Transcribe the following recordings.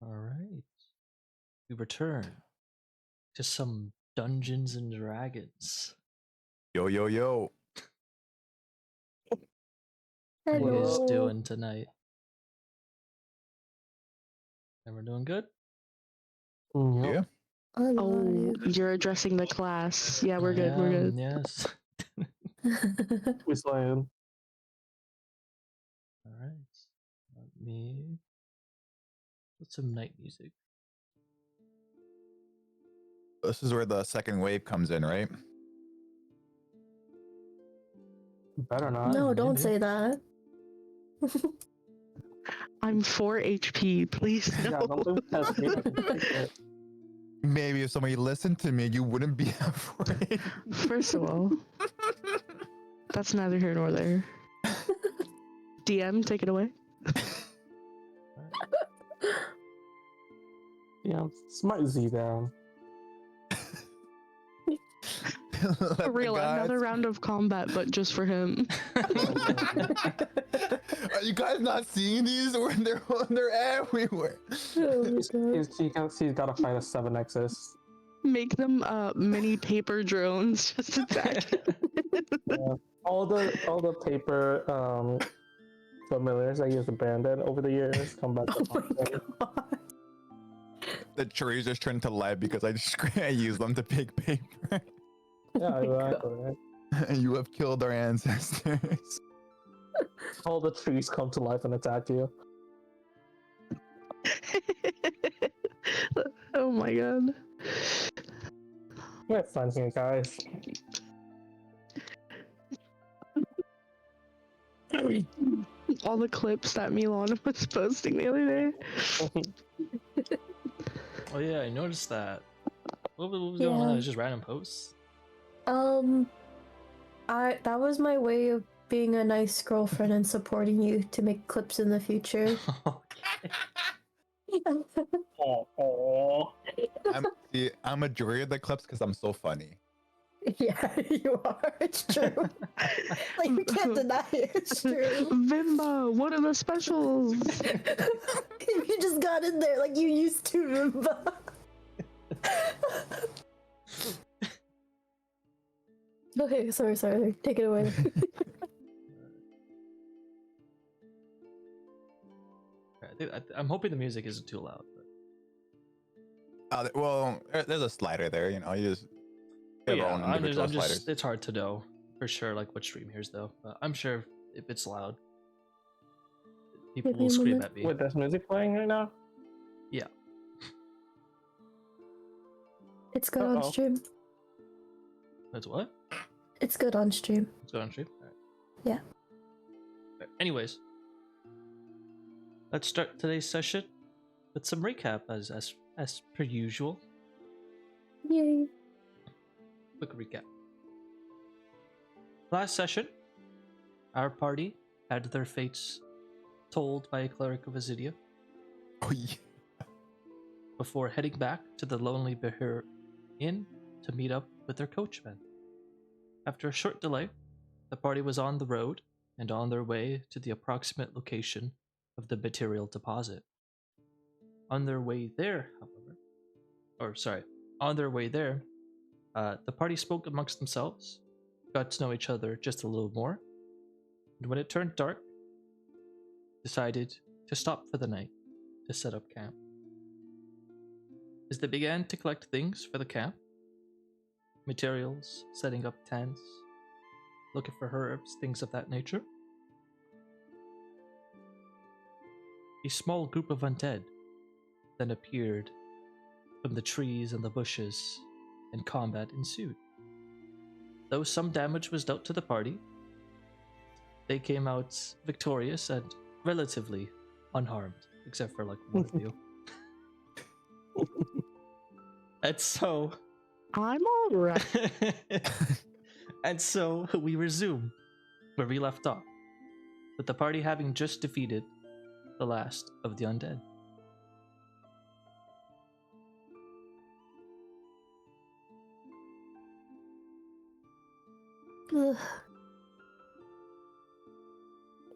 All right. We return to some Dungeons and Dragons. Yo, yo, yo. What are you guys Hello. doing tonight? And we're doing good? Yeah. Oh, you're addressing the class. Yeah, we're good. We're good. Yes. We slaying. All right. Let me put some night music. This is where the second wave comes in, right? Better not. No, don't maybe. say that. I'm 4 HP. Please no. Yeah, don't do that to me. Maybe if somebody listened to me, you wouldn't be afraid. First of all, that's neither here nor there. DM, take it away. Yeah, smart Z down. For real, another round of combat, but just for him. Are you guys not seeing these? They're everywhere. Oh my God. He's got to fight a 7x's. Make them mini paper drones. Just attack. All the paper familiars I used to abandon over the years come back. Oh my God. The trees just turned to life because I use them to pick paper. Yeah, exactly. You have killed our ancestors. All the trees come to life and attack you. Oh my god. We're fun here, guys. All the clips that Milan was posting the other day. Oh yeah, I noticed that. What was going on? It was just random posts. That was my way of being a nice girlfriend and supporting you to make clips in the future. I'm a jury of the clips because I'm so funny. Yeah, you are. It's true. Like, we can't deny it. It's true. Vimba, what are the specials? You just got in there like you used to, Vimba. Okay, sorry. Take it away. I'm hoping the music isn't too loud. But... Well, there's a slider there, you know. You just have our own individual sliders. It's hard to know for sure, like what stream hears though. I'm sure if it's loud, people will scream at me. Wait, there's music playing right now? Yeah. It's good on stream. That's what? It's good on stream. It's good on stream? All right. Yeah. Right. Anyways, let's start today's session with some recap as per usual. Yay. Quick recap. Last session, our party had their fates told by a cleric of Azidia. Oh yeah. Before heading back to the Lonely Behir Inn to meet up with their coachman. After a short delay, the party was on the road and on their way to the approximate location of the material deposit. On their way there, the party spoke amongst themselves, got to know each other just a little more, and when it turned dark, decided to stop for the night to set up camp. As they began to collect things for the camp, materials, setting up tents, looking for herbs, things of that nature, a small group of undead then appeared from the trees and the bushes, and combat ensued. Though some damage was dealt to the party, they came out victorious and relatively unharmed, except for like one of you. And so I'm alright. and so we resume where we left off, with the party having just defeated the last of the undead. Ugh.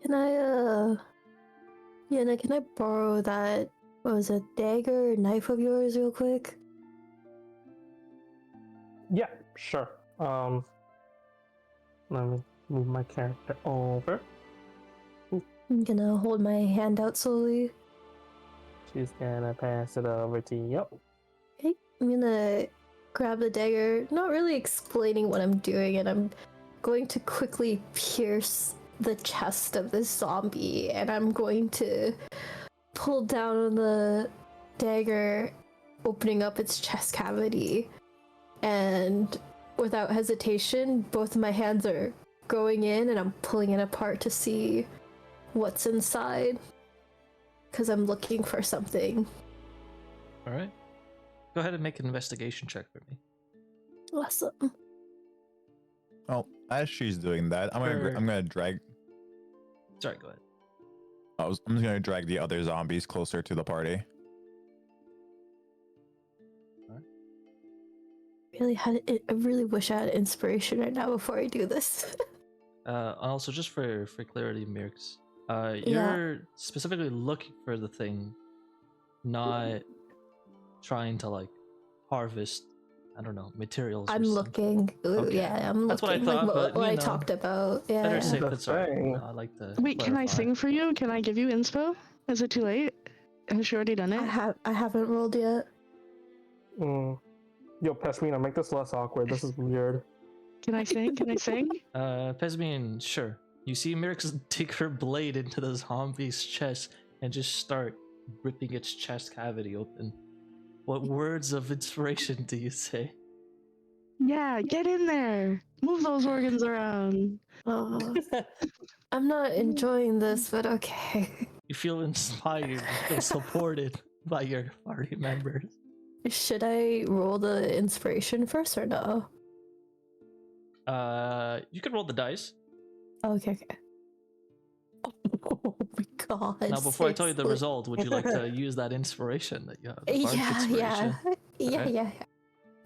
Can I, Vienna, can I borrow that what was it, dagger, knife of yours real quick? Yeah, sure. Let me move my character over. I'm gonna hold my hand out slowly. She's gonna pass it over to you. Okay, I'm gonna grab the dagger, not really explaining what I'm doing, and I'm going to quickly pierce the chest of this zombie, and I'm going to pull down on the dagger, opening up its chest cavity, and without hesitation, both of my hands are going in, and I'm pulling it apart to see what's inside, because I'm looking for something. All right. Go ahead and make an investigation check for me. Awesome. Oh, as she's doing that, I'm gonna drag. Sorry, go ahead. I'm just gonna drag the other zombies closer to the party. I really wish I had inspiration right now before I do this. Also, just for clarity, Meerx, Yeah. you're specifically looking for the thing, not trying to like harvest. I don't know, materials. or I'm something. looking. Ooh, Okay. yeah, I'm That's what I looking. thought, like but, what you I know, talked about. Yeah. Better yeah. safe The than sorry. thing. I like to. Wait, can I clarify. sing for you? Can I give you inspo? Is it too late? Has she already done it? I haven't rolled yet. Yo, Pesmine, make this less awkward. This is weird. Can I sing? Can I sing? Pesmine, sure. You see Meerx take her blade into the zombie's chest and just start ripping its chest cavity open. What words of inspiration do you say? Yeah, get in there. Move those organs around. Oh, I'm not enjoying this, but okay. You feel inspired, you feel supported by your party members. Should I roll the inspiration first or no? You can roll the dice. Okay. Oh my god. Now, before I tell you the seriously. result, would you like to use that inspiration that you have? The bard's Yeah. inspiration? Yeah.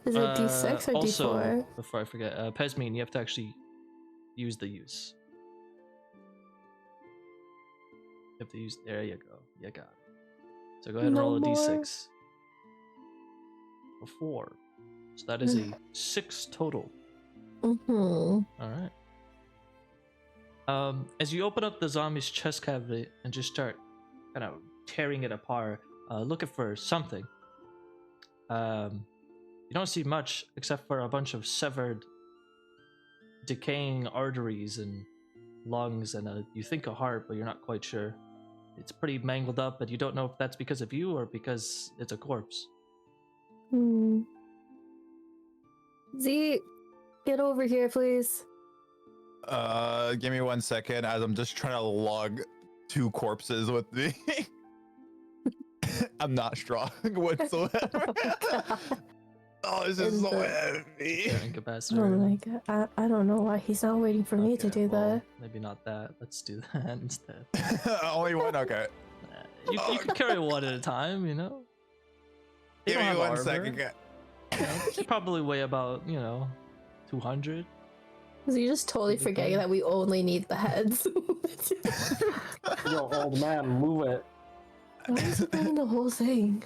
Is it D6 or also, D4? before I forget, Pesmine, you have to actually use the use. You have to use. There you go. You got it. So go ahead and No roll a more. d6. A 4. So that is a 6 total. Mm-hmm. All right. As you open up the zombie's chest cavity and just start kind of tearing it apart, looking for something. You don't see much except for a bunch of severed, decaying arteries and lungs, and you think a heart, but you're not quite sure. It's pretty mangled up, but you don't know if that's because of you or because it's a corpse. Z, get over here, please. Give me 1 second as I'm just trying to lug 2 corpses with me. I'm not strong whatsoever. Oh, this is so heavy. They're incapacitated. Oh my god. I don't know why he's not waiting for me to Okay, do well, that. Maybe not that. Let's do that instead. Only one? Okay. You can carry one at a time, you know? They Give don't me have 1 armor. second. You know, they probably weigh about, 200. So you're just totally Maybe forgetting fine. that we only need the heads. Yo, old man, move it. Why is he doing the whole thing?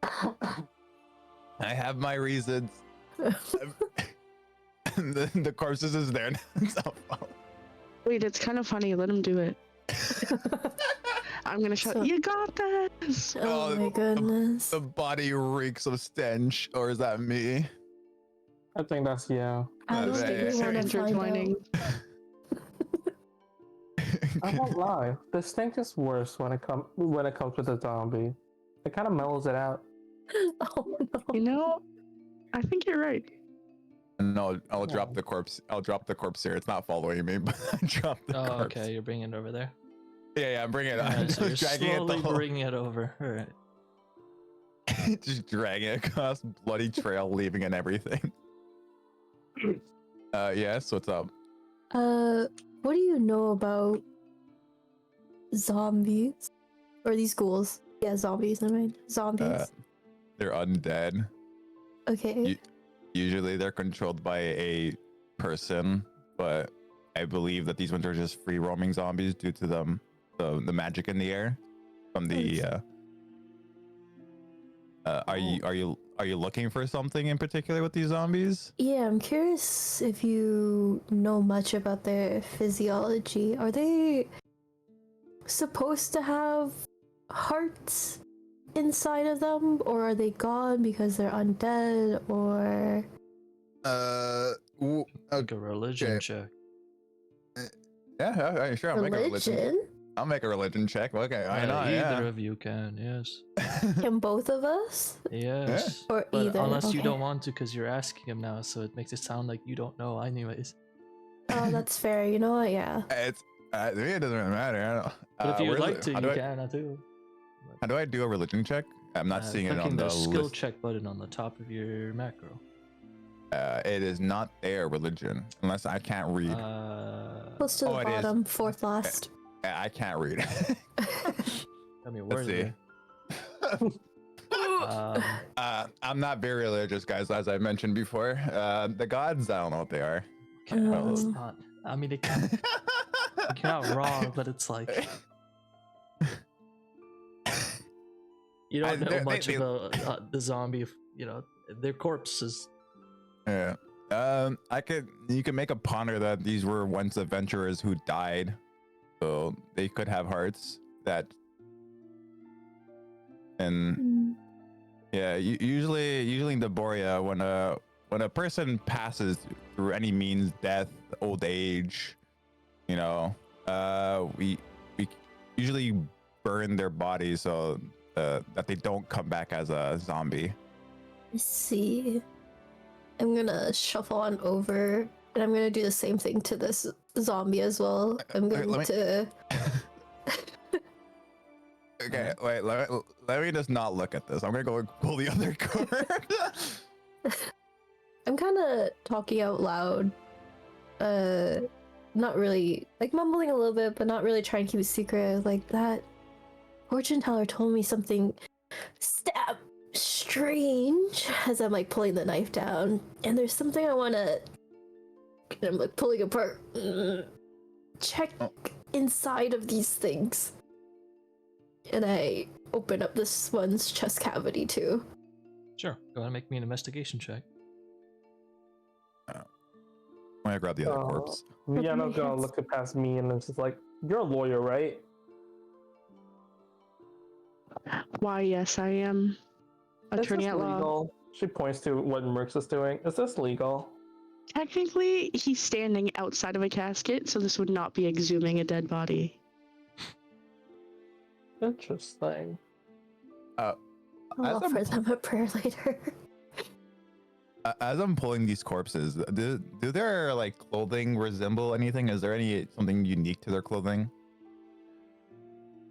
I have my reasons. the corpses is there now. So, Wait, it's kind of funny. Let him do it. I'm gonna shout, So- you got this! Oh my goodness. the body reeks of stench, or is that me? I think that's yeah. I don't Yeah, think yeah, we yeah. They're want to find intertwining. out. I won't lie. The stink is worse when it comes with a zombie. It kind of mellows it out. Oh no. You know, I think you're right. No, I'll drop the corpse. I'll drop the corpse here. It's not following me, but I dropped the Oh, corpse. okay, you're bringing it over there. Yeah, I'm bringing it. I'm Alright, so you're just dragging it slowly the whole. bringing it over. Alright. Just dragging it across, bloody trail, leaving and everything. Yes. What's up? What do you know about zombies? Or these ghouls? Yeah, zombies, I mean. Zombies. They're undead. Okay. Usually they're controlled by a person, but I believe that these ones are just free roaming zombies due to the magic in the air from the Are you looking for something in particular with these zombies? Yeah, I'm curious if you know much about their physiology. Are they supposed to have hearts inside of them, or are they gone because they're undead, or Like a religion okay. check. Yeah, sure. I'll make a religion. religion? I'll make a religion check. Okay, I know. Either Yeah. of you can, yes. Can both of us? Yes. Or But either? unless you Okay. don't want to, because you're asking him now, so it makes it sound like you don't know anyways. Oh, that's fair. You know what? Yeah. It's to me, it doesn't really matter. I don't. But if you would where's like it- to, how you do I- can too. How do I do a religion check? I'm not seeing it Clicking on the the skill list. check button on the top of your macro. It is not there, religion, unless I can't read. Close to the it is. bottom, fourth last. I can't read. I mean, Let's where see. I'm not very religious, guys, as I mentioned before. The gods, I don't know what they are. Okay, well, it's Um. not. I mean, it can, you're not wrong, but it's like you don't know much about the zombie. You know, their corpses. Yeah. You could make a ponder that these were once adventurers who died, so they could have hearts that. And yeah, usually in Daboria, when a person passes through any means, death, old age, you know, we usually burn their bodies so that they don't come back as a zombie. I see. I'm gonna shuffle on over, and I'm gonna do the same thing to this zombie as well. I'm Okay, going to. Okay, wait, let me just not look at this. I'm gonna go and pull the other card. I'm kind of talking out loud. Not really, like mumbling a little bit, but not really trying to keep it secret. Like that fortune teller told me something stab strange as I'm like pulling the knife down, and there's something I want to. I'm like pulling apart. Check inside of these things. And I open up this one's chest cavity too. Sure. Go ahead and make me an investigation check. I'm gonna grab the other corpse. Vienna's gonna look at past me and it's just like, you're a lawyer, right? Why, yes, I am. Attorney Is at this law. legal? She points to what Meerx is doing. Is this legal? Technically, he's standing outside of a casket, so this would not be exhuming a dead body. Interesting. I'll As offer I'm- them a prayer later. As I'm pulling these corpses, do their like clothing resemble anything? Is there something unique to their clothing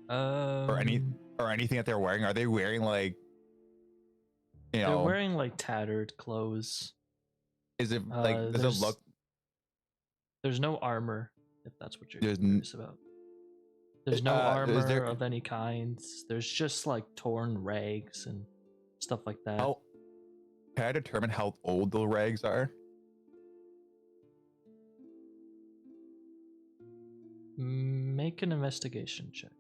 or anything that they're wearing? Are they wearing like, you know? They're wearing like tattered clothes. Is it like does it look? There's no armor, if that's what you're There's curious about. There's no is armor there- of any kind. There's just like torn rags and stuff like that. How can I determine how old the rags are? Make an investigation check.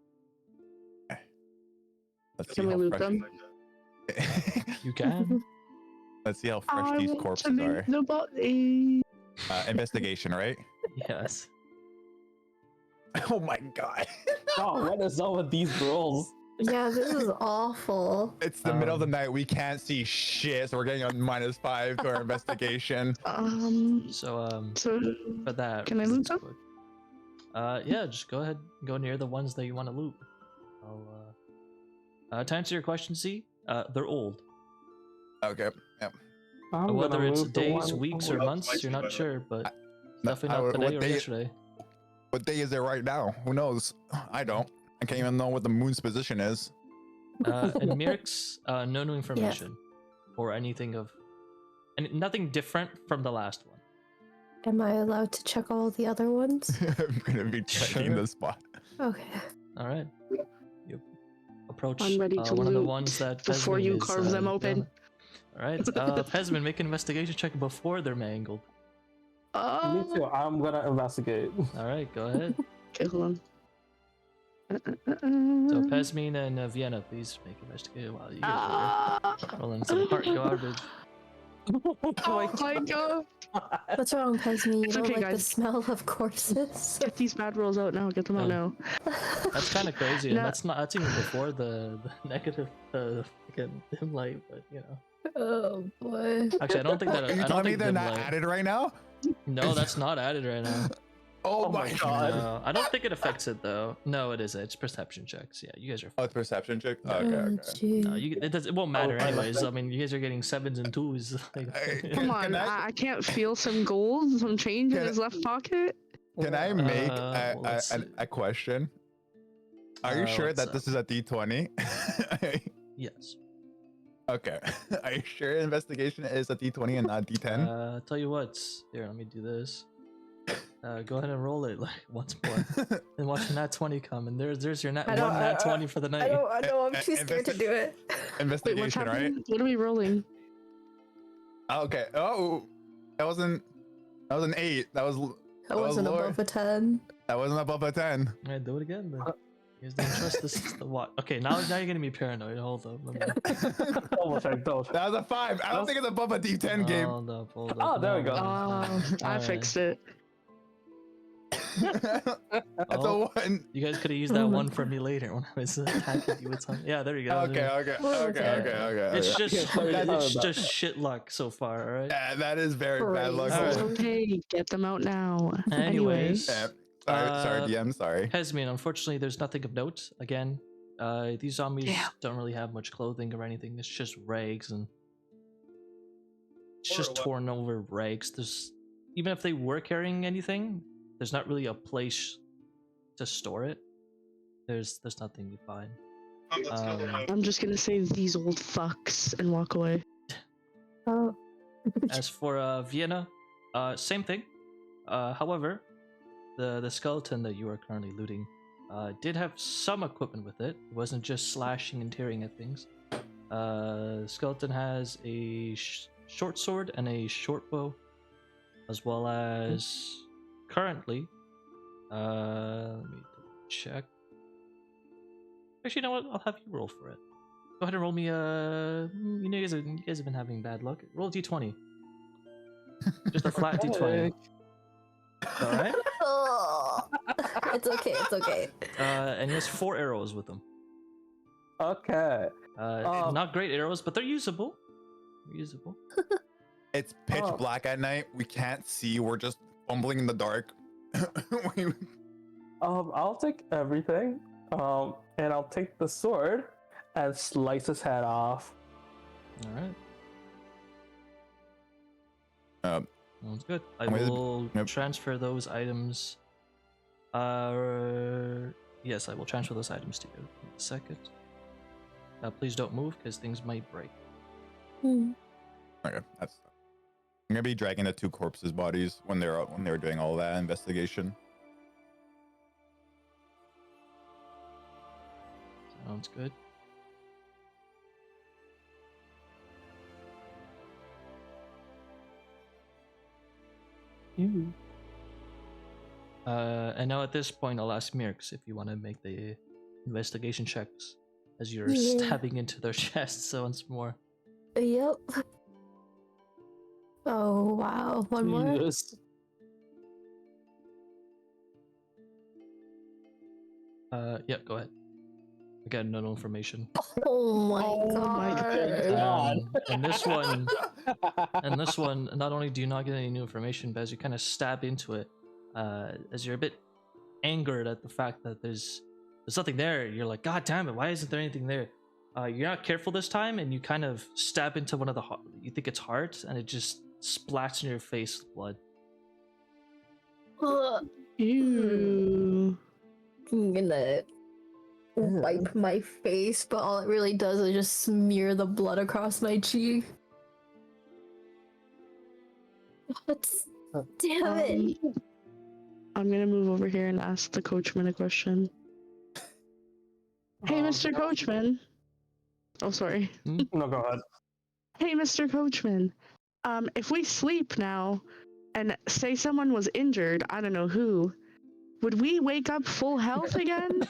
Let's Can we loot them? You can. Let's see how fresh these corpses are. The body. Investigation, right? Yes. Oh my god! Oh, what is up with these girls? Yeah, this is awful. It's the middle of the night. We can't see shit, so we're getting a -5 to our investigation. So So for that, can I loot them? Yeah, just go ahead and go near the ones that you want to loot. To answer your question, C, they're old. Okay. Yep. I'm Whether gonna it's move the days, one- weeks, or months, you're not sure, but definitely not what today or day- yesterday. What day is it right now? Who knows? I don't. I can't even know what the moon's position is. And Meerx, no new information or anything of, and nothing different from the last one. Am I allowed to check all the other ones? I'm gonna be checking Sure. the spot. Okay. All right. You approach I'm ready to one of the loot ones that before Pesmine you is, carve them open. All right, Pesmine, make an investigation check before they're mangled. Me too. I'm gonna investigate. All right, go ahead. Okay, hold on. So Pesmine and Vienna, please make investigation while you guys are rolling some heart garbage. Oh my god. What's wrong, Pesmine? You It's don't okay, like the guys. smell of corpses? Get these bad rolls out now. Get them out now. That's kind of crazy, and No. that's even before the negative fucking dim light, but you know. Oh boy. Actually, I don't think that. Are you I don't telling me think they're dim not light. added right now? No, that's not added right now. Oh, my god. No, I don't think it affects it though. No, it isn't. It's perception checks. Yeah, you guys are. Oh, it's perception check. Yeah. Okay, Oh, okay. gee. No, it won't matter Oh, anyways. I mean, you guys are getting 7s and 2s. Hey, Come on, I can't feel some gold, some change in Can his left pocket. Can I make well, let's see. a question? Are you sure what's that this is a D20? Yes. Okay. Are you sure investigation is a D20 and not D10? Tell you what. Here, let me do this. Go ahead and roll it like once more, and watch a nat 20 come, and there's your nat I don't- nat 20 for the I night. know, I'm too scared to do it. Wait, what's Investigation, right? happening? What are we rolling? Okay. Oh, that was an 8. That was I wasn't lower. above a 10. That wasn't above a 10. Alright, do it again then. You guys don't trust this. What? Okay, now you're gonna be paranoid. Hold up. Let me... Double check, double check. That was a 5. I don't think it's above a D10 game. Hold up, hold up. Oh, there we go. Oh, I Alright. fixed it. That's Oh. a 1. You guys could have used that one for me later when I was attacking you with something. Yeah, there you go. Okay. It's okay. it's just shit luck so far. All right. Yeah, that is very bad luck. Alright. It's okay. Get them out now. Anyways, Yeah. Sorry, DM. Sorry. Pesmine, unfortunately, there's nothing of note. Again, these zombies Damn. don't really have much clothing or anything. It's just rags and it's just Or what? torn over rags. There's even if they were carrying anything, there's not really a place to store it. There's nothing you find. I'm just gonna say these old fucks and walk away. Oh. As for Vienna, same thing. However, the skeleton that you are currently looting did have some equipment with it. It wasn't just slashing and tearing at things. The skeleton has a short sword and a short bow, as well as currently. Let me check. Actually, you know what? I'll have you roll for it. Go ahead and roll me you guys have been having bad luck. Roll a d20. Just a flat d20. All right. Oh. It's okay, it's okay. And he has 4 arrows with him. Okay. Not great arrows, but they're usable. They're usable. It's pitch Oh. black at night. We can't see. We're just fumbling in the dark. I'll take everything. And I'll take the sword and slice his head off. All right. Um, Sounds good. I I'm gonna- will yep. transfer those items. Yes, I will transfer those items to you. In a second. Please don't move because things might break. Hmm. Okay, I'm gonna be dragging the 2 corpses' bodies when they were doing all that investigation. Sounds good. And now at this point, I'll ask Meerx if you want to make the investigation checks as you're Yeah. stabbing into their chests once more. Yep. Oh, wow. One more? Jesus. Yeah, go ahead. Again, no information. Oh my Oh my god. And this one, not only do you not get any new information, but as you kind of stab into it, as you're a bit angered at the fact that there's nothing there, you're like, God damn it, why isn't there anything there? You're not careful this time, and you kind of stab into one of the you think it's heart, and it just splats in your face with blood. Ugh. Ew. I'm gonna wipe my face, but all it really does is just smear the blood across my cheek. Damn it. I'm gonna move over here and ask the coachman a question. Hey, Mr. Coachman. Oh, sorry. No, go ahead. Hey, Mr. Coachman. If we sleep now, and say someone was injured, I don't know who, Would we wake up full health again?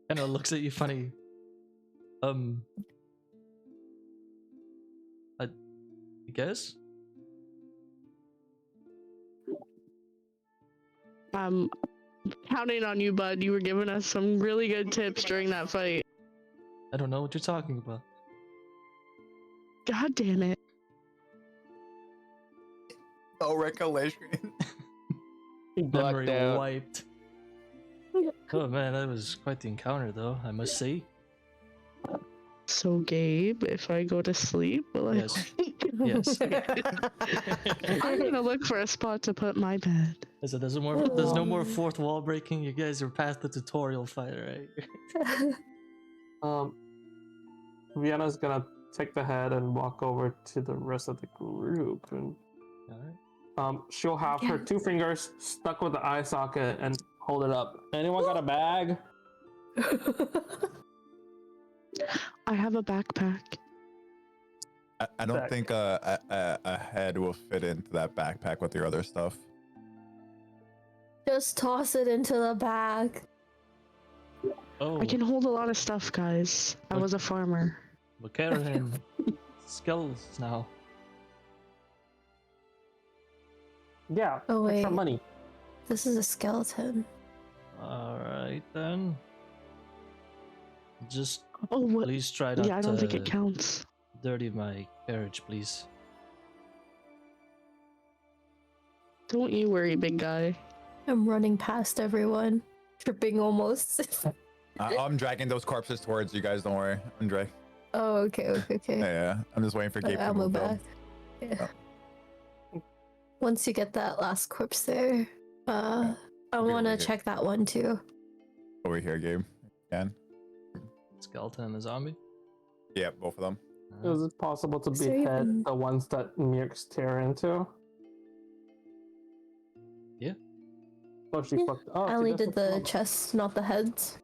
Kind of looks at you funny. I guess. Counting on you, bud. You were giving us some really good tips during that fight. I don't know what you're talking about. God damn it. No recollection. He blacked Memory out. wiped. Oh man, that was quite the encounter, though, I must say. So, Gabe, if I go to sleep, will I? Yes. Yes. I'm gonna look for a spot to put my bed. So there's no more fourth wall breaking. You guys are past the tutorial fight, right? Vienna's gonna take the head and walk over to the rest of the group, and Alright. she'll have her two fingers stuck with the eye socket and hold it up. Anyone got a bag? I have a backpack. I don't think a head will fit into that backpack with your other stuff. Just toss it into the bag. Oh, I can hold a lot of stuff, guys. I was a farmer. McCarran. Skulls now. Yeah. Oh, extra wait. money. This is a skeleton. Alright then. Just Oh, what? please try not Yeah, I don't think to it counts. dirty my carriage, please. Don't you worry, big guy. I'm running past everyone, tripping almost. I'm dragging those corpses towards you guys. Don't worry. I'm dragging. Oh, okay. Yeah. I'm just waiting for Gabe to I'll move move them. back. Yeah. Once you get that last corpse there, I Okay, want to over here. check that one too. Over here, Gabe. Can. Skeleton and a zombie. Yeah, both of them. Is it possible to Is there behead even- the ones that Meerx tear into? Yeah. Oh, she Yeah. fucked. Oh, I she only does did look the fun. chest, not the heads.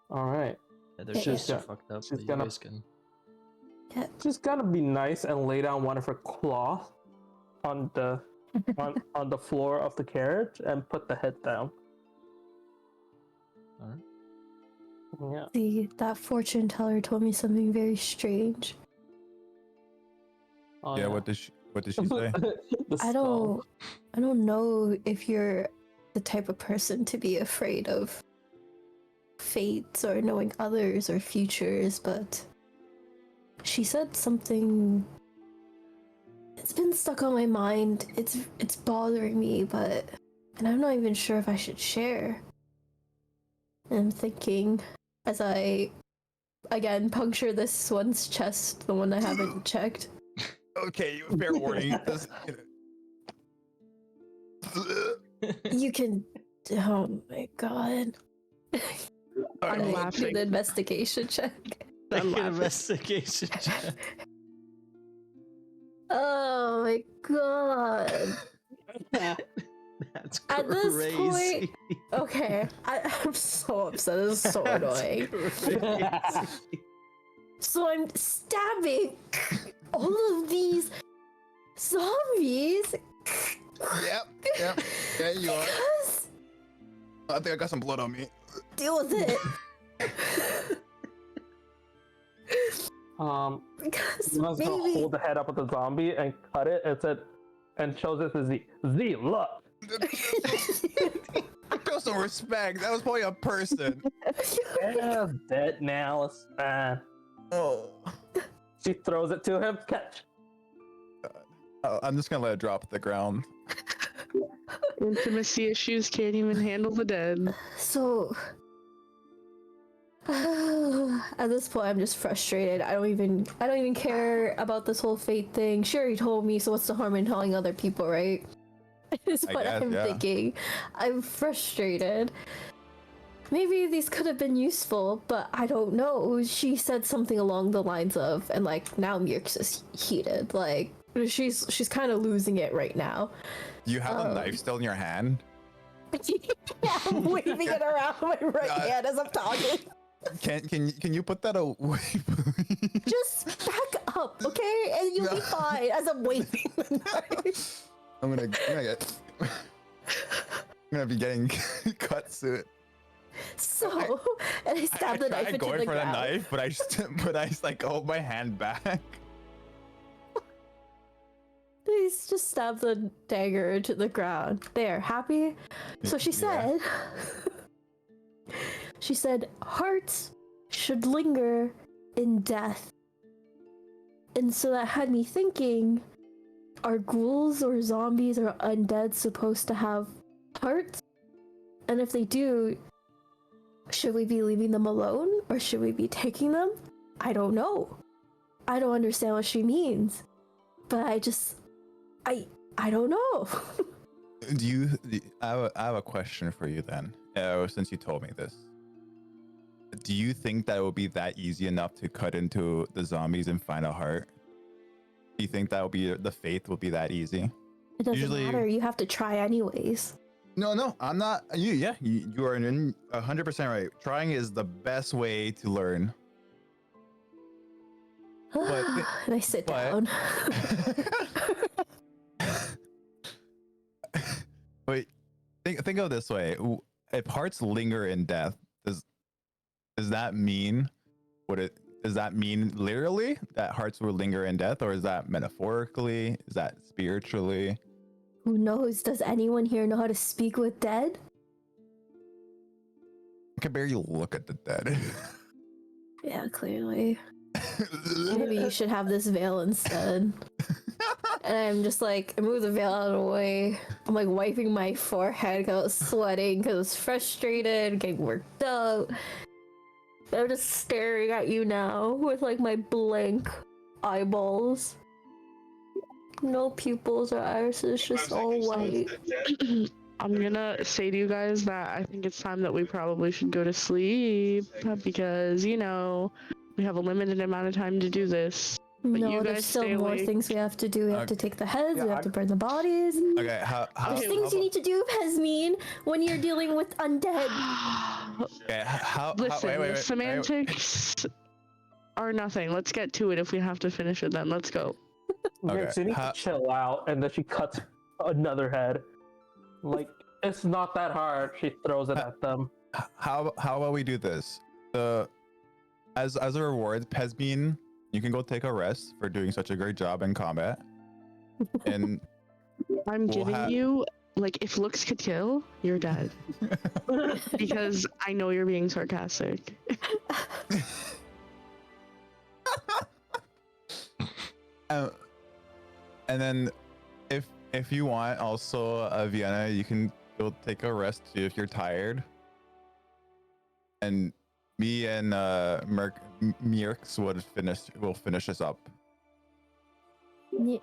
All right. Yeah, their Yeah, chests yeah. are fucked up, She's but you gonna- guys can. She's gonna be nice and lay down one of her claws on the on the floor of the carriage and put the head down. Alright. Yeah. See, that fortune teller told me something very strange. Oh, Yeah. What did she say? The I skull. don't know if you're the type of person to be afraid of fates or knowing others or futures, but she said something. It's been stuck on my mind. It's bothering me, and I'm not even sure if I should share. And I'm thinking as I again puncture this one's chest, the one I haven't checked. Okay, fair warning. You can. Oh my god. I'm Do laughing. the investigation check. Make I'm an laughing. investigation check. Oh my god. That's At this crazy. Okay, I'm so upset. This is so annoying. Crazy. So I'm stabbing all of these zombies. Yep. Yeah, you are. Because I think I got some blood on me. deal with it. Because You must go maybe hold the head up of the zombie and cut it and said and shows it to Z. Z, look. Show some respect. That was probably a person. Yeah, dead now. It's fine. Oh. She throws it to him. Catch. I'm just gonna let it drop at the ground. Intimacy issues can't even handle the dead. So at this point I'm just frustrated. I don't even care about this whole fate thing. Sure, he told me, so what's the harm in telling other people, right? Is I what guess, I'm yeah. thinking. I'm frustrated. Maybe these could have been useful, but I don't know. She said something along the lines of, and like now Meerx is heated. Like she's kind of losing it right now. You have a Oh. knife still in your hand? Yeah, I'm waving it around my right hand as I'm talking. Can you put that away, please? Just back up, okay? And you'll be No. fine as I'm waving the knife. I'm gonna get. gonna be getting cut soon. So, and I stabbed the knife into going the for ground. the knife, but I just like hold my hand back. Please just stab the dagger into the ground. There, happy? So she Yeah. said, she said, hearts should linger in death. And so that had me thinking, are ghouls or zombies or undead supposed to have hearts? And if they do, should we be leaving them alone or should we be taking them? I don't know. I don't understand what she means. But I don't know. I have a question for you then, since you told me this. Do you think that it would be that easy enough to cut into the zombies and find a heart? Do you think that will be the faith will be that easy? It doesn't Usually- matter. You have to try anyways. No, I'm not. You are 100% right. Trying is the best way to learn. But and I sit but- down. Wait, think of it this way: if hearts linger in death, does that mean does that mean literally that hearts will linger in death, or is that metaphorically? Is that spiritually? Who knows? Does anyone here know how to speak with dead? I can barely look at the dead. Yeah, clearly. Maybe you should have this veil instead. And I'm just like, I move the veil out of the way. I'm like wiping my forehead because I was sweating, because I was frustrated, getting worked up. I'm just staring at you now with like my blank eyeballs. No pupils or irises, just all white. I'm gonna say to you guys that I think it's time that we probably should go to sleep because, you know, we have a limited amount of time to do this. But No, you there's guys still stay more awake. things we have to do. We have to take the heads, we have to burn the bodies. Okay, how There's things you need to do, Pesmine, when you're dealing with undead. okay, how Listen, wait, semantics are nothing. Let's get to it if we have to finish it then. Let's go. Meerx, you need to chill out, and then she cuts another head. Like, it's not that hard. She throws it at them. how about we do this? As a reward, Pesmine, you can go take a rest for doing such a great job in combat. And I'm We'll giving have- you, like, if looks could kill, you're dead. Because I know you're being sarcastic. and then if you want, also Vienna, you can go take a rest too if you're tired. And me and Meerx will finish this up. Yeah.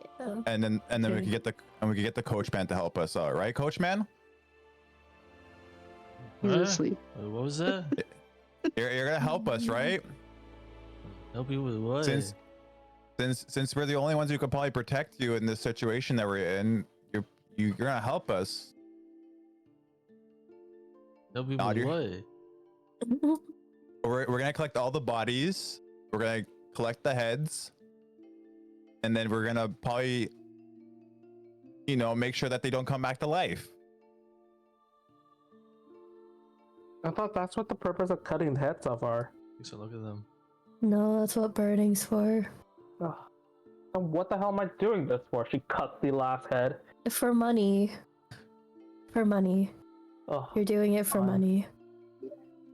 And then we Okay. can get the coachman to help us out, right, coachman? He's Huh? asleep. What was that? You're gonna help us, right? Help you with what? Since we're the only ones who can probably protect you in this situation that we're in, you're gonna help us. Help you Nod with your- what? We're gonna collect all the bodies. We're gonna collect the heads, and then we're gonna probably, make sure that they don't come back to life. I thought that's what the purpose of cutting the heads off are. So look at them. No, that's what burning's for. Ugh. And what the hell am I doing this for? She cut the last head. For money. For money. Ugh. You're doing it for Fine. money.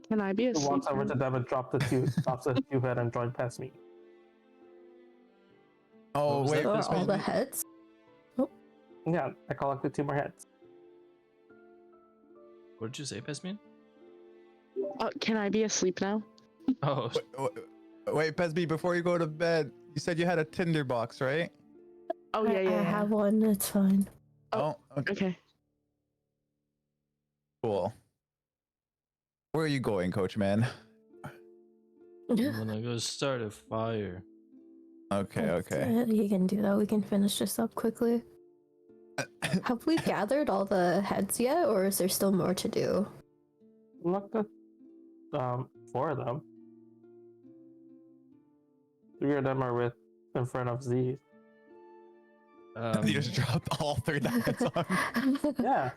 Can I be She asleep? walks over to them and drops the tube head and joins past me. Oh What was wait, that? Or all the heads. Yeah, I collected 2 more heads. What did you say, Pesmine? Can I be asleep now? Oh, wait, Pesby, before you go to bed, you said you had a Tinder box, right? Oh, yeah, I have one, it's fine. Oh, okay, Okay. cool. Where are you going, coach man? I'm gonna go start a fire. Okay. You can do that. We can finish this up quickly. Have we gathered all the heads yet, or is there still more to do? Look at 4 of them. 3 of them are in front of Z. You just dropped all 3 diamonds on. Yeah.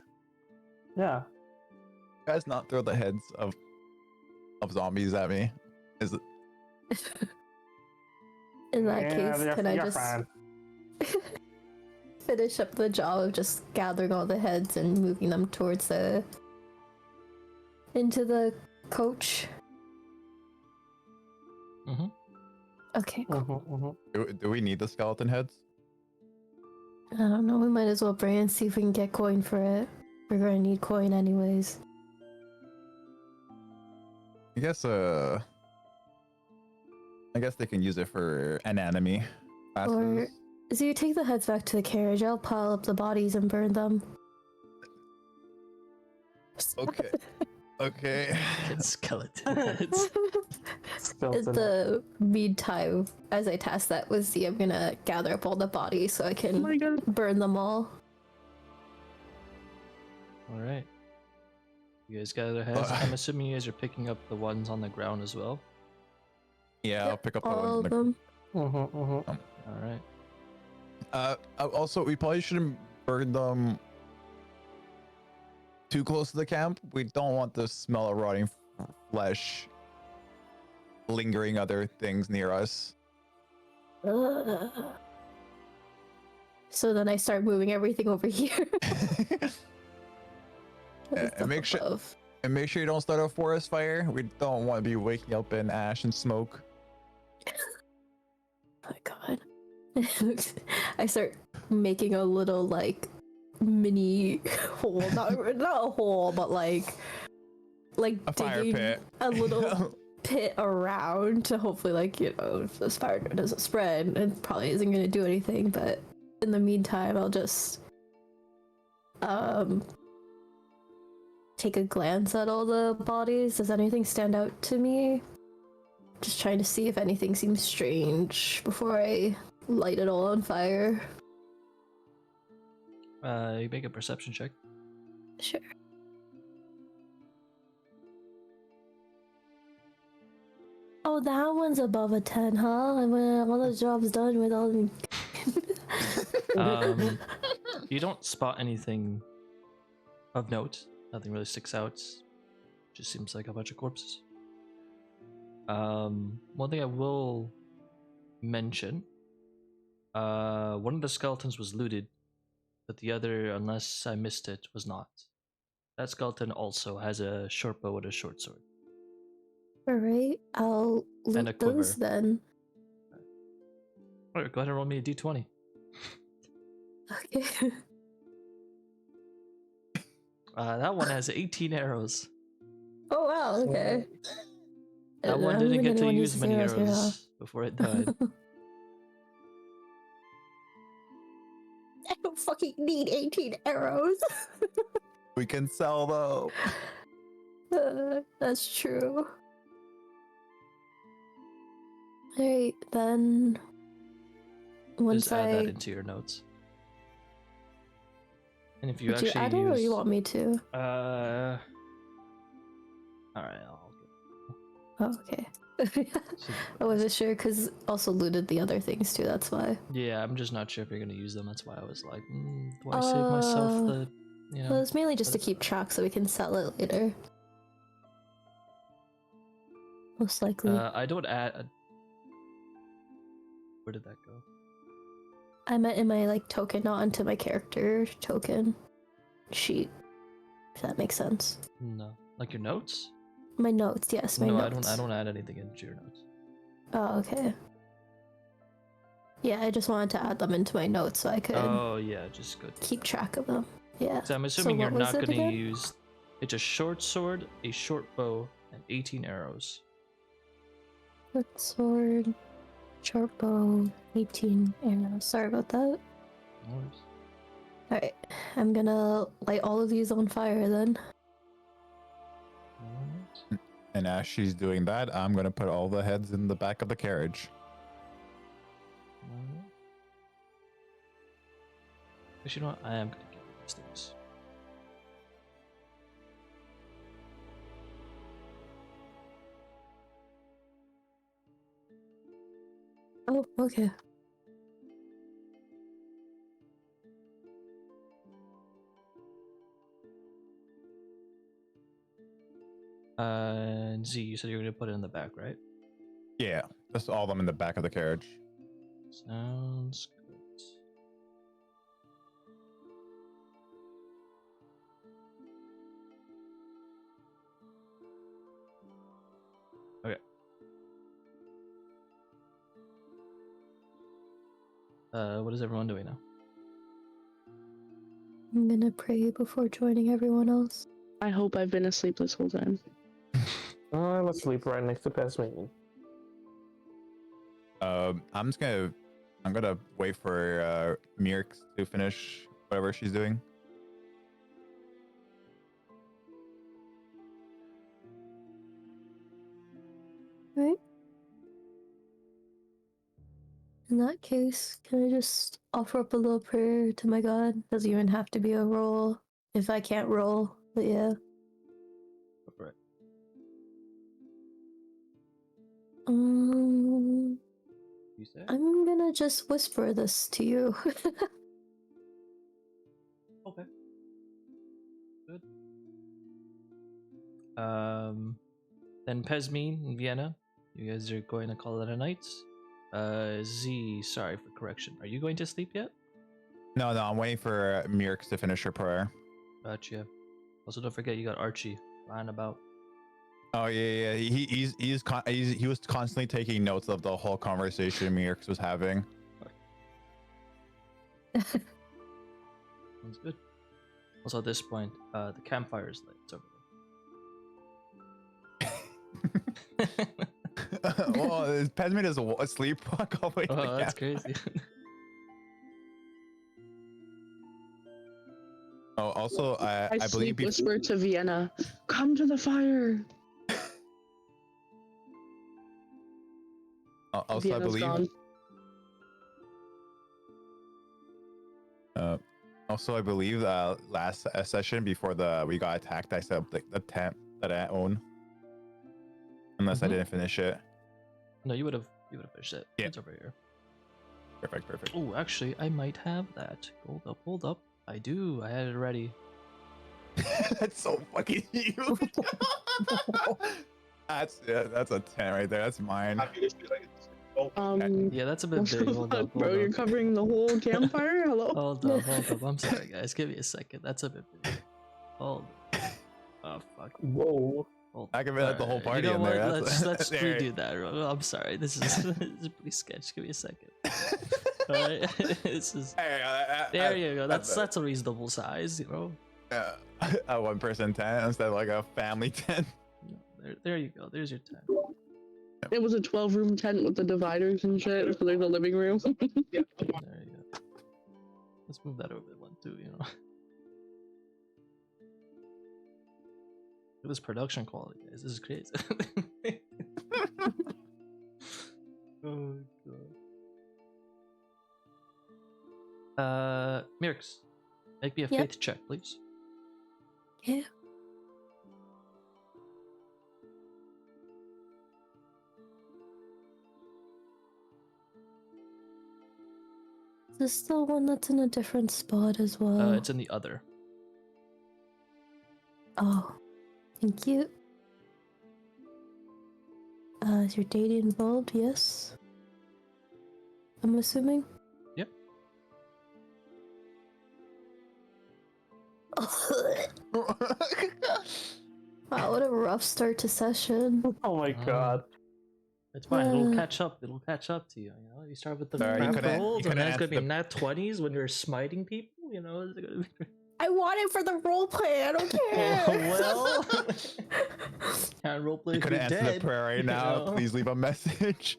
Yeah. Guys, not throw the heads of zombies at me. Is it? In that Yeah, case, you're- can I you're just fine. finish up the job of just gathering all the heads and moving them towards into the coach? Mm-hmm. Okay, cool. Do we need the skeleton heads? I don't know, we might as well bring it and see if we can get coin for it. We're gonna need coin anyways. I guess they can use it for anatomy classes. Or so you take the heads back to the carriage, I'll pile up the bodies and burn them. Okay. Okay. Get skeleton heads. In the meantime, as I task that with Z, I'm gonna gather up all the bodies so I Oh can my god. burn them all. All right. You guys gather heads. I'm assuming you guys are picking up the ones on the ground as well. Yeah, I'll pick up the All ones. of them. All right. Also, we probably shouldn't burn them too close to the camp. We don't want the smell of rotting flesh lingering other things near us. Ugh. So then I start moving everything over here. And make sure you don't start a forest fire. We don't want to be waking up in ash and smoke. Oh my god. I start making a little like mini hole, not a hole, but like A fire digging pit. a little pit around to hopefully, like, you know, if this fire doesn't spread, it probably isn't going to do anything, but in the meantime I'll just take a glance at all the bodies. Does anything stand out to me? Just trying to see if anything seems strange before I light it all on fire. You make a perception check. Sure. Oh, that one's above a 10, huh? And when all the job's done with all the... You don't spot anything of note. Nothing really sticks out. Just seems like a bunch of corpses. One thing I will mention. One of the skeletons was looted, but the other, unless I missed it, was not. That skeleton also has a short bow and a short sword. Alright, I'll And a loot those quiver. then. Alright, go ahead and roll me a d20. Okay. That one has 18 arrows. Oh wow, okay. That one I don't didn't think get to anyone use uses many arrows here, huh? arrows before it died. I don't fucking need 18 arrows. We can sell though. That's true. Alright, then once Just add that I... into your notes. And if you Would you actually add it use... or you want me to? Alright, I'll Oh, okay. I wasn't sure because also looted the other things too, that's why. Yeah, I'm just not sure if you're gonna use them. That's why I was like, do I save myself the, you know? Well, it's mainly just to but- keep track so we can sell it later. Most likely. I don't add. Where did that go? I meant in my like token, not onto my character token sheet. If that makes sense. No, like your notes. My notes, yes, my No, notes. I don't add anything into your notes. Oh, okay. Yeah, I just wanted to add them into my notes so I could Oh yeah, just go. keep track of them. Yeah. So I'm assuming you're what was not it going to again? use. It's a short sword, a short bow, and 18 arrows. Short sword, short bow, 18 arrows. Sorry about that. No worries. Alright, I'm gonna light all of these on fire then. Alright. And as she's doing that, I'm gonna put all the heads in the back of the carriage. Alright. Actually, you know what? I am going to give you these things. Oh, okay. Z, you said you were gonna put it in the back, right? Yeah, just all of them in the back of the carriage. Sounds good. Okay. What is everyone doing now? I'm gonna pray before joining everyone else. I hope I've been asleep this whole time. I'm asleep right next to Pesmine. I'm gonna wait for Meerx to finish whatever she's doing. Right? In that case, can I just offer up a little prayer to my God? Doesn't even have to be a roll if I can't roll, but yeah. Go for it. You say? I'm gonna just whisper this to you. Okay. Good. Then Pesmine and Vienna, you guys are going to call it a night. Z, sorry for correction. Are you going to sleep yet? No, I'm waiting for Meerx to finish her prayer. Gotcha. Also, don't forget you got Archie lying about. Oh yeah. He was constantly taking notes of the whole conversation Meerx was having. Sounds good. Also, at this point, the campfire is lit. It's over there. Well, Pesmine is asleep. Oh, that's crazy. Oh, also, I believe sleep whisper to Vienna, come to the fire. Also, Vienna's I believe. gone. Also, I believe last session before we got attacked, I set up the tent that I own. Unless I didn't finish it. No, you would have finished it. Yeah. It's over here. Perfect. Oh, actually, I might have that. Hold up. I do. I had it ready. That's so fucking huge. That's a 10 right there. That's mine. Yeah, that's a bit big. Hold up. Bro, you're covering the whole campfire? Hello? Hold up. I'm sorry, guys. Give me a second. That's a bit big. Hold up. Oh, fuck. Whoa. I can fit the whole party you know in what? there. Let's redo that. I'm sorry. This is pretty sketch. Give me a second. All right. This is. There you go. That's a reasonable size, you know. A one person tent instead of like a family tent. There you go. There's your tent. It was a 12-room tent with the dividers and shit for like the living room. There you go. Let's move that over one too, you know. Look at this production quality, guys. This is crazy. Oh god. Meerx, make me a faith check, please. Yeah. Is this the one that's in a different spot as well? It's in the other. Oh, thank you. Is your date involved? Yes. I'm assuming. Yep. Wow, what a rough start to session. Oh my god. It's fine. It'll catch up. It'll catch up to you. You know, you start with the crap rolls, and then it's gonna be nat 20s when you're smiting people. You know, it's gonna be. I want it for the roleplay. I don't care. Well, can't roleplay. You couldn't answer the prayer right now. You know? Please leave a message.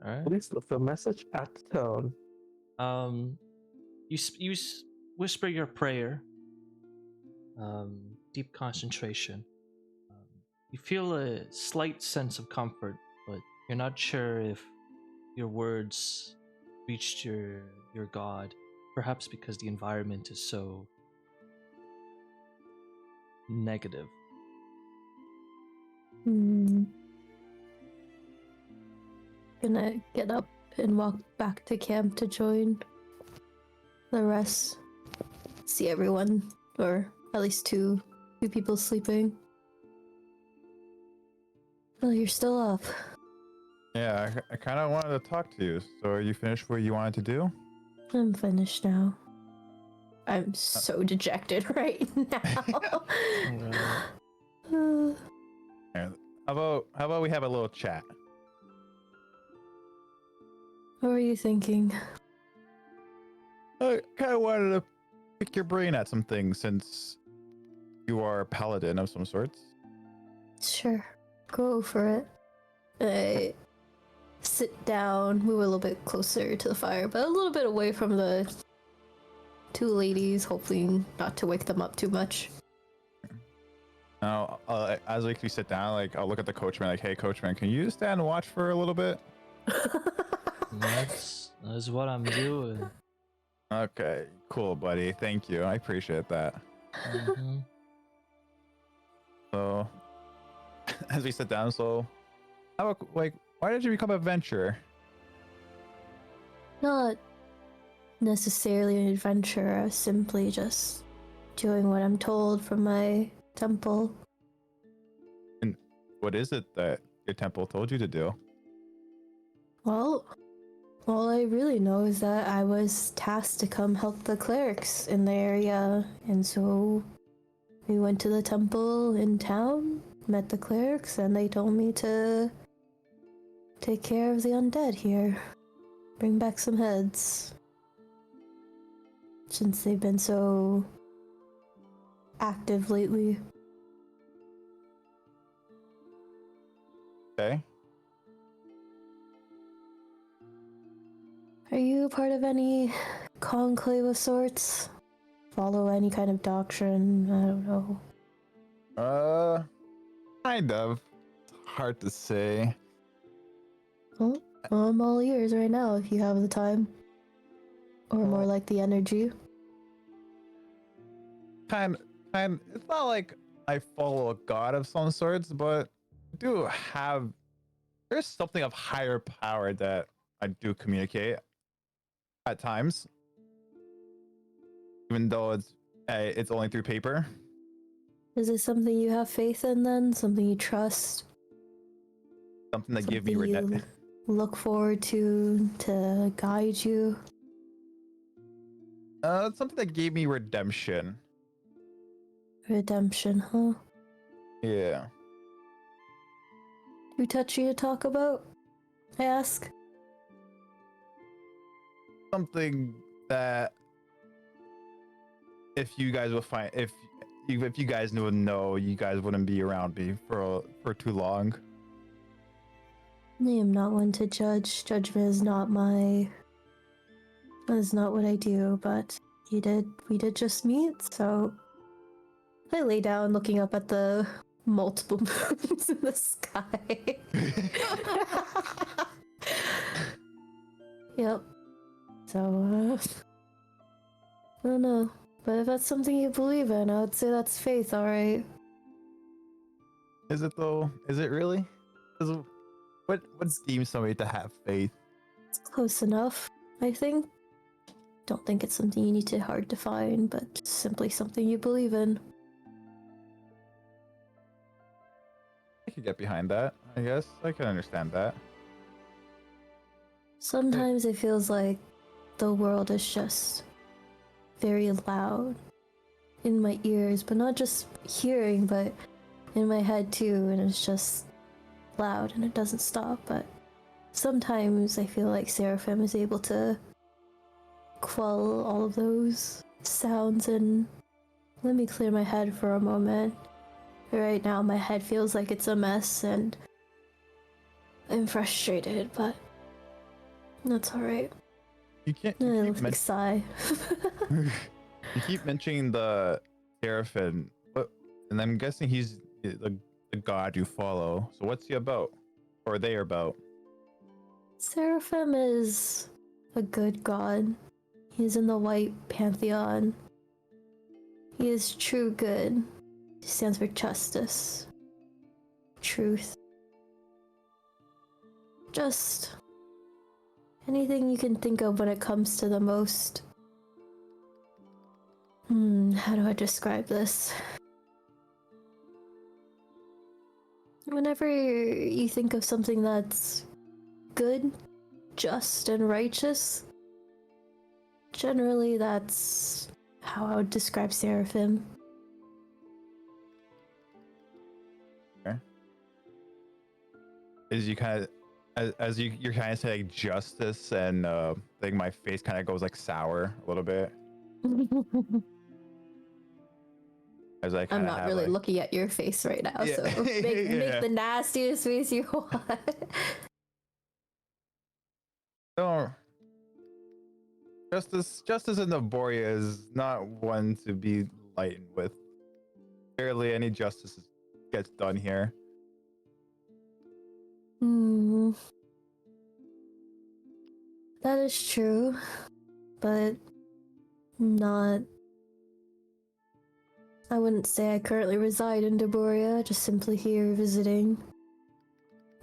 All right. Please leave the message at the tone. You whisper your prayer. Deep concentration. You feel a slight sense of comfort, but you're not sure if your words reached your God. Perhaps because the environment is so negative. Gonna get up and walk back to camp to join the rest. See everyone, or at least two people sleeping. Well, you're still up. Yeah, I kind of wanted to talk to you. So are you finished what you wanted to do? I'm finished now. I'm so dejected right now. Yeah. How about we have a little chat? What were you thinking? I kind of wanted to pick your brain at some things since you are a paladin of some sorts. Sure, go for it. I sit down, move a little bit closer to the fire, but a little bit away from the two ladies, hopefully not to wake them up too much. Now, as we sit down, like I'll look at the coachman, like, "Hey, coachman, can you stand and watch for a little bit?" That's what I'm doing. Okay, cool, buddy. Thank you. I appreciate that. Mm-hmm. So, as we sit down, so how about, like, why did you become an adventurer? Not necessarily an adventurer, simply just doing what I'm told from my temple. And what is it that your temple told you to do? Well, all I really know is that I was tasked to come help the clerics in the area, and so we went to the temple in town, met the clerics, and they told me to take care of the undead here. Bring back some heads. Since they've been so active lately. Okay. Are you a part of any conclave of sorts? Follow any kind of doctrine? I don't know. Kind of. It's hard to say. Well, I'm all ears right now if you have the time. Or more like the energy. Kind. It's not like I follow a god of some sorts, but I do have. There's something of higher power that I do communicate at times, even though it's only through paper. Is it something you have faith in then? Something you trust? Something that give me you look forward to guide you? something that gave me redemption. Redemption, huh? Yeah. Too touchy to talk about? I ask. Something that if you guys will find if you guys would know, you guys wouldn't be around me for too long. I am not one to judge. Judgment is not that is not what I do, but we did just meet, so I lay down looking up at the multiple moons in the sky. Yep. So, I don't know. But if that's something you believe in, I would say that's faith, alright? Is it though? Is it really? What deems somebody to have faith? It's close enough, I think. Don't think it's something you need to hard define, but just simply something you believe in. I could get behind that. I guess I can understand that. Sometimes it feels like the world is just very loud in my ears, but not just hearing, but in my head too, and it's just loud and it doesn't stop. But sometimes I feel like Seraphim is able to quell all of those sounds and let me clear my head for a moment. Right now my head feels like it's a mess and I'm frustrated, but that's alright. You can't. Sigh. You keep mentioning the Seraphim, and I'm guessing he's the god you follow. So what's he about, or they are about? Seraphim is a good god. He's in the white pantheon. He is true good. He stands for justice, truth. Just anything you can think of when it comes to the most... how do I describe this? Whenever you think of something that's good, just, and righteous, generally that's how I would describe Seraphim. Okay. Is you kind of, as you're kind of saying justice, and I think my face kind of goes like sour a little bit. As I I'm not really looking at your face right now, Yeah. so make Yeah. the nastiest face you want. No. Justice in Daboria is not one to be lightened with. Barely any justice gets done here. That is true, but not. I wouldn't say I currently reside in Daboria, just simply here visiting.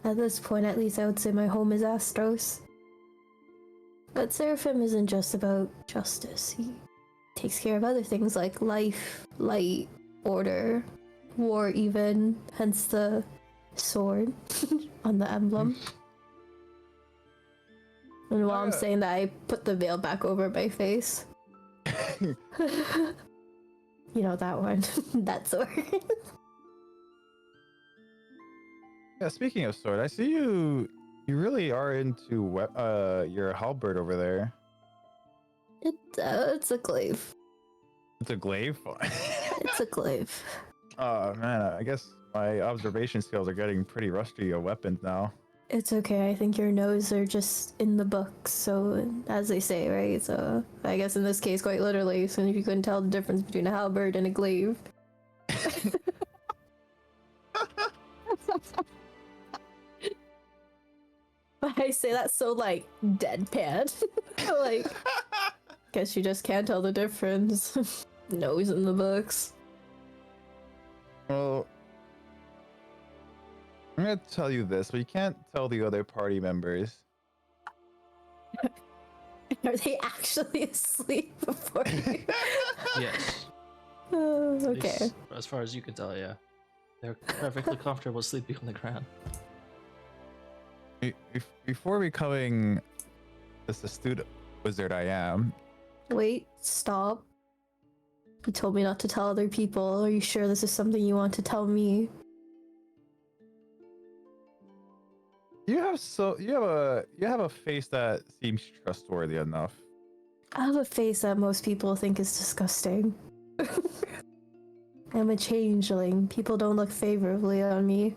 At this point, at least, I would say my home is Astros. But Seraphim isn't just about justice. He takes care of other things like life, light, order, war even, hence the sword on the emblem. And while I'm saying that, I put the veil back over my face. You know, that one. That sword. Yeah, speaking of sword, I see you really are into your halberd over there. It's a glaive. It's a glaive? It's a glaive. Oh man, I guess my observation skills are getting pretty rusty of weapons now. It's okay, I think your nose are just in the books, so as they say, right? So I guess in this case, quite literally, so if you couldn't tell the difference between a halberd and a glaive. I say that so like deadpan. Like, guess you just can't tell the difference. Nose in the books. Well, I'm gonna tell you this, but you can't tell the other party members. Are they actually asleep before you? Yes. Okay. At least as far as you can tell, yeah. They're perfectly comfortable sleeping on the ground. Before becoming this astute wizard I am. Wait, stop. You told me not to tell other people. Are you sure this is something you want to tell me? You have a face that seems trustworthy enough. I have a face that most people think is disgusting. I'm a changeling. People don't look favorably on me.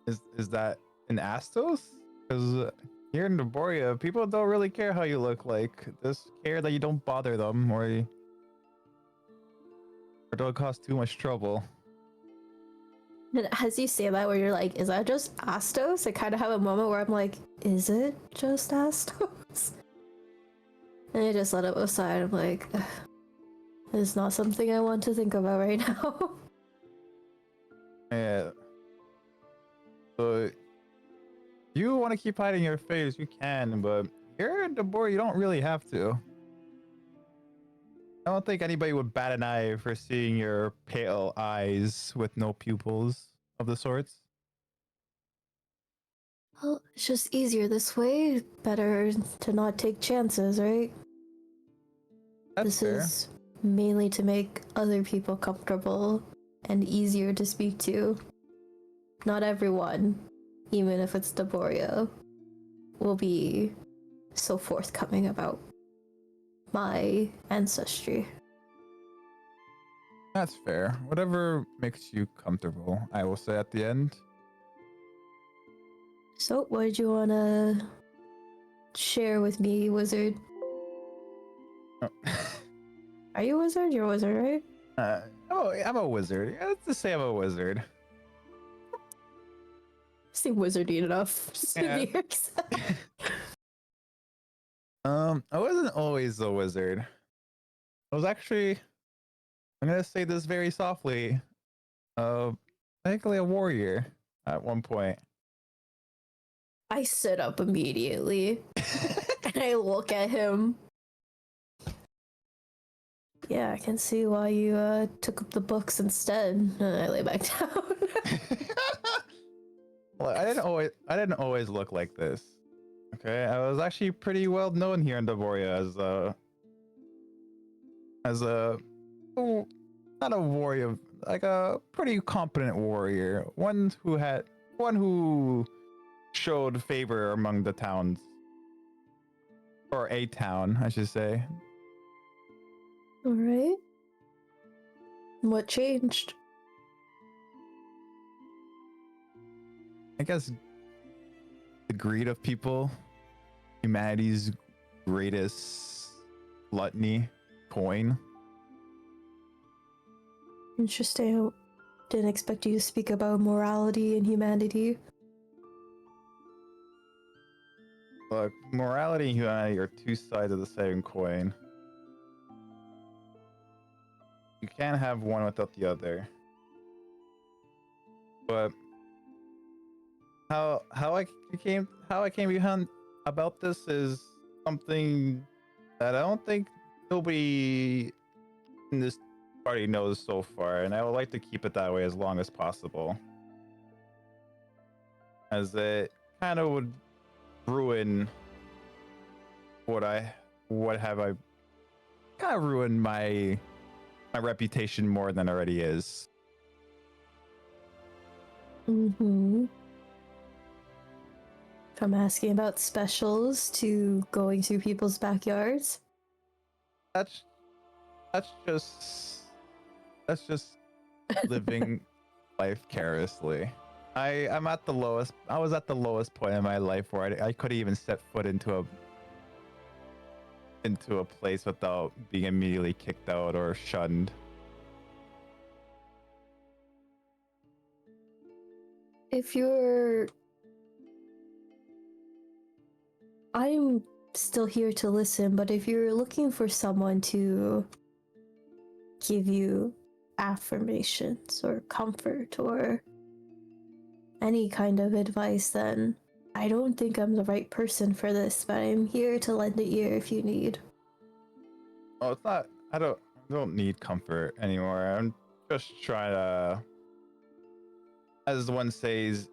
Is that an Astos? Because here in Daboria, people don't really care how you look like. Just care that you don't bother them or don't cause too much trouble. And as you say that, where you're like, is that just Astos? I kind of have a moment where I'm like, is it just Astos? And I just let it aside. I'm like, it's not something I want to think about right now. Yeah. So you want to keep hiding your face, you can, but here in Daboria, you don't really have to. I don't think anybody would bat an eye for seeing your pale eyes with no pupils of the sorts. Well, it's just easier this way. Better to not take chances, right? That's This fair. is mainly to make other people comfortable and easier to speak to. Not everyone, even if it's Daboria, will be so forthcoming about my ancestry. That's fair. Whatever makes you comfortable, I will say at the end. So, what did you want to share with me, wizard? Oh. Are you a wizard? You're a wizard, right? I'm a wizard. Yeah, let's just say I'm a wizard. Seem wizardy enough. Yeah. Meerx. I wasn't always a wizard. I was actually, I'm gonna say this very softly, technically a warrior at one point. I sit up immediately and I look at him. Yeah, I can see why you took up the books instead. And I lay back down. Well, I didn't always look like this. Okay, I was actually pretty well known here in Daboria as a oh, not a warrior, like a pretty competent warrior, one who showed favor among the towns, or a town, I should say. All right. What changed? I guess the greed of people, humanity's greatest gluttony, coin. Interesting. Didn't expect you to speak about morality and humanity. Look, morality and humanity are two sides of the same coin. You can't have one without the other. But how I came behind about this is something that I don't think nobody in this party knows so far, and I would like to keep it that way as long as possible, as it kind of would ruin what have I kind of ruined my reputation more than already is. Mm-hmm. From asking about specials to going to people's backyards. That's just living life carelessly. I was at the lowest point in my life where I couldn't even step foot into a place without being immediately kicked out or shunned. I'm still here to listen, but if you're looking for someone to give you affirmations or comfort or any kind of advice, then I don't think I'm the right person for this, but I'm here to lend an ear if you need. Oh, it's not. I don't need comfort anymore. I'm just trying to, as one says,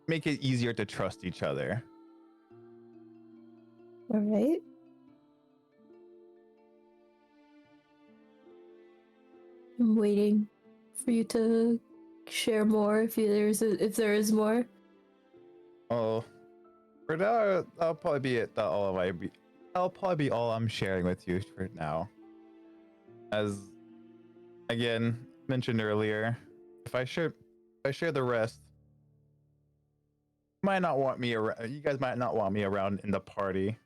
make it easier to trust each other. All right. I'm waiting for you to share more if there is more. Oh, for now, that'll probably be it. That'll probably be all I'm sharing with you for now. As again mentioned earlier, if I share the rest, you guys might not want me around in the party.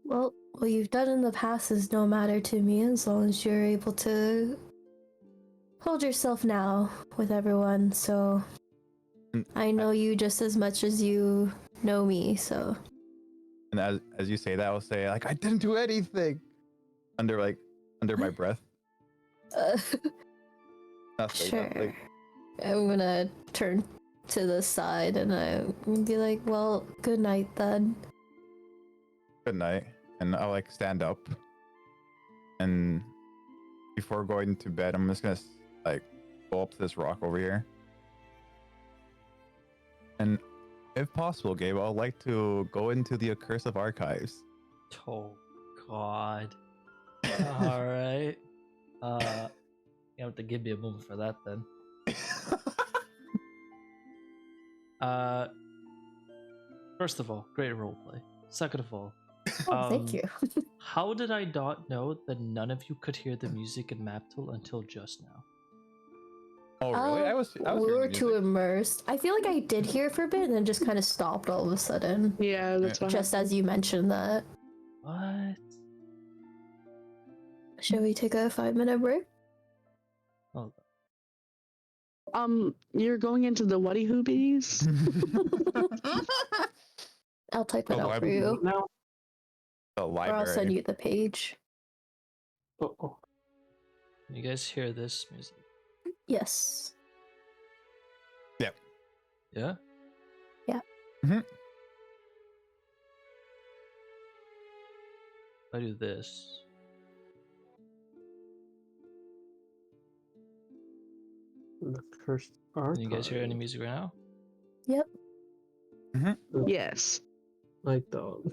Well, what you've done in the past is no matter to me as long as you're able to hold yourself now with everyone. So I know you just as much as you know me, so. And as you say that, I'll say like I didn't do anything under my breath. Nothing, Sure. nothing. I'm gonna turn to the side and I'm be like, well, good night then. Good night. And I'll like stand up, and before going to bed, I'm just gonna like go up to this rock over here, and if possible, Gabe, I'd like to go into the Accursive Archives. Oh God. All right. You have to give me a moment for that then. First of all, great roleplay. Second of all, Oh, thank you. how did I not know that none of you could hear the music in Maptool until just now? Oh really? I was We hearing were music. too immersed. I feel like I did hear it for a bit and then just kind of stopped all of a sudden. Yeah, that's what Just happened. as you mentioned that. What? Shall we take a 5-minute break? Oh, You're going into the Whatty Hoobies? I'll type it Oh, out for you. No. The Or I'll send library. you the page. Oh. can you guys hear this music? Yes. Yep. Yeah? Yeah. Mm-hmm. I do this. the cursed archive. Can you guys hear any music right now? Yep. Yes. I don't.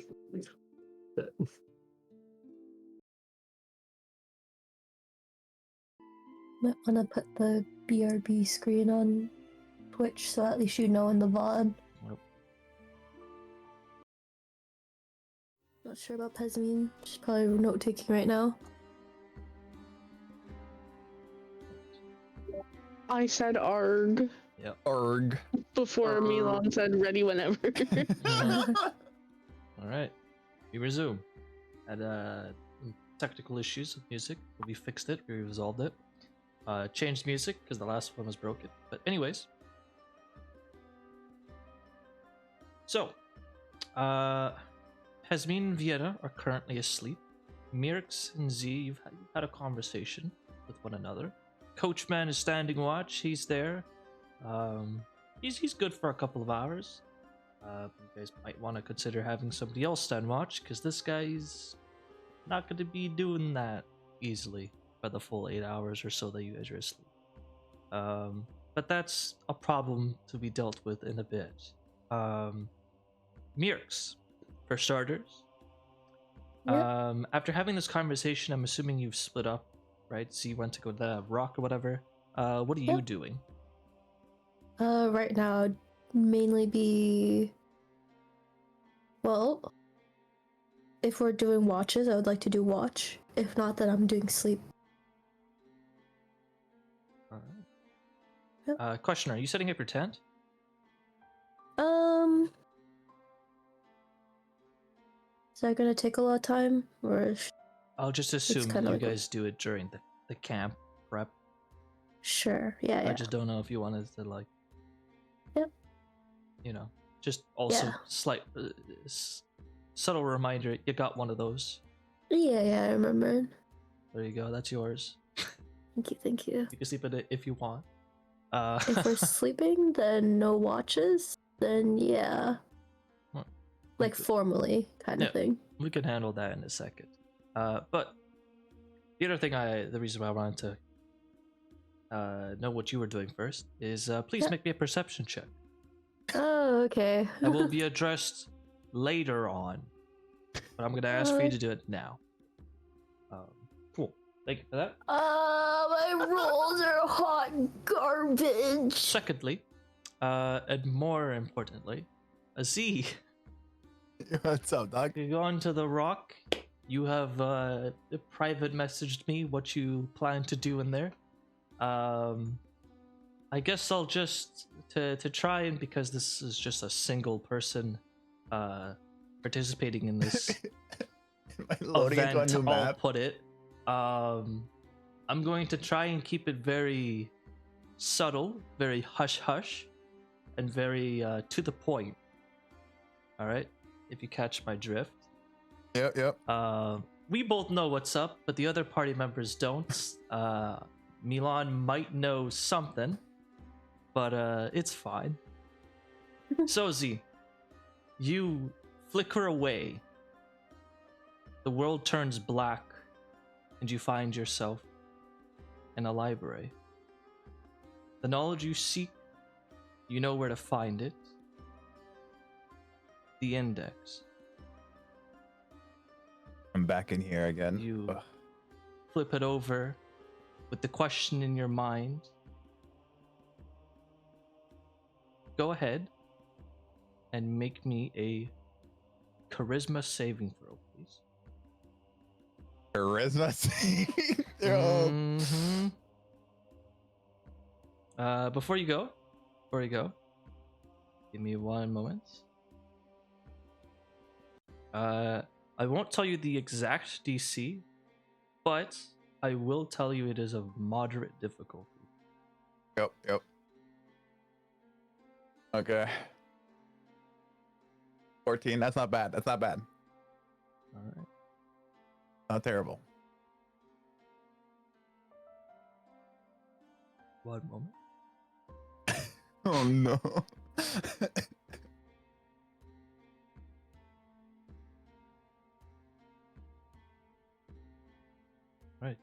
Might wanna put the BRB screen on Twitch so at least you know in the VOD. Nope. Not sure about Pesmine. She's probably note taking right now. I said arg Org. before Milan said ready whenever. All right, we resume. Had technical issues with music, but we fixed it. We resolved it. Changed music because the last one was broken. But anyways, so Pesmine and Vienna are currently asleep. Meerx and Z, you've had a conversation with one another. Coachman is standing watch. He's there. He's good for a couple of hours. You guys might want to consider having somebody else stand watch because this guy's not going to be doing that easily for the full 8 hours or so that you guys are asleep. But that's a problem to be dealt with in a bit. Meerx, for starters. Yep. After having this conversation, I'm assuming you've split up, right? So you went to go to the rock or whatever. What are you Yep. doing? Right now, I'd mainly be. Well, if we're doing watches, I would like to do watch. If not, then I'm doing sleep. All right. Yep. Question: Are you setting up your tent? Is that gonna take a lot of time, or I'll just assume kinda you like guys do it during the camp prep. sure? Yeah, I yeah. just don't know if you wanted to like. Yep. You know, just also Yeah. slight subtle reminder. You got one of those. Yeah, I remember. There you go. That's yours. Thank you. You can sleep in it if you want. If we're sleeping, then no watches. Then yeah, Well, like could- formally kind Yeah. of thing. we can handle that in a second. But the other thing, the reason why I wanted to know what you were doing first is please Yeah. make me a perception check. Oh, okay. That will be addressed later on, but I'm gonna ask for you to do it now. Cool. Thank you for that. My rolls are hot garbage. Secondly, and more importantly, Z, What's up, dog? you go onto the rock. You have private messaged me what you plan to do in there. I guess I'll just to try and because this is just a single person participating in this Am I loading into a event, new I'll map? put it. I'm going to try and keep it very subtle, very hush hush, and very to the point. All right, if you catch my drift. Yep. We both know what's up, but the other party members don't. Milan might know something, but it's fine. So Z, you flicker away. The world turns black, and you find yourself in a library. The knowledge you seek, you know where to find it. The index. I'm back in here again. You Ugh. flip it over with the question in your mind. Go ahead and make me a charisma saving throw, please. Charisma saving throw. Before you go, give me one moment. I won't tell you the exact DC, but I will tell you it is of moderate difficulty. Yep. Okay. 14. That's not bad. All right. Not terrible. One moment. Oh no. Right.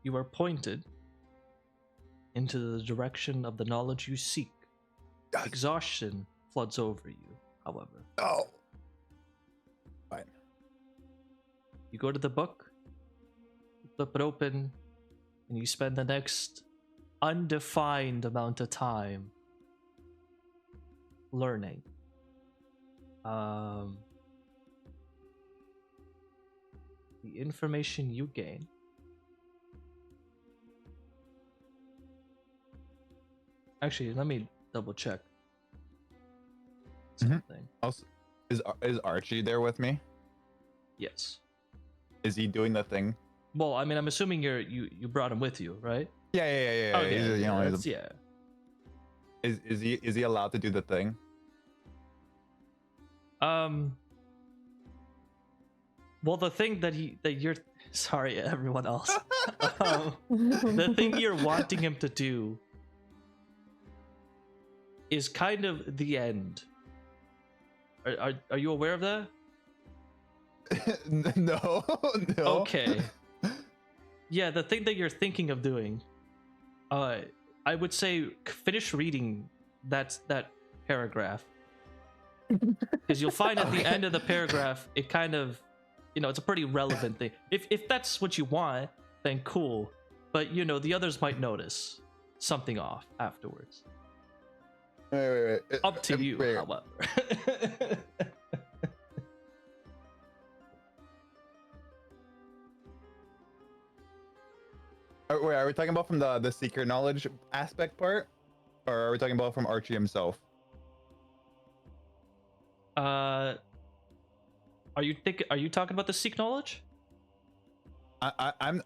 you are pointed into the direction of the knowledge you seek. Exhaustion floods over you, however. Oh. Fine. You go to the book, you flip it open, and you spend the next undefined amount of time learning. The information you gain actually, let me double check something. Also, is Archie there with me? Yes. Is he doing the thing? Well, I mean, I'm assuming you brought him with you, right? Yeah. Okay, He's, you know, that's- yeah. Is he allowed to do the thing? Well, the thing that you're sorry, everyone else. The thing you're wanting him to do is kind of the end. Are you aware of that? No. Okay. Yeah, the thing that you're thinking of doing, I would say finish reading that paragraph, because you'll find at the end of the paragraph it kind of, it's a pretty relevant thing. If that's what you want, then cool. But the others might notice something off afterwards. Wait. Up to you, wait. however. Wait, are we talking about from the secret knowledge aspect part, or are we talking about from Archie himself? Are you talking about the seek knowledge? I'm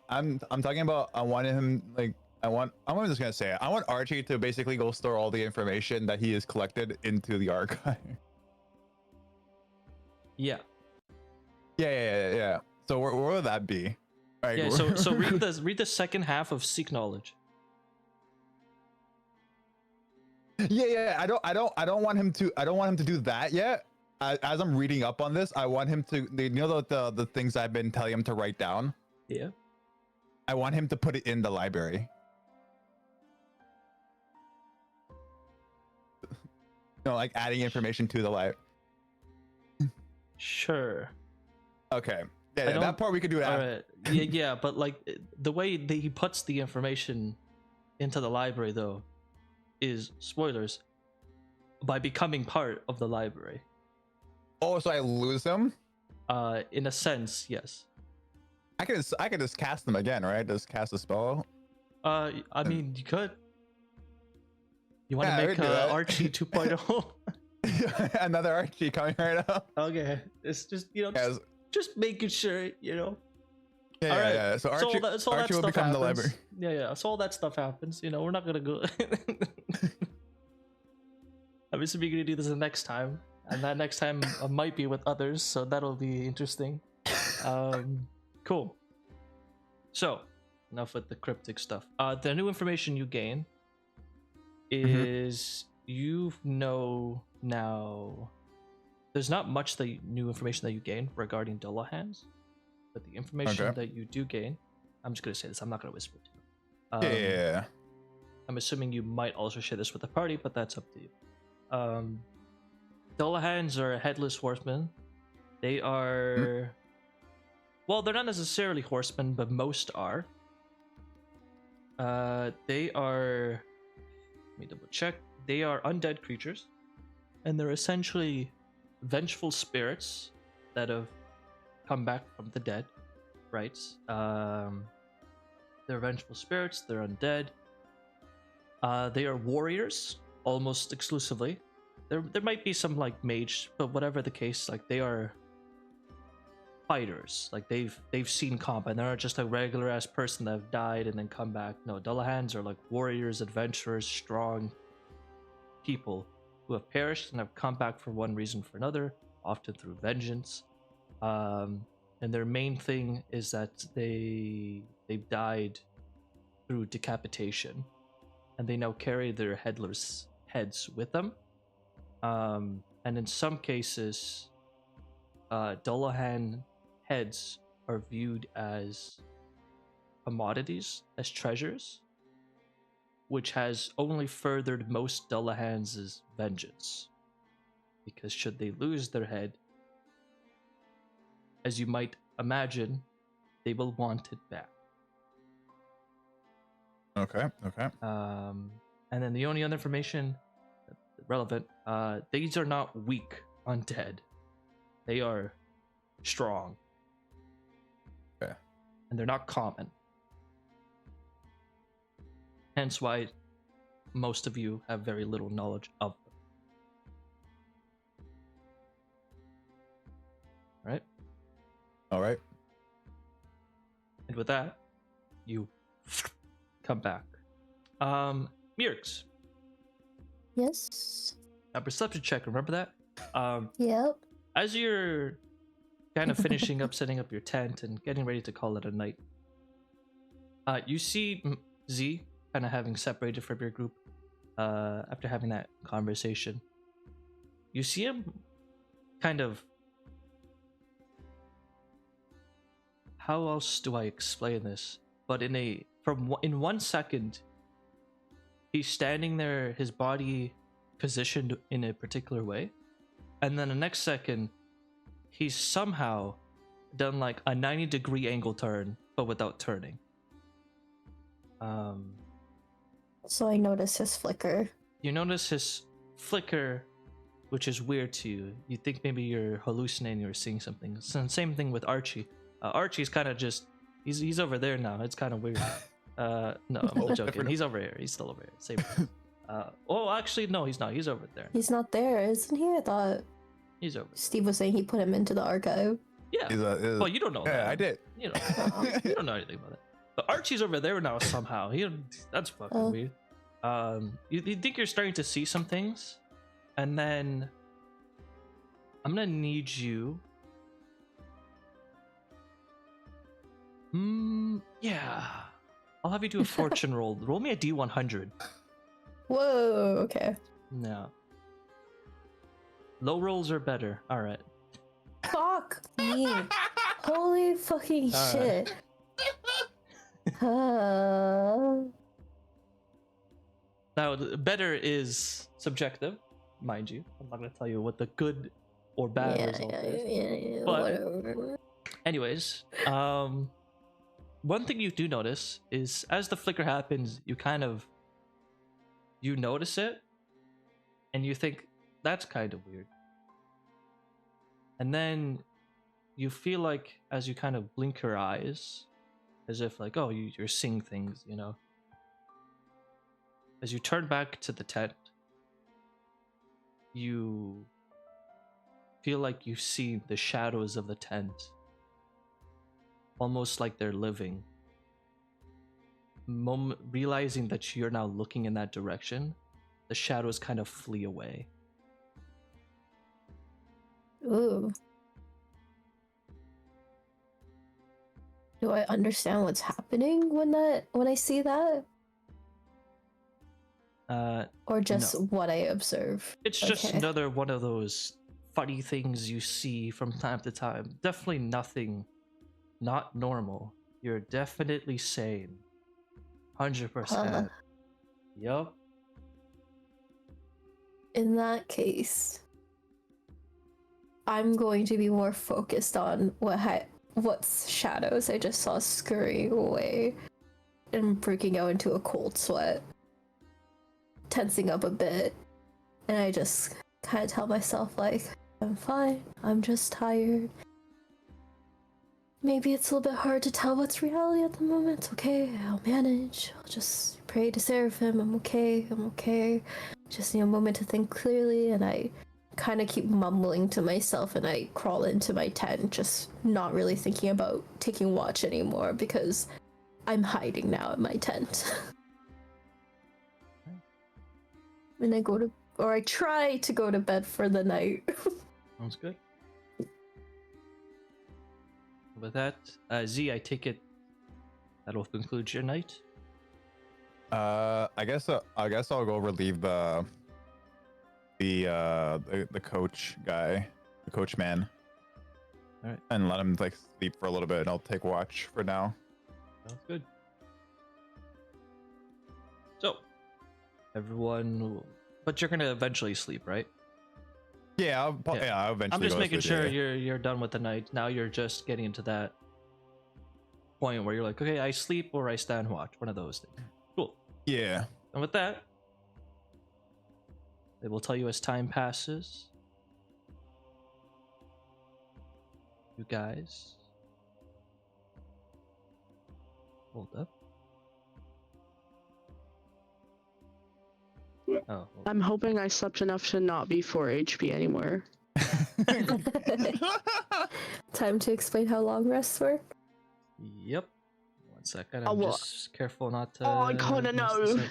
talking about, I want him, like, I'm just gonna say it. I want Archie to basically go store all the information that he has collected into the archive. Yeah. Yeah. So where would that be? Right, Yeah. So read the second half of seek knowledge. Yeah. I don't want him to do that yet. As I'm reading up on this, I want him to, the things I've been telling him to write down. Yeah. I want him to put it in the library. Like adding information to the library. Sure. Okay. Yeah, that part we could do after. Right. Yeah, but like the way that he puts the information into the library, though, is spoilers, by becoming part of the library. Oh, so I lose him? In a sense, yes. I could just cast him again, right? Just cast a spell. I mean, you could. You want to Yeah, I make would do that. Archie 2.0? Another Archie coming right up. Okay, it's just just making sure Yeah, All right. yeah. So Archie, all that Archie will stuff become happens. the library. Yeah. So all that stuff happens. We're not gonna go. I'm assuming you're gonna do this the next time, and that next time might be with others, so that'll be interesting. Cool. So, enough with the cryptic stuff. The new information you gain is you know now. There's not much new information that you gain regarding Dullahans, but the information that you do gain, I'm just gonna say this. I'm not gonna whisper to you. Yeah. I'm assuming you might also share this with the party, but that's up to you. Dullahans are headless horsemen. They are, well, they're not necessarily horsemen, but most are. They are. Let me double check. They are undead creatures, and they're essentially vengeful spirits that have come back from the dead, right? They're vengeful spirits. They're undead. They are warriors almost exclusively. There might be some like mage, but whatever the case, like they are fighters. Like they've seen combat. They're not just a regular ass person that have died and then come back. No, Dullahans are like warriors, adventurers, strong people who have perished and have come back for one reason or another, often through vengeance. And their main thing is that they've died through decapitation, and they now carry their headless heads with them. And in some cases, Dullahan heads are viewed as commodities as treasures, which has only furthered most Dullahan's vengeance. Because should they lose their head, as you might imagine, they will want it back. Okay. And then the only other information relevant, these are not weak undead. They are strong. Okay. And they're not common. Hence why most of you have very little knowledge of them. Right? All right. And with that, you come back. Meerx, Yes. a perception check, remember that? Yep. As you're kind of finishing up setting up your tent and getting ready to call it a night, you see Z kind of having separated from your group after having that conversation. You see him kind of, how else do I explain this? But in 1 second, he's standing there, his body positioned in a particular way, and then the next second, he's somehow done like a 90-degree angle turn, but without turning. So I notice his flicker. You notice his flicker, which is weird to you. You think maybe you're hallucinating or seeing something. Same thing with Archie. Archie's kind of just, he's over there now. It's kind of weird. No, I'm joking. He's over here. He's still over here. Same. Oh, actually, no, he's not. He's over there. He's not there, isn't he? I thought He's over. Steve was saying he put him into the archive. Yeah. Well, you don't know Yeah, that. I did. You don't know anything about it. But Archie's over there now somehow. That's fucking weird. You think you're starting to see some things, and then I'm gonna need you. Yeah. I'll have you do a fortune roll. Roll me a D100. Whoa, okay. No. Low rolls are better. All right. Fuck me. Holy fucking All shit. Now, better is subjective, mind you. I'm not going to tell you what the good or bad result is. But whatever. anyways, one thing you do notice is as the flicker happens, you notice it, and you think, that's kind of weird. And then you feel like, as you kind of blink your eyes, as if like, oh, you're seeing things, you know. As you turn back to the tent, you feel like you see the shadows of the tent, almost like they're living. Realizing that you're now looking in that direction, the shadows kind of flee away. Ooh. Do I understand what's happening when I see that? Or just no. what I observe? It's just another one of those funny things you see from time to time. Definitely nothing not normal. You're definitely sane. 100%. Yup. In that case, I'm going to be more focused on what shadows I just saw scurrying away and breaking out into a cold sweat, tensing up a bit, and I just kind of tell myself, like, I'm fine, I'm just tired. Maybe it's a little bit hard to tell what's reality at the moment. Okay, I'll manage. I'll just pray to Seraphim. I'm okay. Just need a moment to think clearly, and I kind of keep mumbling to myself, and I crawl into my tent, just not really thinking about taking watch anymore because I'm hiding now in my tent. And I try to go to bed for the night. Sounds good. With that, Z, I take it that'll conclude your night. I guess I'll go relieve the coach guy, the coach man. All right. And let him like sleep for a little bit, and I'll take watch for now. Sounds good. So, everyone, but you're gonna eventually sleep, right? Yeah, I'll eventually. I'm just go to making sleep, sure yeah. you're done with the night. Now you're just getting into that point where you're like, okay, I sleep or I stand watch. One of those things. Cool. Yeah. And with that, they will tell you as time passes. You guys. Hold up. Oh. I'm hoping I slept enough to not be 4 HP anymore. Time to explain how long rests work. Yep. 1 second. Oh, I'm well. just careful not to. Oh, I kinda mess this know. up.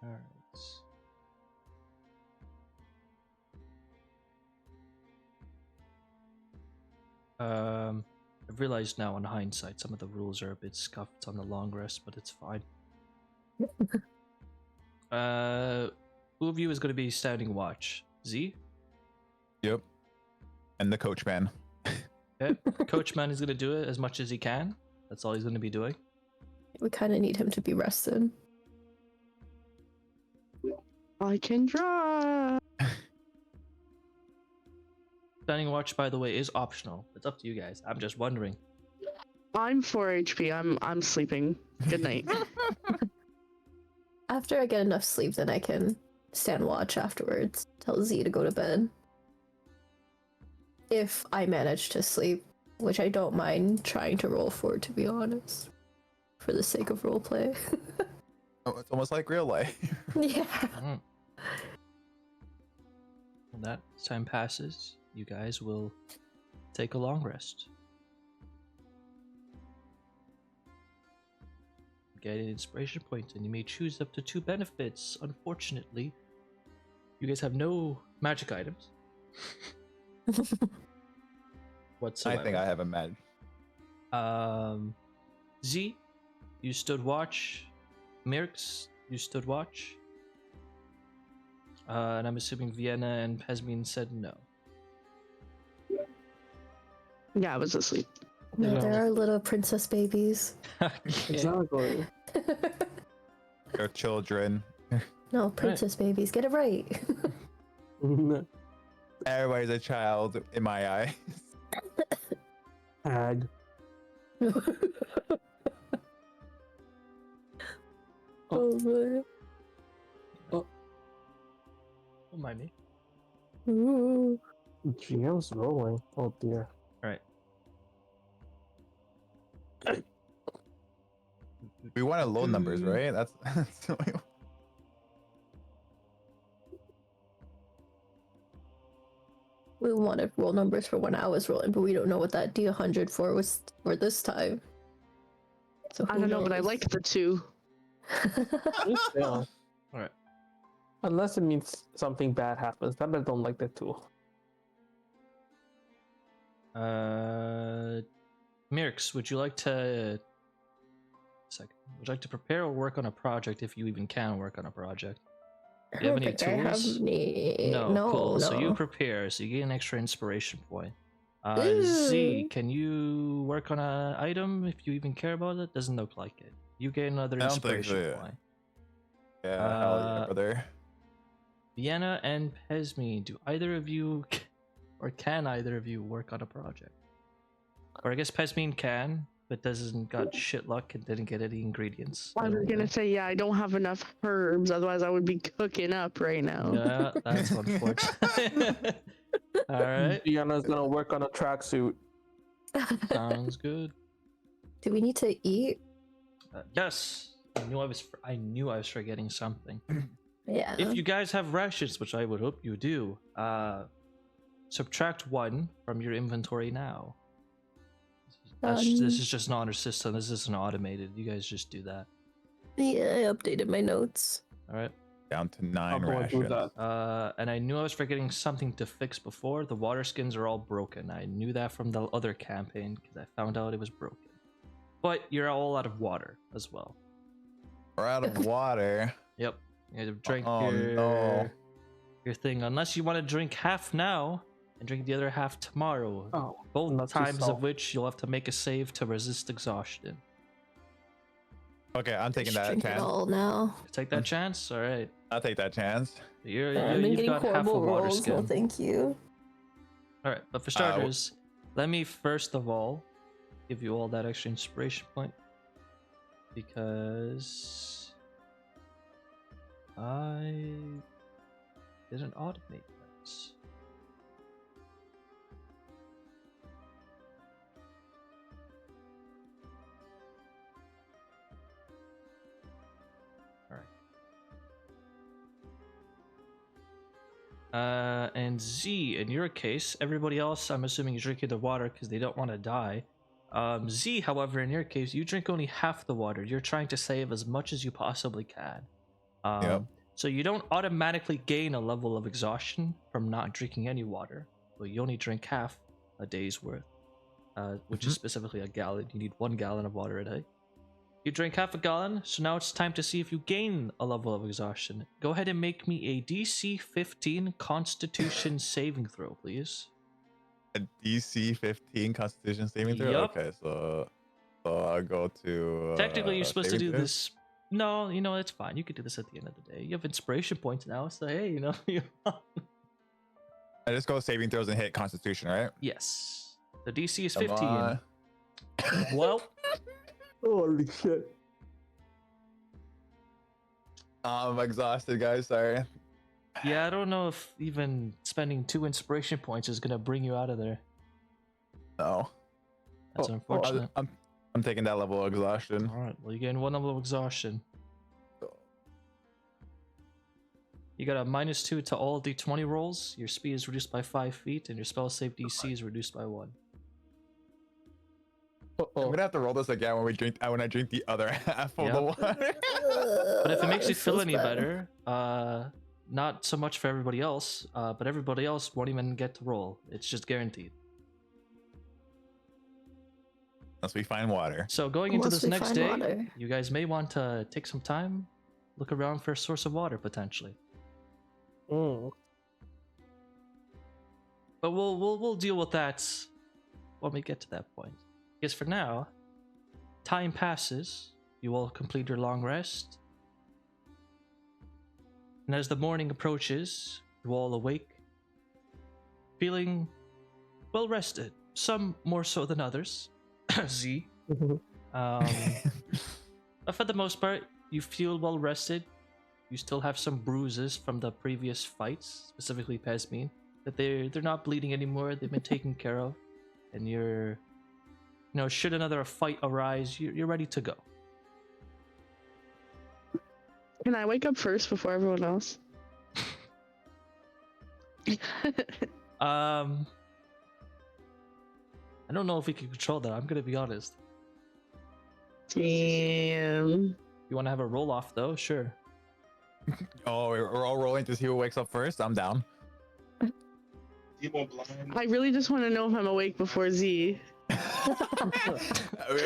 All right. I've realized now in hindsight some of the rules are a bit scuffed on the long rest, but it's fine. Who of you is going to be standing watch? Z? Yep. And the coachman. Okay. Coachman is going to do it as much as he can. That's all he's going to be doing. We kind of need him to be rested. I can draw. Standing watch, by the way, is optional. It's up to you guys. I'm just wondering. I'm 4 HP. I'm sleeping. Good night. After I get enough sleep, then I can stand watch afterwards. Tell Z to go to bed. If I manage to sleep, which I don't mind trying to roll for, to be honest. For the sake of roleplay. Oh, it's almost like real life. Yeah. When that time passes, you guys will take a long rest. Get an inspiration point, and you may choose up to 2 benefits. Unfortunately, you guys have no magic items whatsoever. I think I have a med. Z, you stood watch. Meerx, you stood watch. And I'm assuming Vienna and Pesmine said no. Yeah, I was asleep. No, Yeah. there are little princess babies. Exactly. Your children. No, princess babies. Get it right. Everybody's a child in my eyes. Hag. Oh man. Don't mind me. Ooh. GM's rolling. Oh dear. Alright. We wanted low numbers, right? That's We wanted roll numbers for when I was rolling, but we don't know what that D100 for was for this time. So I don't know, but I like the 2. Yeah. Alright. Unless it means something bad happens. Then I don't like that too. Meerx, would you like to... Second. Would you like to prepare or work on a project if you even can work on a project? Do you have any tools? No, cool. So you prepare, so you get an extra inspiration point. Z, can you work on an item if you even care about it? Doesn't look like it. You get another I don't think inspiration so, yeah. point. yeah, hell yeah, brother. Vienna and Pesmine, do either of you or can either of you work on a project? Or I guess Pesmine can, but doesn't got shit luck and didn't get any ingredients. I was gonna say, yeah, I don't have enough herbs, otherwise I would be cooking up right now. Yeah, that's unfortunate. Alright. Vienna's gonna work on a tracksuit. Sounds good. Do we need to eat? Yes. I knew I was forgetting something. Yeah. If you guys have rations, which I would hope you do, subtract 1 from your inventory now. This is just not our system. This isn't automated. You guys just do that. Yeah, I updated my notes. All right. Down to 9 I'll go and do rations. that. And I knew I was forgetting something to fix before. The water skins are all broken. I knew that from the other campaign because I found out it was broken. But you're all out of water as well. We're out of water. Yep. You drink Oh, no. your thing, unless you want to drink half now and drink the other half tomorrow. Oh, Both not too times of soft. which you'll have to make a save to resist exhaustion. Okay, I'm taking Just that drink it chance. all now. Take that chance. All right. I'll take that chance. I've been You've getting got half a horrible water rolls. skin. No, thank you. All right, but for starters, let me first of all give you all that extra inspiration point because I didn't automate that. All right. And Z, in your case, everybody else, I'm assuming is drinking the water because they don't want to die. Z, however, in your case, you drink only half the water. You're trying to save as much as you possibly can. Yep. So you don't automatically gain a level of exhaustion from not drinking any water, but you only drink half a day's worth, which is specifically a gallon. You need 1 gallon of water a day. You drink half a gallon, so now it's time to see if you gain a level of exhaustion. Go ahead and make me a DC 15 Constitution saving throw, please. A DC 15 Constitution saving throw? Yup. Okay, so I'll go to... Technically, you're supposed to saving do throw? this. No, you know, it's fine. You can do this at the end of the day. You have inspiration points now, so hey, you know. I just go saving throws and hit Constitution, right? Yes. The DC is Come 15. on. Well, Holy shit. I'm exhausted, guys. Sorry. yeah, I don't know if even spending 2 inspiration points is gonna bring you out of there. No. That's unfortunate. I'm taking that level of exhaustion. All right, well, you gain 1 level of exhaustion. You got a -2 to all d20 rolls. Your speed is reduced by 5 feet, and your spell save DC is reduced by 1. I'm gonna have to roll this again when I drink the other half of Yep. the water. But if it makes you This feel feels any bad. better, not so much for everybody else, but everybody else won't even get to roll. It's just guaranteed. Unless we find water. So going into Unless this we next find day, water. you guys may want to take some time, look around for a source of water potentially. Mm. But we'll deal with that when we get to that point. Because for now, time passes. You all complete your long rest. And as the morning approaches, you all awake, feeling well rested. Some more so than others. Z. But for the most part, you feel well rested. You still have some bruises from the previous fights, specifically Pesmine, that they're not bleeding anymore. They've been taken care of, and you're, should another fight arise, you're ready to go. Can I wake up first before everyone else? I don't know if we can control that. I'm gonna be honest. Damn. You want to have a roll off though? Sure. Oh, we're all rolling to see who wakes up first. I'm down. I really just want to know if I'm awake before Z.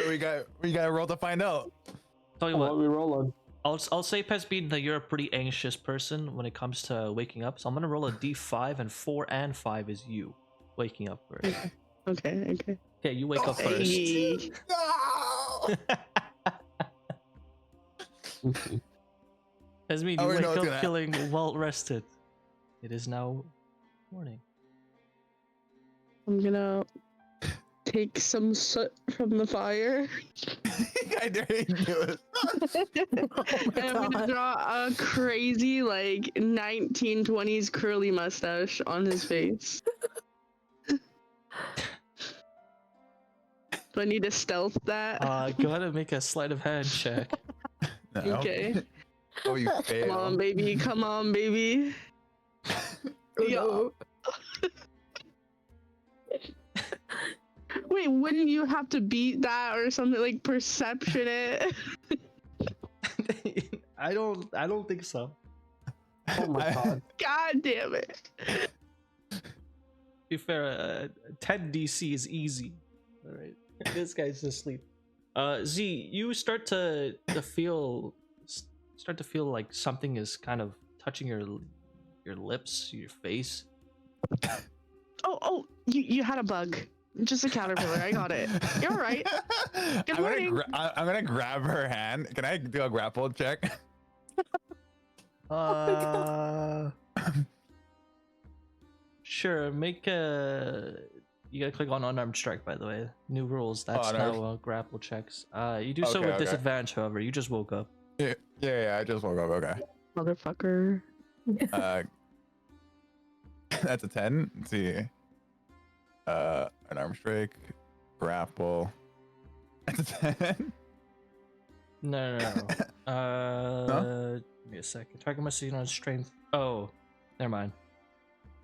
we got to roll to find out. Tell you What what, we rolling? I'll say Pesmine that you're a pretty anxious person when it comes to waking up. So I'm gonna roll a d5, and 4 and 5 is you waking up first. Okay. Okay, you wake up first. Hey. No! Pesmine, I you already wake know what's up gonna feeling well rested. It is now morning. I'm gonna take some soot from the fire. I dare you do it. And I'm gonna draw a crazy, 1920s curly mustache on his face. Do I need to stealth that? Go ahead and make a sleight of hand check. No. Okay. Oh, you fail. Come on, baby. Come on, baby. Oh, Wait, wouldn't you have to beat that or something, like perception it? I don't think so. Oh my god. God damn it. To be fair, 10 DC is easy. All right, this guy's asleep. Z, you start to feel start to feel like something is kind of touching your lips, your face. Oh, you had a bug. Just a caterpillar. I got it. You're all right. Good morning. I'm gonna grab her hand. Can I do a grapple check? Sure. Make a. You gotta click on unarmed strike, by the way. New rules. That's now grapple checks. You do so with disadvantage, however. You just woke up. Yeah, I just woke up. Okay. Motherfucker. That's a 10. Let's see. An arm strike, grapple. That's a 10. No. No? Give me a second. Target must see on strength. Oh, never mind.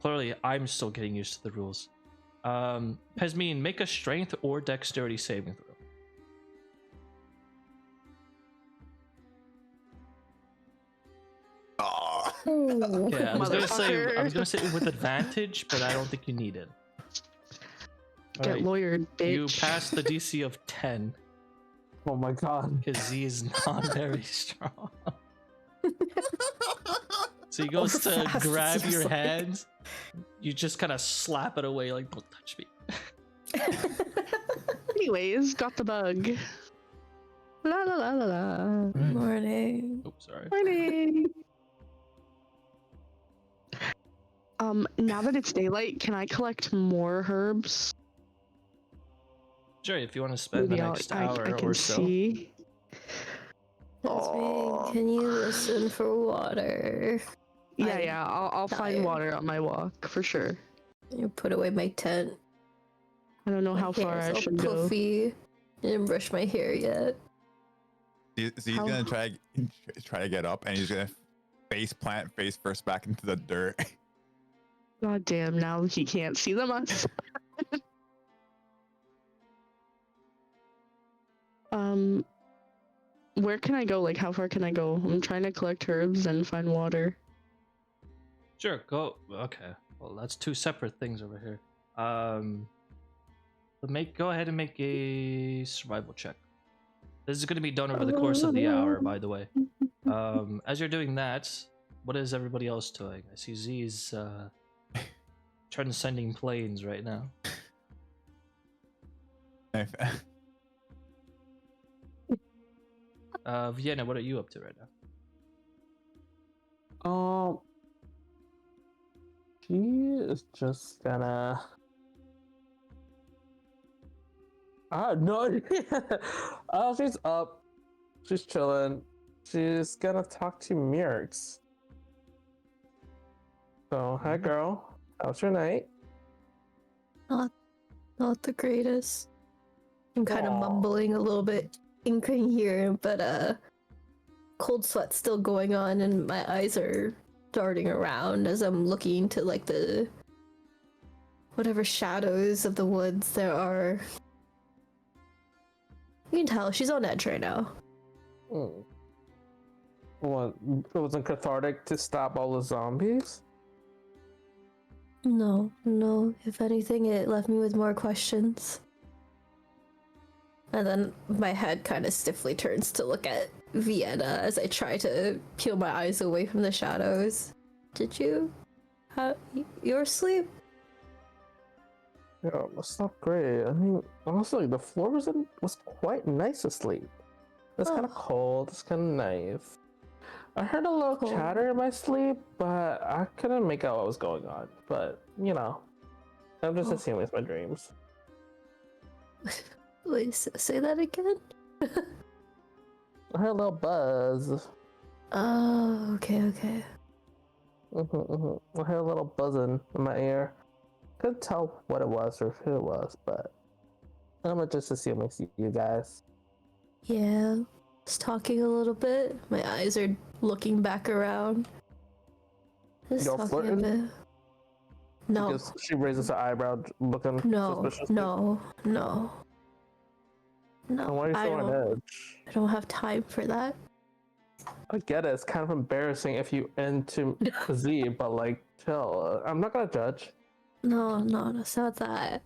Clearly, I'm still getting used to the rules. Pesmine, make a strength or dexterity saving throw. Oh. Yeah, I was gonna say with advantage, but I don't think you need it. Get lawyered, bitch. You pass the DC of 10 Oh my god. because Z is not very strong. So he goes to grab your hands. You just kind of slap it away, like, don't touch me. Anyways, got the bug. La la la la la. Morning. Oops, sorry. Morning. Now that it's daylight, can I collect more herbs? Sure, if you want to spend the next hour I can or so. see. Pesmine, can you listen for water? Yeah, I'll find water on my walk for sure. You put away my tent. I don't know My how far I should go. puffy. Didn't brush my hair yet. So he's gonna try to get up, and he's gonna face plant face first back into the dirt. God damn! Now he can't see the mess. Where can I go? Like, how far can I go? I'm trying to collect herbs and find water. Sure, go. Okay, well, that's two separate things over here. But go ahead and make a survival check. This is going to be done over the course of the hour, by the way. As you're doing that, what is everybody else doing? I see Z's transcending planes right now. Vienna, what are you up to right now? She is just gonna. No. She's up. She's chilling. She's gonna talk to Meerx. So, hi girl. How's your night? Not the greatest. I'm kind of mumbling a little bit incoherent, but cold sweat's still going on and my eyes are darting around as I'm looking to like the whatever shadows of the woods there are. You can tell she's on edge right now. What? It wasn't cathartic to stop all the zombies? No. If anything, it left me with more questions. And then my head kind of stiffly turns to look at Vienna as I try to peel my eyes away from the shadows. Did you have your sleep? Yeah, it's not great. I mean, honestly, the floor was quite nice to sleep. It's kind of cold. It's kind of nice. I heard a little chatter in my sleep, but I couldn't make out what was going on. But, you know, I'm just assuming it's my dreams. Wait, say that again? I heard a little buzz. Oh, okay. I heard a little buzzing in my ear. Couldn't tell what it was or who it was, but I'm just assuming it's you guys. Yeah, just talking a little bit. My eyes are looking back around. Just Y'all talking flirting? a bit. No. Because she raises her eyebrow looking suspiciously. No. And why are you so on edge? I don't have time for that. I get it. It's kind of embarrassing if you into Z, but like, chill. I'm not gonna judge. No, it's not that.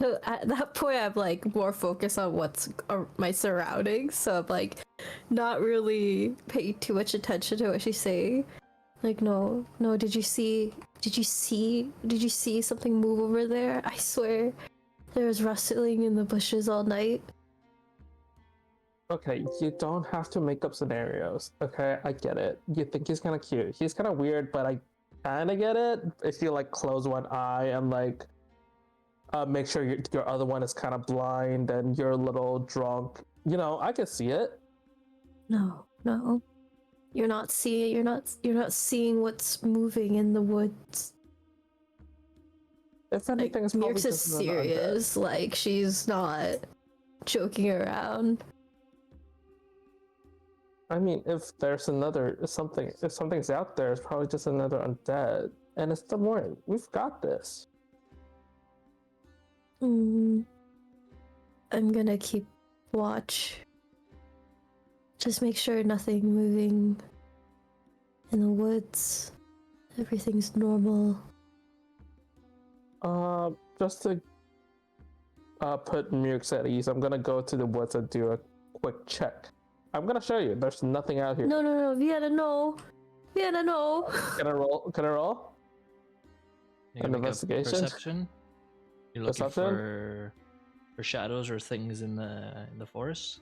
At that point, I'm like more focused on what's my surroundings, so I'm like not really paying too much attention to what she's saying. Like, no, did you see something move over there? I swear there was rustling in the bushes all night. Okay, you don't have to make up scenarios. Okay, I get it. You think he's kind of cute. He's kind of weird, but I kind of get it. If you like close one eye and like make sure your other one is kind of blind and you're a little drunk, you know, I can see it. No. You're not seeing what's moving in the woods. If Like, anything, it's probably Meerx is just another undead. serious. Like, she's not joking around. I mean, if there's if something's out there, it's probably just another undead. And it's the morning. We've got this. I'm gonna keep watch. Just make sure nothing moving in the woods. Everything's normal. Just to put Meerx at ease, I'm gonna go to the woods and do a quick check. I'm gonna show you. There's nothing out here. No, Vienna, no. Vienna, no. Can I roll? You An make a investigation? Perception. You're looking Perception? for shadows or things in the forest.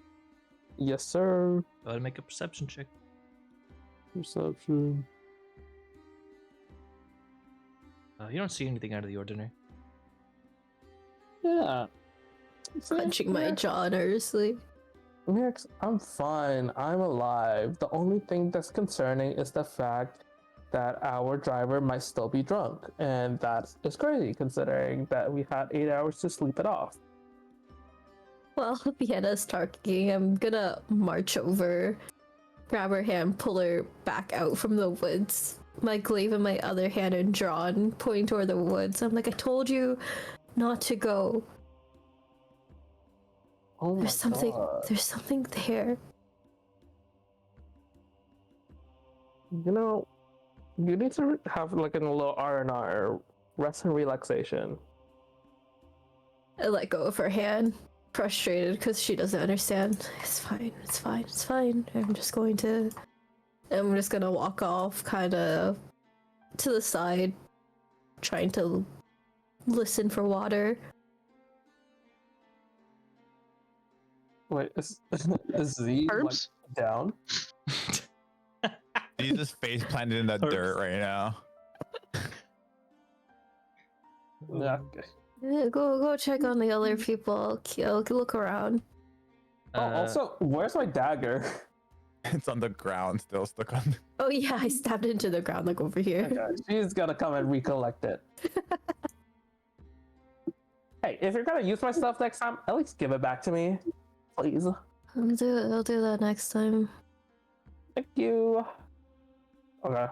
Yes, sir. Go ahead and make a perception check. Perception. You don't see anything out of the ordinary. Yeah. Punching my jaw nervously. Meerx, I'm fine. I'm alive. The only thing that's concerning is the fact that our driver might still be drunk. And that is crazy considering that we had 8 hours to sleep it off. While Vienna's talking, I'm gonna march over, grab her hand, pull her back out from the woods. My glaive in my other hand and drawn, pointing toward the woods. I'm like, I told you not to go. Oh my god. There's something there. You know, you need to have like a little R&R, rest and relaxation. I let go of her hand, frustrated because she doesn't understand. It's fine. I'm just gonna walk off kind of to the side, trying to listen for water. Wait, is Z like, Herbs? down? He's just face planted in that dirt right now. Yeah, okay. Yeah, go check on the other people. I'll look around. Also, where's my dagger? It's on the ground, still stuck on. Oh yeah, I stabbed it into the ground, like over here. Okay, she's gonna come and recollect it. Hey, if you're gonna use my stuff next time, at least give it back to me, please. I'll do that next time. Thank you. Okay.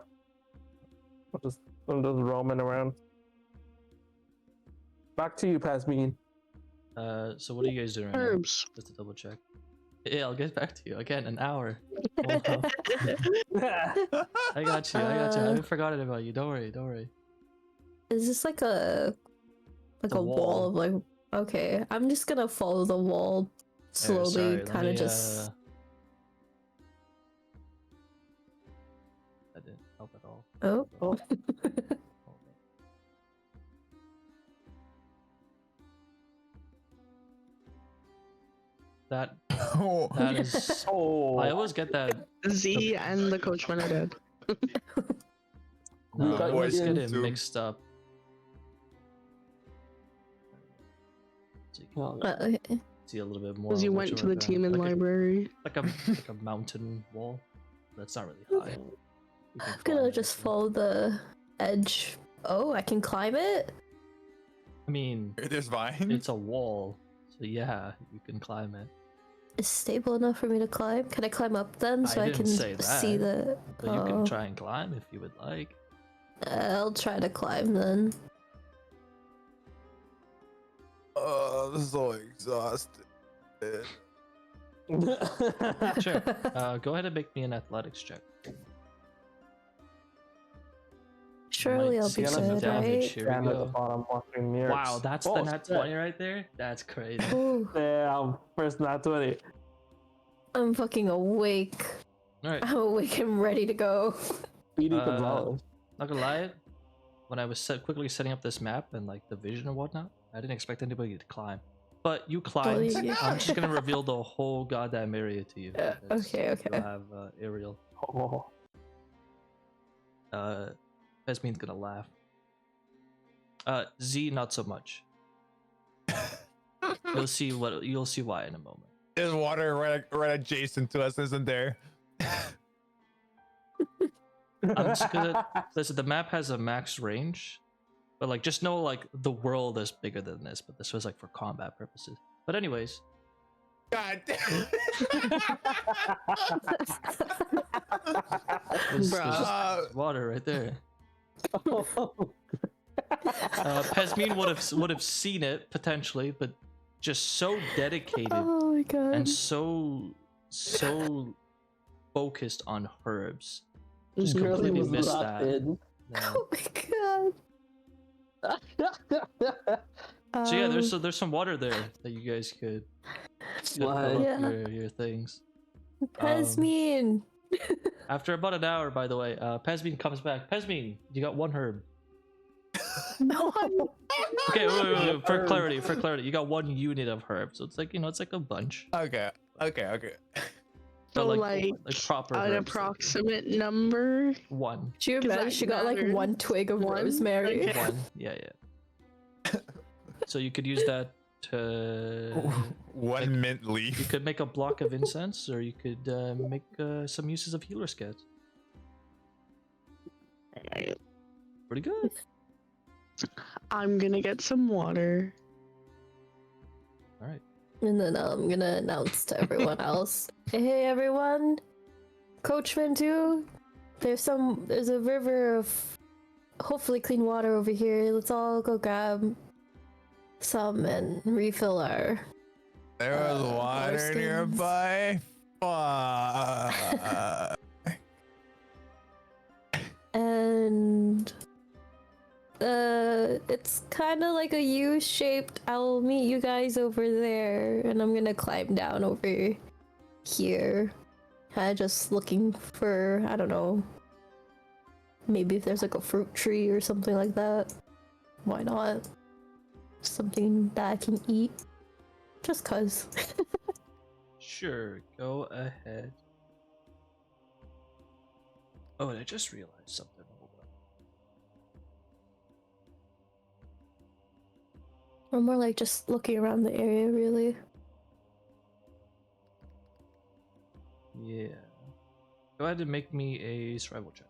I'm just roaming around. Back to you, Pesmine. So what are you guys doing right now? Herbs. Just to double check. Yeah, I'll get back to you again. An hour. Wow. I got you. I forgot about you. Don't worry. Is this like a wall of like? Okay, I'm just gonna follow the wall slowly, Sorry, kind of just. That didn't help at all. Oh. That Oh. is. Oh, I always get that. Z and the coachman are dead. No, got I always you get in it too. mixed up. Okay. See a little bit more. Because you of what went you to were the team in doing. library. Like a mountain wall. That's not really high. You can I'm gonna climb it, just I think. follow the edge. Oh, I can climb it? I mean, There's vines. it's a wall, so yeah, you can climb it. It's stable enough for me to climb? Can I climb up then so I I didn't can say see the... But you can try and climb if you would like. I'll try to climb then. Oh, I'm so exhausted. Sure. Go ahead and make me an athletics check. Surely Might I'll see be some good, damage. right? Here we Down at the go. bottom watching Meerx. Wow, that's the nat 20 right there. That's crazy. Ooh, Damn, first nat 20. I'm fucking awake. All right. I'm awake and ready to go. Speedy Uh, Gonzalez. Not gonna lie, when I was quickly setting up this map and like the vision and whatnot, I didn't expect anybody to climb. But you climbed. yeah. I'm just gonna reveal the whole goddamn area to you. because okay. You'll have aerial. Oh. Pesmine's gonna laugh. Z, not so much. You'll see why in a moment. There's water right adjacent to us, isn't there? I'm just gonna listen. The map has a max range, but like just know like the world is bigger than this. But this was like for combat purposes. But anyways, God damn. there's water right there. Pesmine would have seen it potentially, but just so dedicated Oh my god. and so focused on herbs. Just completely missed that. Yeah. Oh my god. So yeah, there's some water there that you guys could fill up Yeah. your things. Pesmine. After about an hour, by the way, Pesmine comes back. Pesmine, you got one herb. No, Okay, wait. For clarity, you got one unit of herb, so it's like it's like a bunch. Okay. But So, like proper an herbs, approximate number. one. do you imagine she got like matters. one twig of One? rosemary? Okay. One. Yeah. So you could use that to. One mint You leaf. could make a block of incense, or you could make some uses of healer scats. Pretty good. I'm gonna get some water. All right. And then I'm gonna announce to everyone else, hey everyone, Coachman too. There's a river of hopefully clean water over here. Let's all go grab some and refill our. There was water skins. nearby. Fuck. And it's kind of like a U-shaped. I'll meet you guys over there, and I'm gonna climb down over here. Kind of just looking for, I don't know, maybe if there's like a fruit tree or something like that. Why not? Something that I can eat. Just cause. Sure, go ahead. Oh, and I just realized something. Hold on. Or more like just looking around the area, really. Yeah. Go ahead and make me a survival check.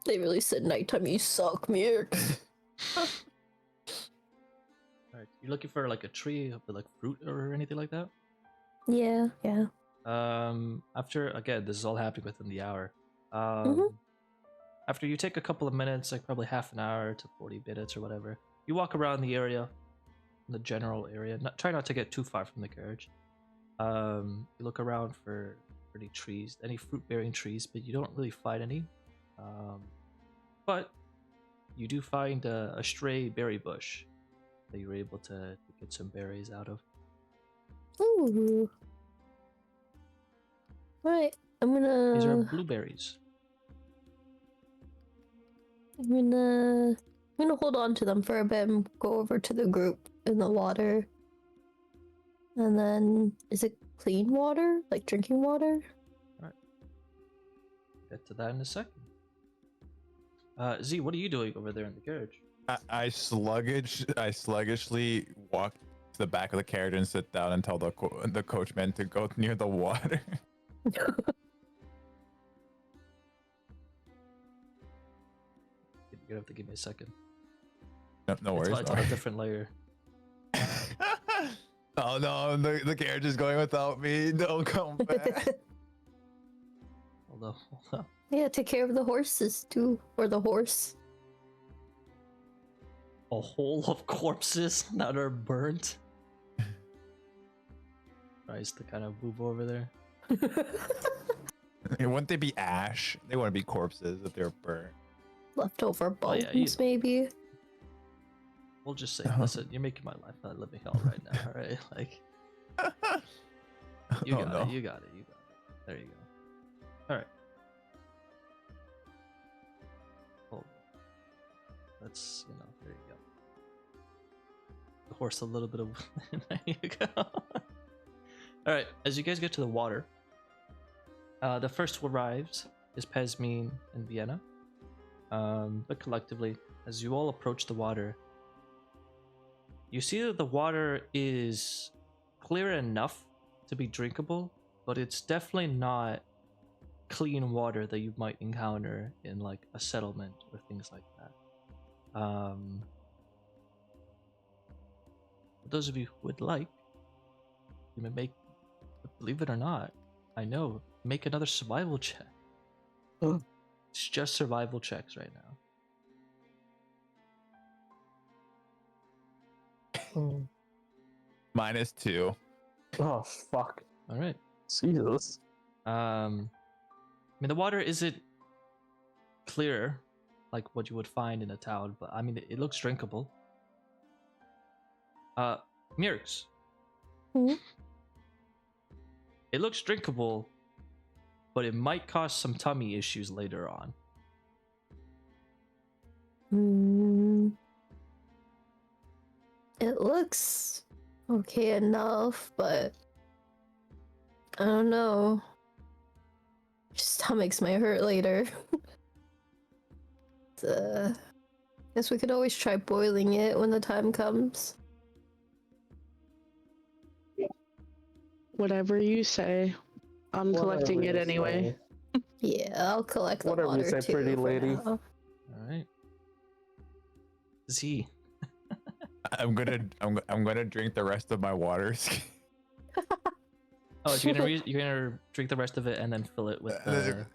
They really said nighttime you suck, Meerx. Alright, you looking for like a tree with like fruit or anything like that? Yeah. After again, this is all happening within the hour. Mhm. After you take a couple of minutes, like probably half an hour to 40 minutes or whatever, you walk around the area, the general area. Try not to get too far from the carriage. You look around for any trees, any fruit-bearing trees, but you don't really find any. But you do find a stray berry bush that you were able to get some berries out of. Ooh. Right. These are I'm blueberries. gonna hold on to them for a bit and go over to the group in the water. And then, is it clean water? Like drinking water? Get to that in a second. Z, what are you doing over there in the carriage? I sluggishly walk to the back of the carriage and sit down and tell the coachman to go near the water. You're gonna have to give me a second. No worries. It's on a different layer. Oh no, the carriage is going without me. Don't come back. Hold on. Yeah, take care of the horses too. Or the horse. A hole of corpses that are burnt. Right, tries to kind of move over there. Wouldn't they be ash? They wouldn't be corpses if they're burnt. Leftover Oh, bones, yeah, maybe. We'll just say, listen, you're making my life a living hell right now, all right? Like, you Oh, got no. it, you got it, you got it. There you go. All right. Hold on. Let's, there you go. The horse a little bit of. There you go. All right. As you guys get to the water, the first who arrives is Pesmine and Vienna. But collectively, as you all approach the water, you see that the water is clear enough to be drinkable, but it's definitely not clean water that you might encounter in like a settlement or things like that. For those of you who would like, you may make, believe it or not, I know, make another survival check. Huh. It's just survival checks right now. -2. Oh fuck. All right. Jesus. I mean, the water isn't clear like what you would find in a town, but I mean, it looks drinkable. Meerx. Hmm? It looks drinkable, but it might cause some tummy issues later on. It looks okay enough, but I don't know. Stomachs might hurt later. Guess we could always try boiling it when the time comes. Whatever you say. I'm collecting it Whatever you anyway. say. Yeah, I'll collect the Whatever you water say, too. pretty for lady. now. All right. Z. I'm gonna drink the rest of my waters. Oh, so you're gonna drink the rest of it and then fill it with the.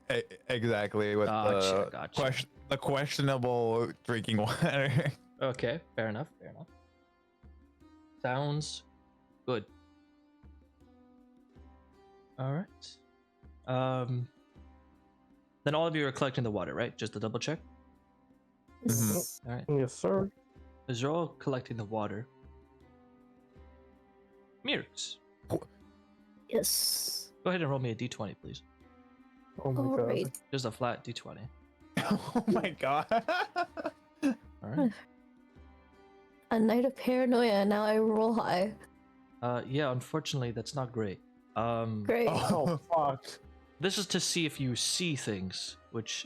Exactly with Gotcha. the questionable drinking water. Okay, fair enough. Sounds good. All right. Then all of you are collecting the water, right? Just to double check. S- All right. Yes, sir. As you're all collecting the water, Meerx, Yes. go ahead and roll me a d20, please. Oh my All god. right. Just a flat d20. Oh my god. All right. A night of paranoia. Now I roll high. Yeah. Unfortunately, that's not great. Great. Oh fuck. This is to see if you see things, which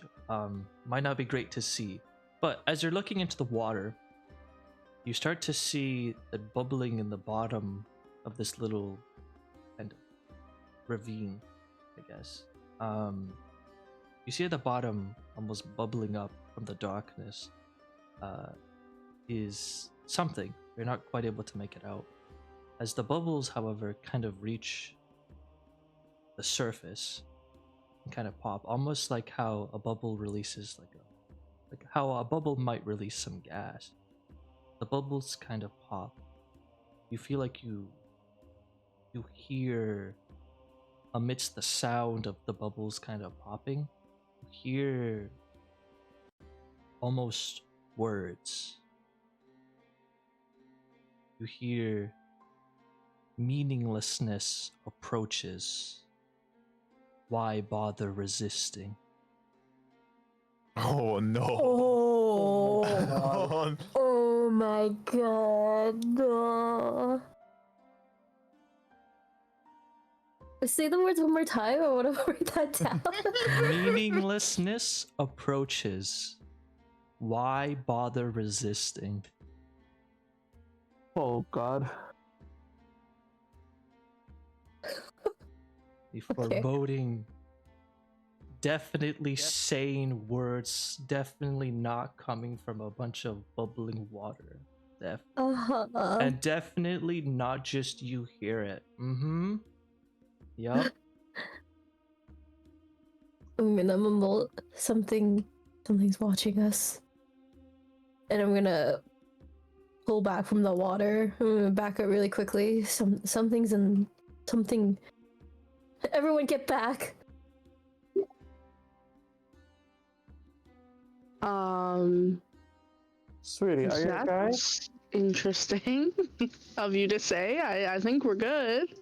might not be great to see. But as you're looking into the water, you start to see that bubbling in the bottom of this little kind of ravine, I guess. You see at the bottom, almost bubbling up from the darkness, is something. You're not quite able to make it out. As the bubbles, however, kind of reach the surface and kind of pop, almost like how a bubble releases like how a bubble might release some gas. The bubbles kind of pop. You feel like you hear, amidst the sound of the bubbles kind of popping, you hear almost words. You hear meaninglessness approaches. Why bother resisting? Oh no. Oh. Oh my god. No. Say the words one more time. I want to write that down. Meaninglessness approaches. Why bother resisting? Oh god. The Okay. foreboding, definitely sane words, definitely not coming from a bunch of bubbling water. And definitely not just you hear it. Mm-hmm. Yup. I'm gonna mumble something's watching us. And I'm gonna pull back from the water. I'm gonna back up really quickly. Something's in something. Everyone get back. Sweetie, are you okay? That's interesting of you to say. I think we're good.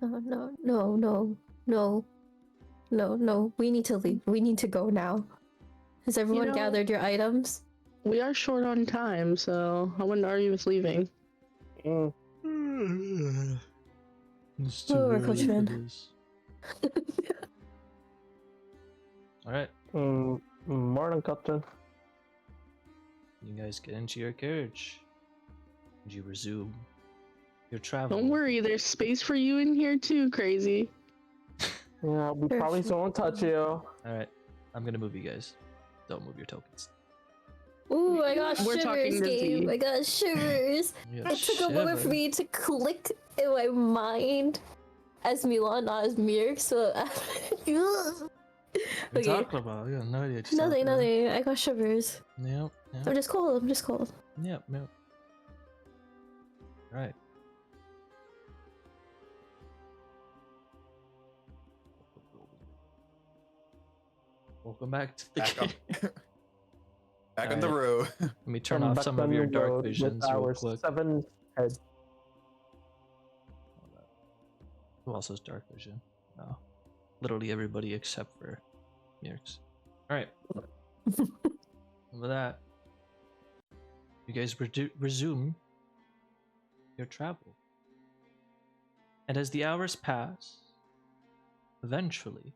No. We need to leave. We need to go now. Has everyone gathered your items? We are short on time, so I wouldn't argue with leaving. It's too Lower, early for Coachman. this. All right, Morning, Captain. you guys get into your carriage, and you resume your travel. Don't worry, there's space for you in here too, crazy. Yeah, we probably won't touch you. All right, I'm gonna move you guys. Don't move your tokens. Ooh, I got We're talking shivers, to Gabe. Z. I got shivers. You have It took a moment for shiver. me to click in my mind as Milan, not as Meerx. So, What are you okay. talking about? I got no idea. What you're Nothing. talking about. I got shivers. Yep. I'm just cold. Yep. All right. Welcome back to the Back up. game. Back on the Alright. road. Let me turn Come off back some on of your the dark road visions with real our quick. 7 heads. Who else has dark vision? No. Literally everybody except for Meerx. Alright. With that, you guys resume your travel. And as the hours pass, eventually,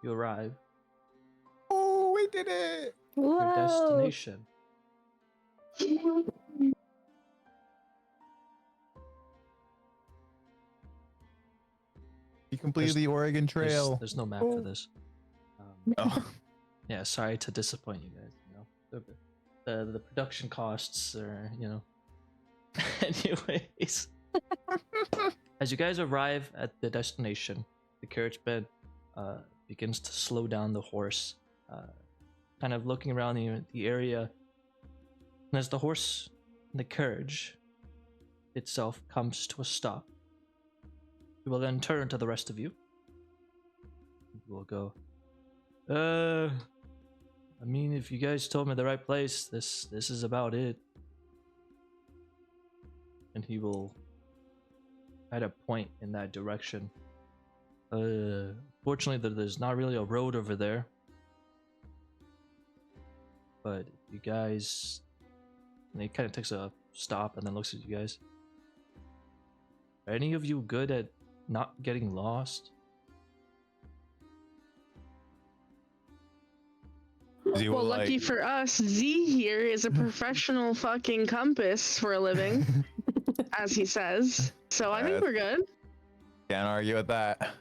you arrive Oh, we did it! at your Whoa. destination. You completed the Oregon Trail. There's no map for this. Oh. Yeah, sorry to disappoint you guys. You know, the production costs are, you know. Anyways, as you guys arrive at the destination, the carriage bed begins to slow down the horse, kind of looking around the area. And as the horse and the carriage itself comes to a stop, we will then turn to the rest of you. We'll go. I mean, if you guys told me the right place, this is about it. And he will at a point in that direction. Fortunately, there's not really a road over there. But you guys, and he kind of takes a stop and then looks at you guys. Are any of you good at not getting lost? Well, lucky for us, Z here is a professional fucking compass for a living, as he says. So I think we're good. Can't argue with that.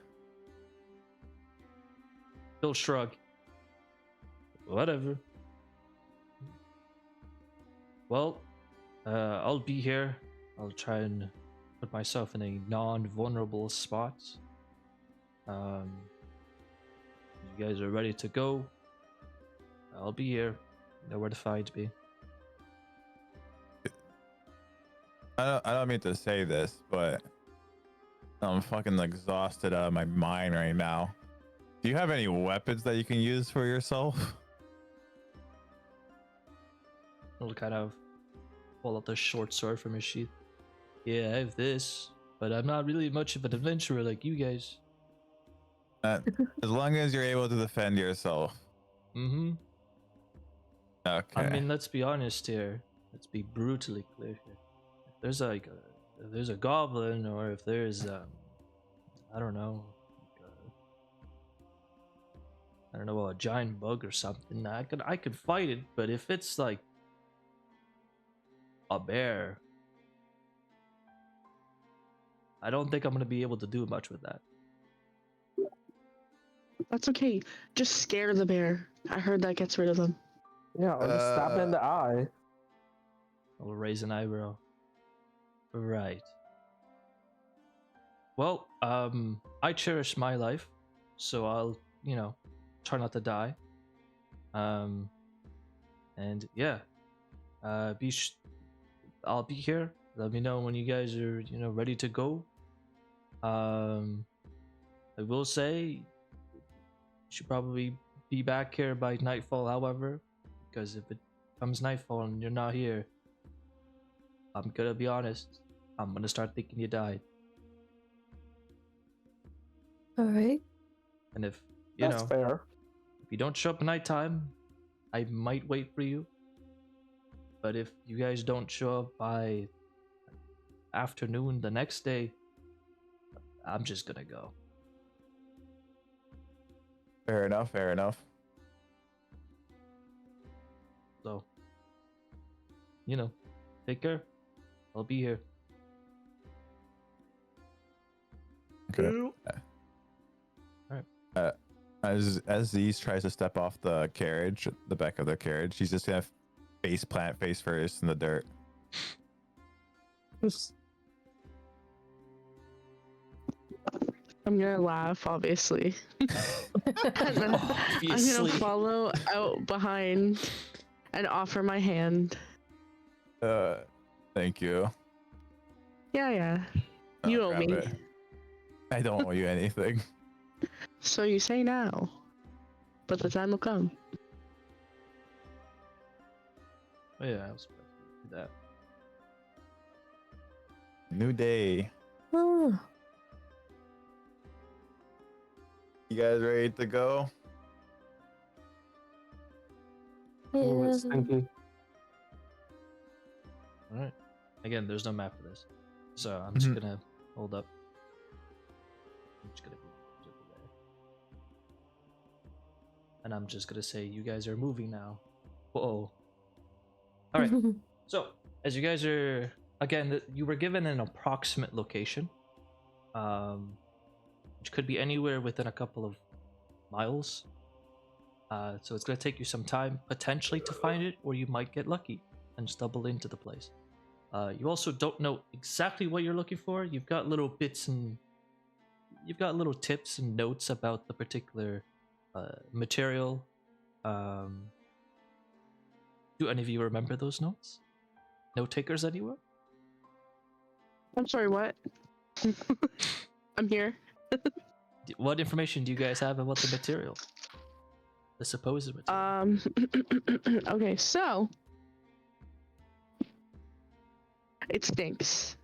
He'll shrug. Whatever. Well, I'll be here. I'll try and put myself in a non-vulnerable spot. You guys are ready to go. I'll be here. You know where to find me. I don't mean to say this, but I'm fucking exhausted out of my mind right now. Do you have any weapons that you can use for yourself? He'll kind of pull out the short sword from his sheath. Yeah, I have this, but I'm not really much of an adventurer like you guys. As long as you're able to defend yourself. Mm-hmm. Okay. I mean, let's be honest here. Let's be brutally clear here. If there's like if there's a goblin, or if there's I don't know, I don't know, a giant bug or something, I could fight it. But if it's like a bear, I don't think I'm gonna be able to do much with that. That's okay. Just scare the bear. I heard that gets rid of them. Yeah, or just stab him in the eye. I'll raise an eyebrow. Right. Well, I cherish my life, so I'll, try not to die. And yeah, I'll be here. Let me know when you guys are, ready to go. I will say you should probably be back here by nightfall, however, because if it comes nightfall and you're not here, I'm gonna be honest, I'm gonna start thinking you died. Alright. And if That's fair. if you don't show up at nighttime, I might wait for you. But if you guys don't show up by afternoon the next day, I'm just gonna go. Fair enough. Fair enough. So, take care. I'll be here. Okay. As Z's tries to step off the carriage, the back of the carriage, he's just gonna face plant face first in the dirt. I'm gonna laugh, obviously. And then I'm gonna follow out behind and offer my hand. Thank you. Yeah. I'll You owe grab me. it. I don't owe you anything. So you say now, but the time will come. Oh yeah, I was supposed to do that. New day. Oh, You guys ready to go? Ooh, yeah. it's stinky. All right. Again, there's no map for this, so I'm just gonna hold up. I'm just gonna be over there, and I'm just gonna say you guys are moving now. Whoa. All right. So as you guys are again, you were given an approximate location, which could be anywhere within a couple of miles. So it's gonna take you some time potentially to find it, or you might get lucky and stumble into the place. You also don't know exactly what you're looking for. You've got little bits and you've got little tips and notes about the particular material. Do any of you remember those notes? Note takers anywhere? I'm sorry, what? I'm here. What information do you guys have about the material? The supposed material. Okay, so it stinks.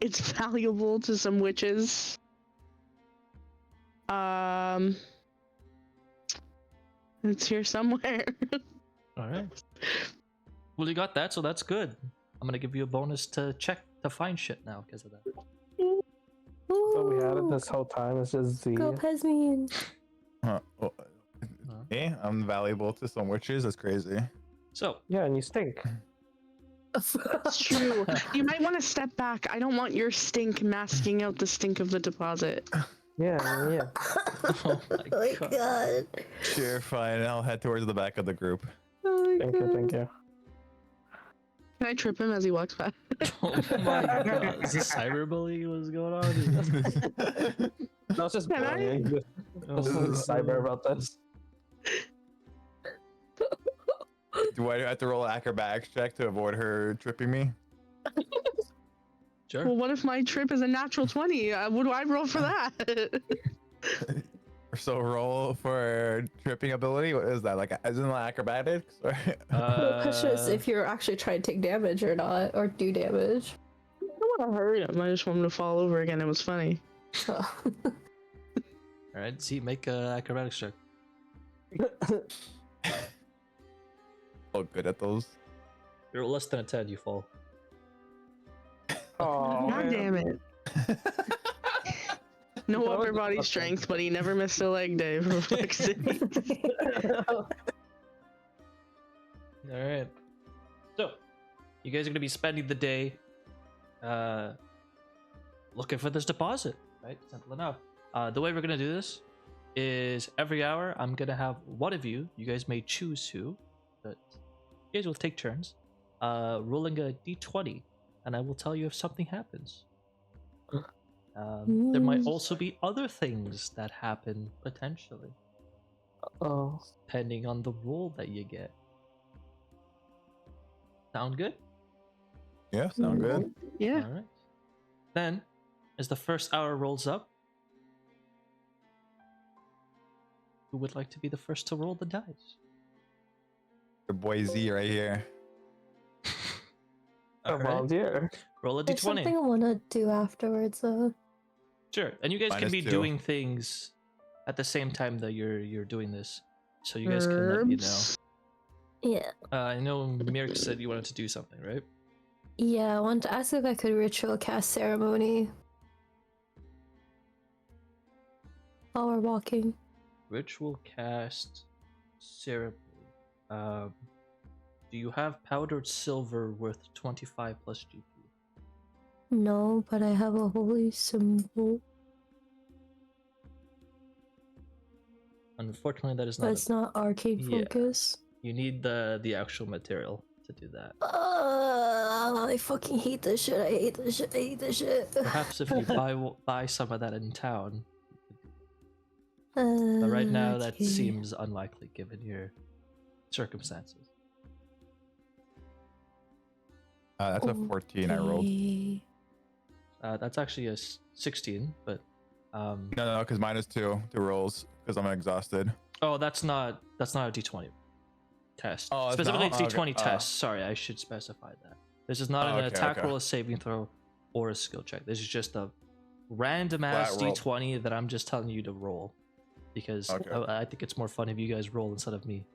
It's valuable to some witches. It's here somewhere. All right. Well, you got that, so that's good. I'm gonna give you a bonus to check to find shit now because of that. So we had it this whole time. It's just Z. Go Pesmine. Huh. Well, hey, I'm valuable to some witches. That's crazy. So, Yeah, and you stink. It's true. You might want to step back. I don't want your stink masking out the stink of the deposit. Yeah. oh my my god. god. Sure, fine. I'll head towards the back of the group. Oh my Thank you. Can I trip him as he walks by? Oh my god. Is this cyberbullying? What's going on here? No, it's just Can I? bullying. Just cyber about this. Do I have to roll an acrobatics check to avoid her tripping me? Sure. Well, what if my trip is a natural 20? What do I roll for that? So roll for tripping ability. What is that? Like, isn't that acrobatics? Or... The question is if you're actually trying to take damage or not, or do damage. I don't want to hurt him. I just want him to fall over again. It was funny. Oh. All right. See, make a acrobatics check. Oh, good at those. You're less than a 10. You fall. Oh, God damn it. No upper body strength, but he never missed a leg day for fuck's sake. All right. So, you guys are gonna be spending the day, looking for this deposit, right? Simple enough. The way we're gonna do this is every hour I'm gonna have one of you. You guys may choose who, but you guys will take turns, rolling a d20, and I will tell you if something happens. There might also be other things that happen potentially, Oh. depending on the roll that you get. Sound good? Yeah, sound good. Yeah. All right. Then, as the first hour rolls up, who would like to be the first to roll the dice? Your boy Z right here. All A right. volunteer. Roll a There's d20. something I want to do afterwards, though. Sure. And you guys can be -2. doing things at the same time that you're doing this, so you guys can let me know. Herbs. Yeah. I know Meerx said you wanted to do something, right? Yeah, I want to ask if I could ritual cast ceremony while we're walking. Ritual cast ceremony. Do you have powdered silver worth 25 plus GP? No, but I have a holy symbol. Unfortunately, that is But not. it's not arcane Yeah. focus. You need the actual material to do that. I fucking hate this shit. I hate this shit. I hate this shit. Perhaps if you buy some of that in town. But right now, that Okay. seems unlikely given your circumstances. That's a 14 I rolled. Okay. That's actually a 16, but No, because -2 to rolls because I'm exhausted. oh, that's not a D20 test. Oh, it's Specifically, not? it's D20 Okay. test. Sorry, I should specify that. This is not Oh, an okay, attack okay. roll, a saving throw, or a skill check. This is just a random ass Flat roll. D20 that I'm just telling you to roll because Okay. I think it's more fun if you guys roll instead of me.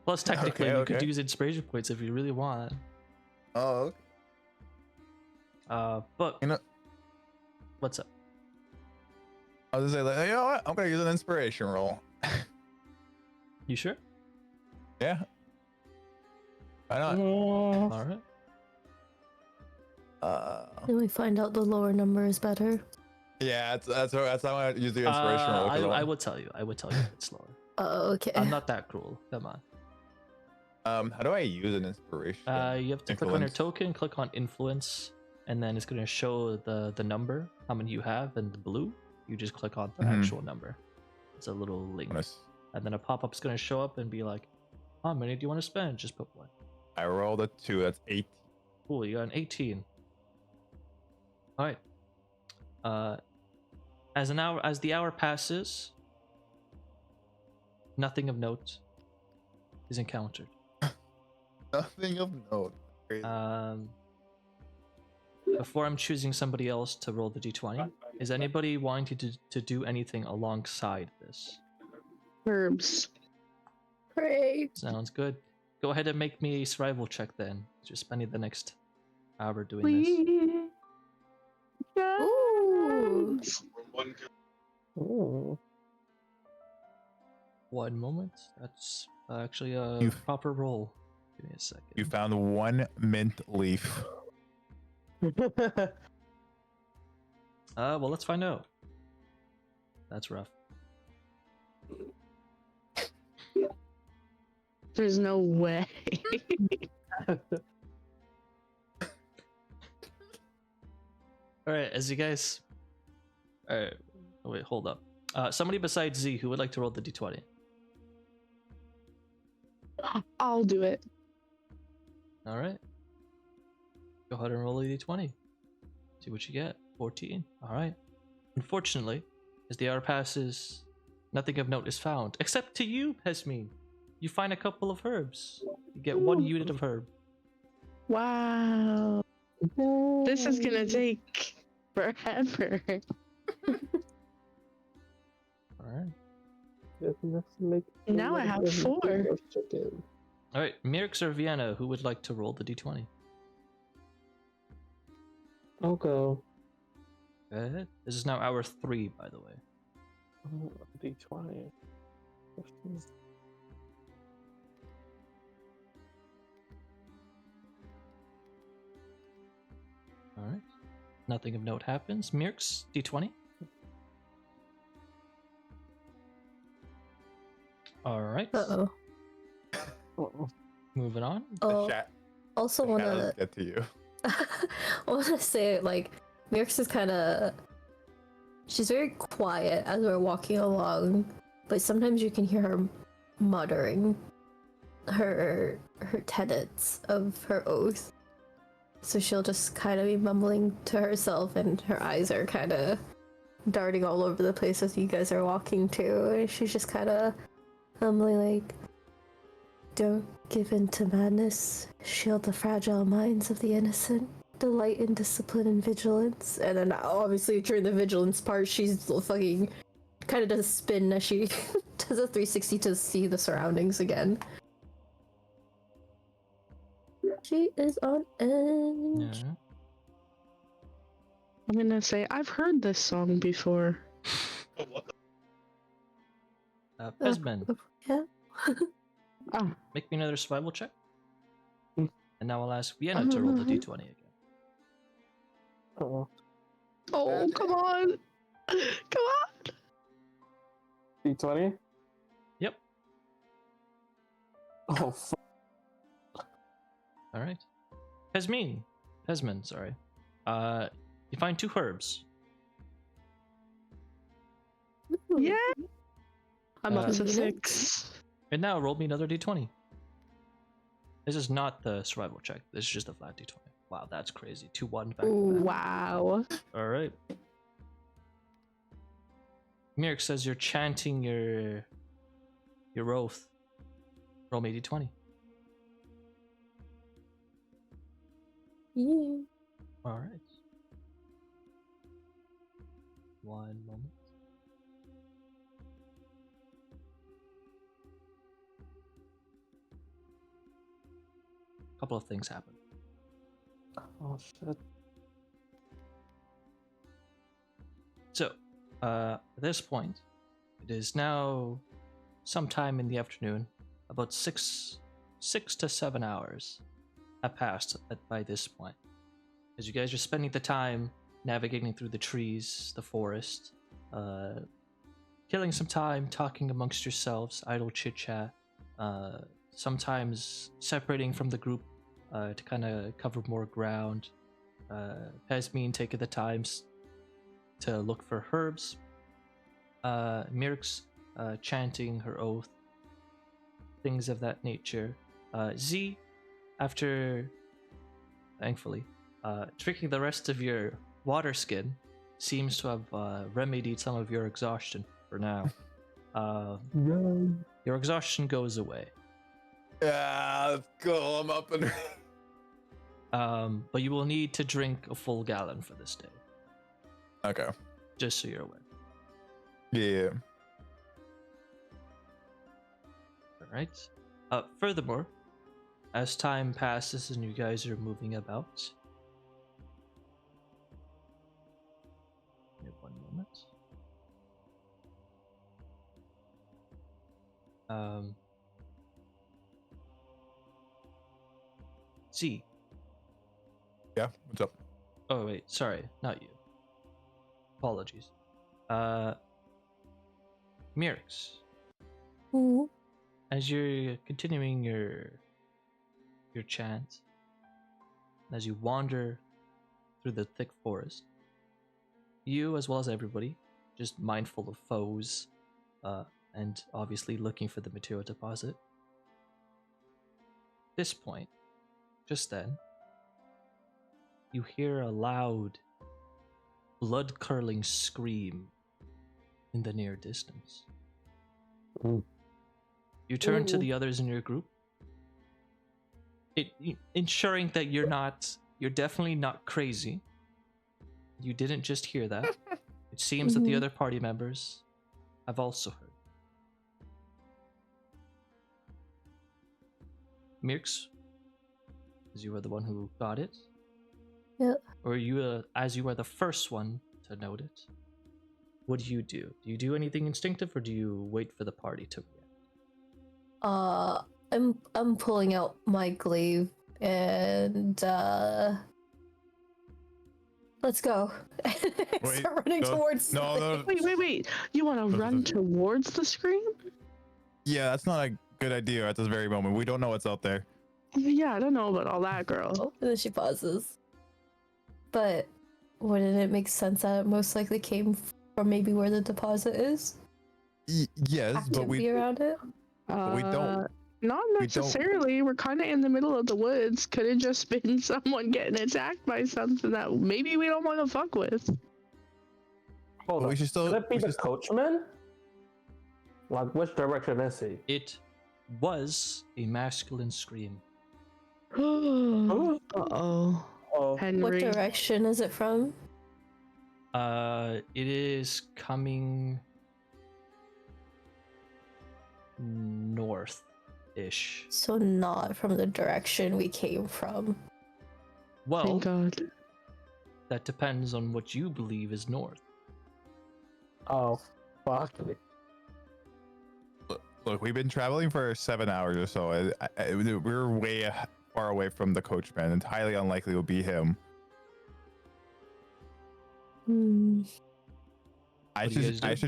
Plus, technically, you could okay. use inspiration points if you really want. Oh, But you know, what's up? I was gonna say, like, you know what? I'm gonna use an inspiration roll. You sure? Yeah. Why not? All right. Then we find out the lower number is better. Yeah, that's how I use the inspiration roll. 'cause I would tell you. I would tell you it's slower. Oh, okay. I'm not that cruel. Come on. How do I use an inspiration? You have to click on your Influence. token, click on influence, and then it's going to show the number, how many you have, and the blue. You just click on the Mhm. actual number. It's a little link, Nice. and then a pop-up's going to show up and be like, "How many do you want to spend?" Just put one. I rolled a 2. That's 8. Cool. You got an 18. All right. As the hour passes, nothing of note is encountered. Nothing of note. Crazy. Before I'm choosing somebody else to roll the d20, is anybody wanting to do anything alongside this? Herbs. Pray. Sounds good. Go ahead and make me a survival check then. Just spending the next hour doing this. Please. Ooh. Ooh. 1 moment. That's actually a You've- proper roll. Give me a second. You found 1 mint leaf. Well, let's find out. That's rough. There's no way. All right, as you guys. All right. Oh, wait, hold up. Somebody besides Z who would like to roll the d20. I'll do it. All right. Go ahead and roll a d20. See what you get. 14. All right. Unfortunately, as the hour passes, nothing of note is found. Except to you, Pesmine. You find a couple of herbs. You get 1 unit of herb. Wow. This is gonna take forever. All right. Now I have 4. All right. Meerx or Vienna, who would like to roll the d20? I'll go. Go ahead. This is now hour 3, by the way. D20. All right. Nothing of note happens. Meerx, d20. All right. Uh-oh. Moving on. Oh, The chat, also the want shadows to... get to you. I want to say, like, Meerx is kind of... She's very quiet as we're walking along, but sometimes you can hear her muttering. her tenets of her oath. So she'll just kind of be mumbling to herself, and her eyes are kind of darting all over the place as you guys are walking too. And she's just kind of mumbling like, "Don't give in to madness. Shield the fragile minds of the innocent. Delight in discipline and vigilance." And then obviously during the vigilance part, she's fucking kind of does a spin as she does a 360 to see the surroundings again. She is on edge. Yeah. I'm gonna say I've heard this song before. Pesmine, Yeah. Oh, make me another survival check. Mm. And now I'll ask Vienna to roll the d20 again. Oh, oh, come on, come on. D20? Yep. Oh, fuck. All right. Pesmine, sorry. You find 2 herbs. Yeah, I'm up to Units? 6. And now roll me another d20. This is not the survival check. This is just a flat d20. Wow, that's crazy. 2-1 back to back. Wow. All right. Meerx says you're chanting your oath. Roll me d20. Yeah. All right. 1 moment. A couple of things happen. Oh, shit. So, at this point, it is now sometime in the afternoon. About 6 to 7 hours have passed by this point. As you guys are spending the time navigating through the trees, the forest, killing some time talking amongst yourselves, idle chit chat, sometimes separating from the group to kind of cover more ground. Pesmine taking the times to look for herbs. Meerx chanting her oath, things of that nature. Z, after, thankfully, drinking the rest of your water skin, seems to have remedied some of your exhaustion for now. Your exhaustion goes away. Yeah, let's go. I'm up and. But you will need to drink a full gallon for this day, Okay. just so you're aware. Yeah. Alright. Furthermore, as time passes and you guys are moving about, give me 1 moment. Z. Yeah. What's up? Oh wait, sorry, not you. Apologies. Meerx, Mhm. as you're continuing your chant, as you wander through the thick forest, you as well as everybody, just mindful of foes, and obviously looking for the material deposit. At this point, just then, you hear a loud, blood-curdling scream in the near distance. Mm. You turn to Ooh. the others in your group, ensuring that you're definitely not crazy. You didn't just hear that. It seems that the Mhm. other party members have also heard. Meerx, as you were the one who got it, Yeah. or you, as you are the first one to note it, what do? Do you do anything instinctive, or do you wait for the party to react? I'm pulling out my glaive and let's go. Wait, Start running no, towards. no. Wait. You want to run towards the scream? Yeah, that's not a good idea at this very moment. We don't know what's out there. Yeah, I don't know about all that, girl. And then she pauses. But wouldn't it make sense that it most likely came from maybe where the deposit is? Yes, Have but to we be around it. we don't Not We don't- necessarily. We're kind of in the middle of the woods. Could have just been someone getting attacked by something that maybe we don't want to fuck with. Hold But on. we should still. Could it be we the should- coachman? Like, which direction is he? It was a masculine scream. Uh-oh. Oh, What Henry. direction is it from? It is coming north-ish. So not from the direction we came from. Well, Thank God. that depends on what you believe is north. oh, fuck me. Look, we've been traveling for 7 hours or so. We're way far away from the coachman. It's highly unlikely it'll be him. Hmm. I What do you guys do?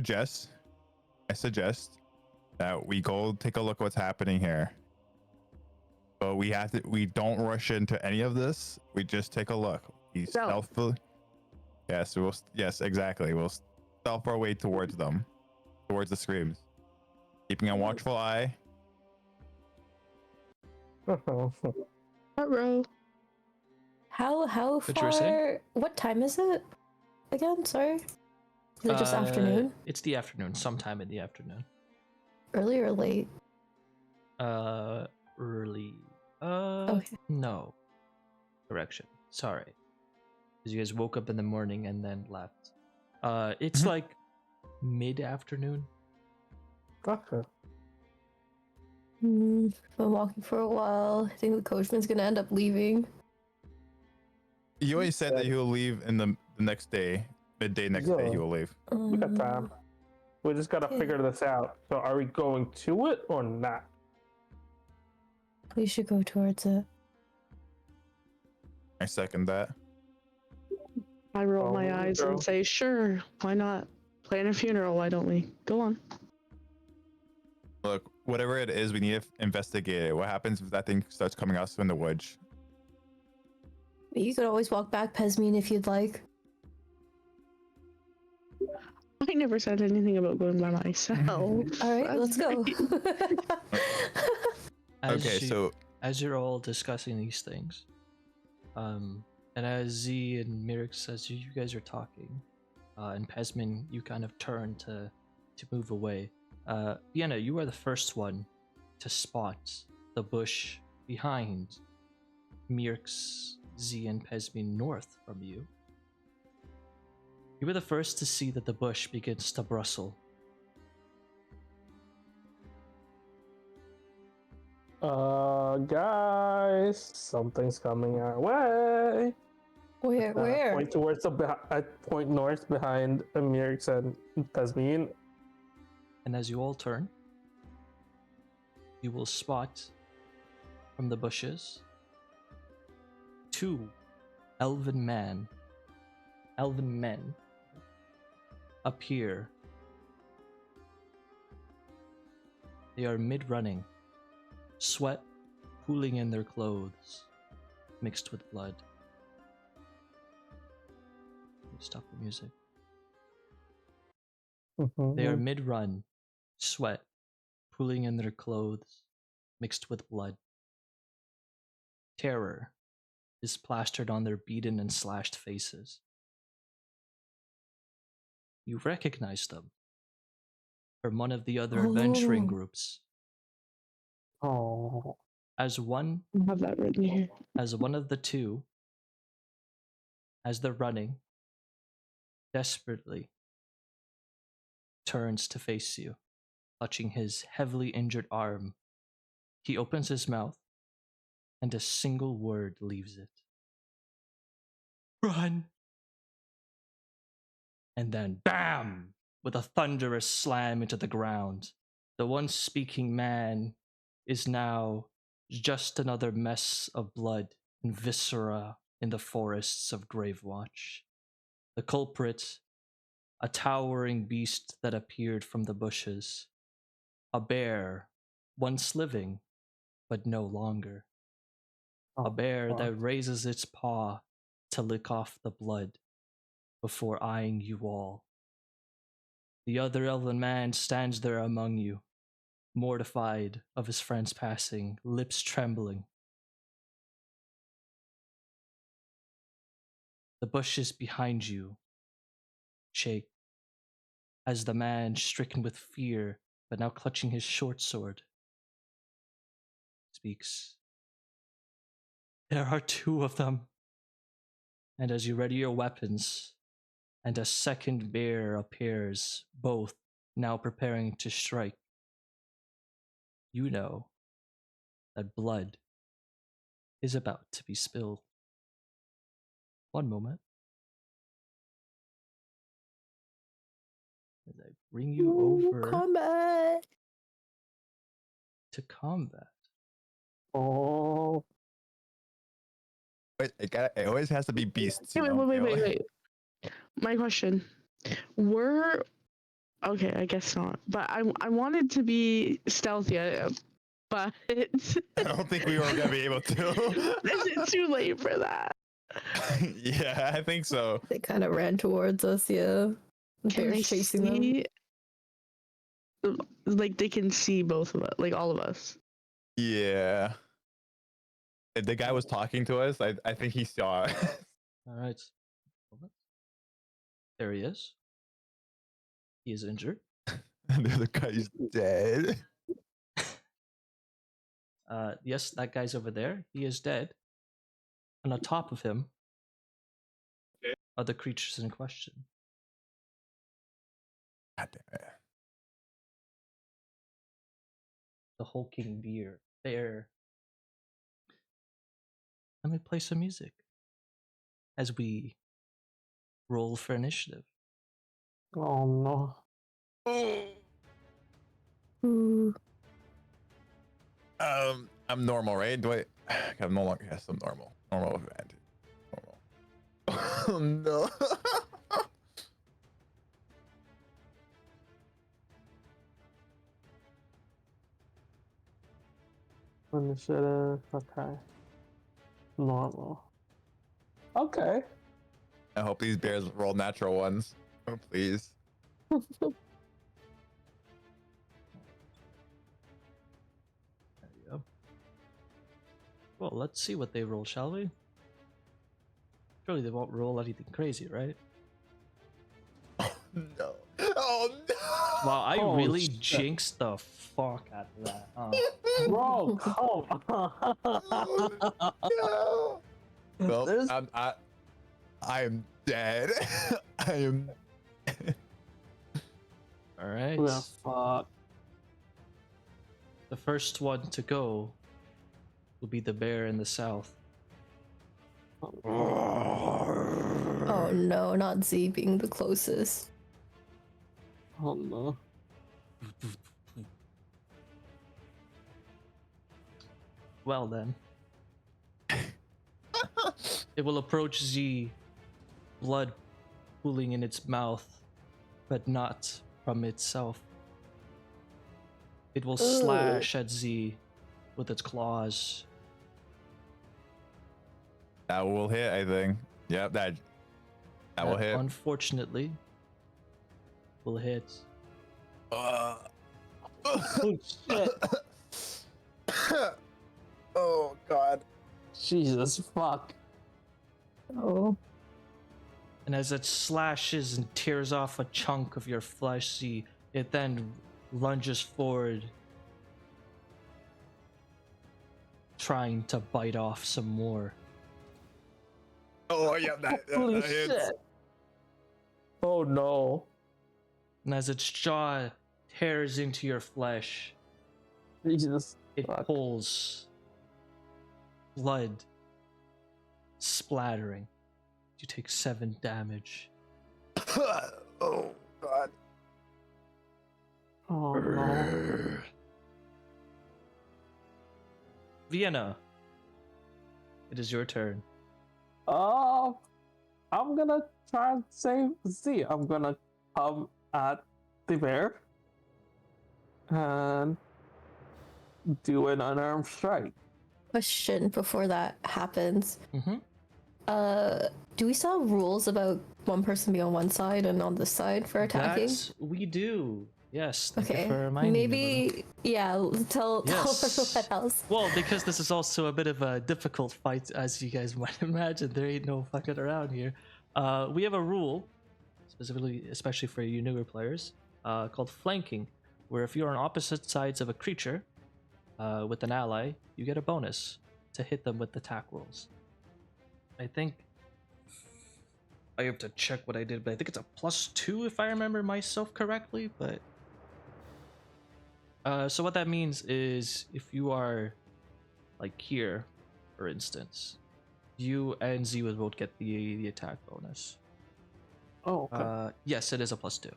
suggest that we go take a look what's happening here. But we don't rush into any of this. We just take a look. We stealthily. Yes, exactly. We'll stealth our way towards them, towards the screams, keeping a watchful eye. Ruh-roh. How What you were saying? far? What time is it? Again, sorry. Is it just afternoon? It's the afternoon, sometime in the afternoon. Early or late? Early. Okay. No. Correction. Sorry. Because you guys woke up in the morning and then left. It's like mid-afternoon. Okay. Been walking for a while. I think the coachman's gonna end up leaving. You always said that he will leave in the next day, midday next day. He will leave. We got time. We just gotta Okay. figure this out. So, are we going to it or not? We should go towards it. I second that. I roll Oh, my eyes girl. and say, sure, why not? Plan a funeral, why don't we? Go on. Look, whatever it is, we need to investigate it. What happens if that thing starts coming out in the woods? You could always walk back, Pesmine, if you'd like. I never said anything about going by myself. All right, let's go. As you're all discussing these things, and as Z and Meerx, as you guys are talking, and Pesmine, you kind of turn to move away. Vienna, you are the first one to spot the bush behind Meerx, Z, and Pesmine north from you. You were the first to see that the bush begins to bristle. Guys, something's coming our way. Where? Point towards I point north behind Meerx and Pesmine. And as you all turn, you will spot from the bushes 2 elven men appear. They are mid-running, sweat pooling in their clothes, mixed with blood. Stop the music. They are mid-run, sweat pooling in their clothes, mixed with blood. Terror is plastered on their beaten and slashed faces. You recognize them from one of the other adventuring groups. Oh. As one I have that written here. As one of the two, as they're running, desperately turns to face you, clutching his heavily injured arm. He opens his mouth, and a single word leaves it. Run! And then, BAM! With a thunderous slam into the ground. The once speaking man is now just another mess of blood and viscera in the forests of Gravewatch. The culprit, a towering beast that appeared from the bushes. A bear, once living, but no longer. A bear that raises its paw to lick off the blood before eyeing you all. The other elven man stands there among you, mortified of his friend's passing, lips trembling. The bushes behind you shake as the man, stricken with fear, but now clutching his short sword, speaks. There are two of them. And as you ready your weapons, and a second bear appears, both now preparing to strike, you know that blood is about to be spilled. One moment. As I bring you over Combat. to combat. Oh, But it always has to be beasts. You Wait, know? wait. My question. We're okay, I guess not. But I wanted to be stealthy, but I don't think we were gonna be able to. is it too late for that? Yeah, I think so. They kind of ran towards us, yeah. Can Bears they chasing them. see? Like they can see both of us, like all of us. Yeah. The guy was talking to us. I think he saw it. All right. There he is. He is injured. And the other guy's dead. Yes, that guy's over there. He is dead. And on top of him are the creatures in question. God damn it. The hulking bear. Let me play some music as we roll for initiative. oh no. Ooh. I'm normal, right? Do I? I'm no longer. Yes, I'm normal. Normal advantage. Normal. Oh no. Initiative. Okay. Normal. Okay. I hope these bears roll natural ones. Oh, please. There you go. Well, let's see what they roll, shall we? Surely they won't roll anything crazy, right? Oh no. Oh no. Wow, I Oh, really shit. jinxed the fuck out of that. Huh? Bro, come on. No. Well, There's- I am dead. I am. All right. The fuck. The first one to go will be the bear in the south. Oh no, not Z being the closest. Oh no. Well then. It will approach Z, blood pooling in its mouth, but not from itself. It will slash at Z with its claws. That will hit, I think. Yep, that will hit. Unfortunately, will hit. Oh shit. Oh god. Jesus fuck. Oh. And as it slashes and tears off a chunk of your flesh, Z, it then lunges forward, trying to bite off some more. Oh yeah, that Holy hits. shit. Oh no. And as its jaw tears into your flesh, Jesus. it Fuck. pulls, blood splattering. You take 7 damage. Oh god. Oh no. Vienna, it is your turn. I'm gonna try and save Z. I'm gonna come at the bear and do an unarmed strike. Question before that happens. Mm-hmm. Do we still have rules about one person being on one side and on this side for attacking? That we do. Yes, thank you Okay, for reminding me. maybe yeah. Tell Yes. everyone else. Well, because this is also a bit of a difficult fight, as you guys might imagine. There ain't no fucking around here. We have a rule, specifically, especially for you newer players, called flanking, where if you're on opposite sides of a creature with an ally, you get a bonus to hit them with attack rolls. I think I have to check what I did, but I think it's a +2 if I remember myself correctly. But so what that means is if you are like here, for instance, you and Z would both get the attack bonus. Oh, okay. Yes, it is a +2.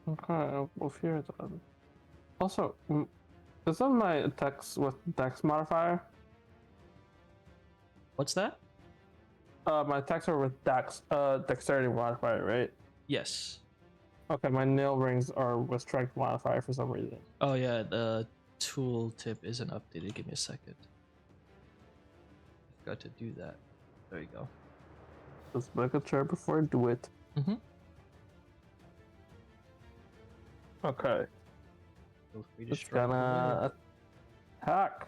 Okay, well, here then. Also, isn't my attacks with Dex modifier? What's that? My attacks are with Dexterity modifier, right? Yes. Okay, my nail rings are with Strength modifier for some reason. Oh yeah, the tooltip isn't updated. Give me a second. I forgot to do that. There you go. Just make a chair before I do it. Mm-hmm. Okay, Feel free to it's strike gonna away. attack.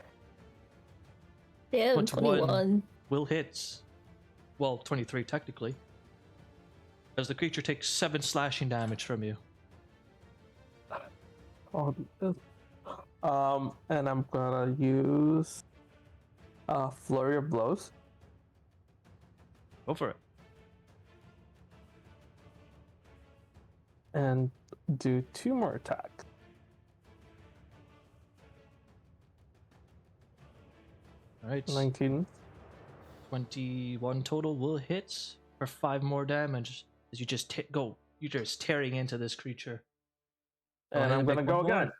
Damn, 21 21. will hit. Well, 23 technically. As the creature takes 7 slashing damage from you. Oh, and I'm gonna use Flurry of Blows. Go for it. And do 2 more attacks. Alright. 19. 21 total will hit for 5 more damage as you just you're just tearing into this creature. And I'm gonna go again.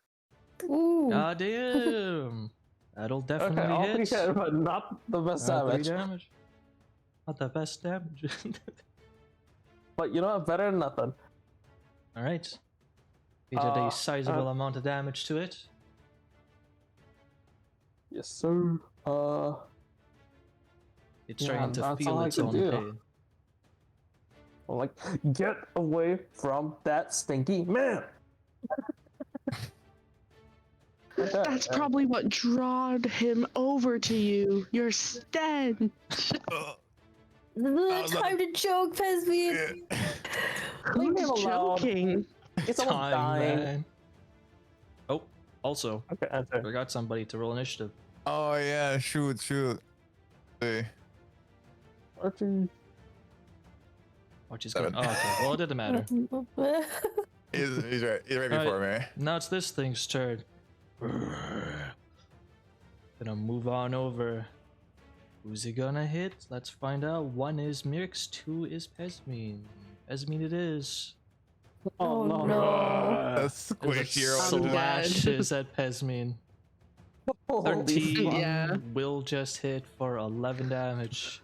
Ooh. Ah, damn. That'll definitely Okay, all 3 hit. hit, but not the best 3 damage. damage. Not the best damage. But you know what? Better than nothing. Alright. You did a sizable amount of damage to it. Yes, sir. It's starting to that's feel all I its can own do. pain. I'm like, get away from that stinky man. Okay, That's probably what drawed him over to you. Your stench. Time to joke, Pesmine. Leave Who's him alone. joking? It's almost Time, dying. man. Oh, also, Okay, enter. forgot somebody to roll initiative. Oh yeah, shoot. Hey. Archie. Which is going. 7. Oh, okay. Well, it didn't matter. He's right. He's right All before me. Now it's this thing's turn. Gonna move on over. Who's he gonna hit? Let's find out. 1 is Meerx, 2 is Pesmine. Pesmine it is. Oh, no. That's squishy. Slashes at Pesmine. Holy 13 Yeah. will just hit for 11 damage.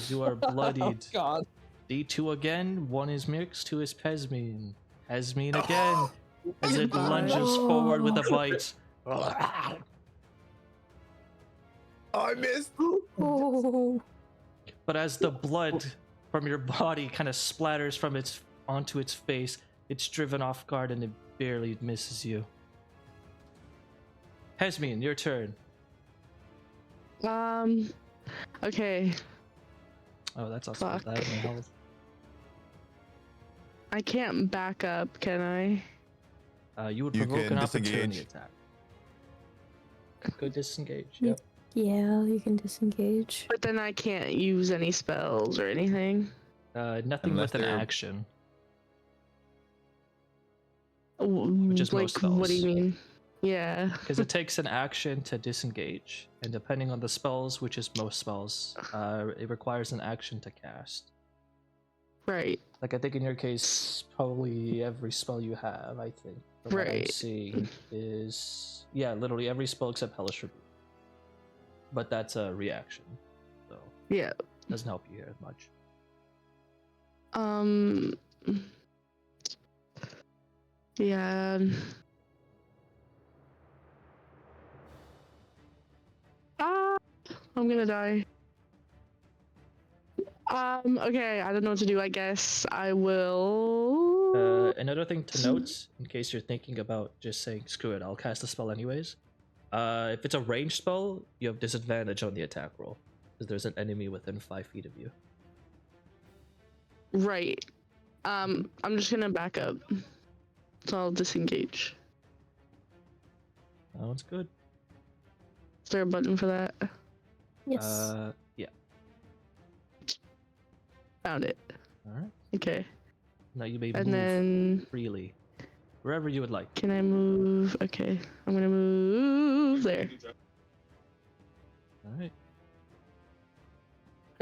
You are bloodied. Oh, God. D2 again. 1 is Meerx, 2 is Pesmine. Pesmine again. As it lunges forward with a bite. Oh, I missed. Oh. But as the blood from your body kind of splatters from onto its face, it's driven off guard and it barely misses you. Pesmine, your turn. Okay. Oh, that's also Fuck. that in health. I can't back up, can I? You would You provoke can an opportunity disengage. attack. Good disengage. Yep. Yeah, you can disengage. But then I can't use any spells or anything. Nothing Unless with an they're- action. Which is like, most what do you spells. mean? Yeah. Because it takes an action to disengage, and depending on the spells, which is most spells, it requires an action to cast. Right. Like I think in your case, probably every spell you have, I think, from what I'm Right. seeing, is literally every spell except Hellish Rebuke. But that's a reaction, so Yeah. doesn't help you here as much. Yeah. I'm gonna die. Okay, I don't know what to do. I guess I will. Another thing to note, in case you're thinking about just saying screw it, I'll cast the spell anyways. If it's a ranged spell, you have disadvantage on the attack roll because there's an enemy within 5 feet of you. Right. I'm just gonna back up. So I'll disengage. That one's good. Is there a button for that? Yes. Yeah. Found it. All right. Okay. Now you may And move then freely, wherever you would like. can I move? Okay. I'm gonna move there. All right.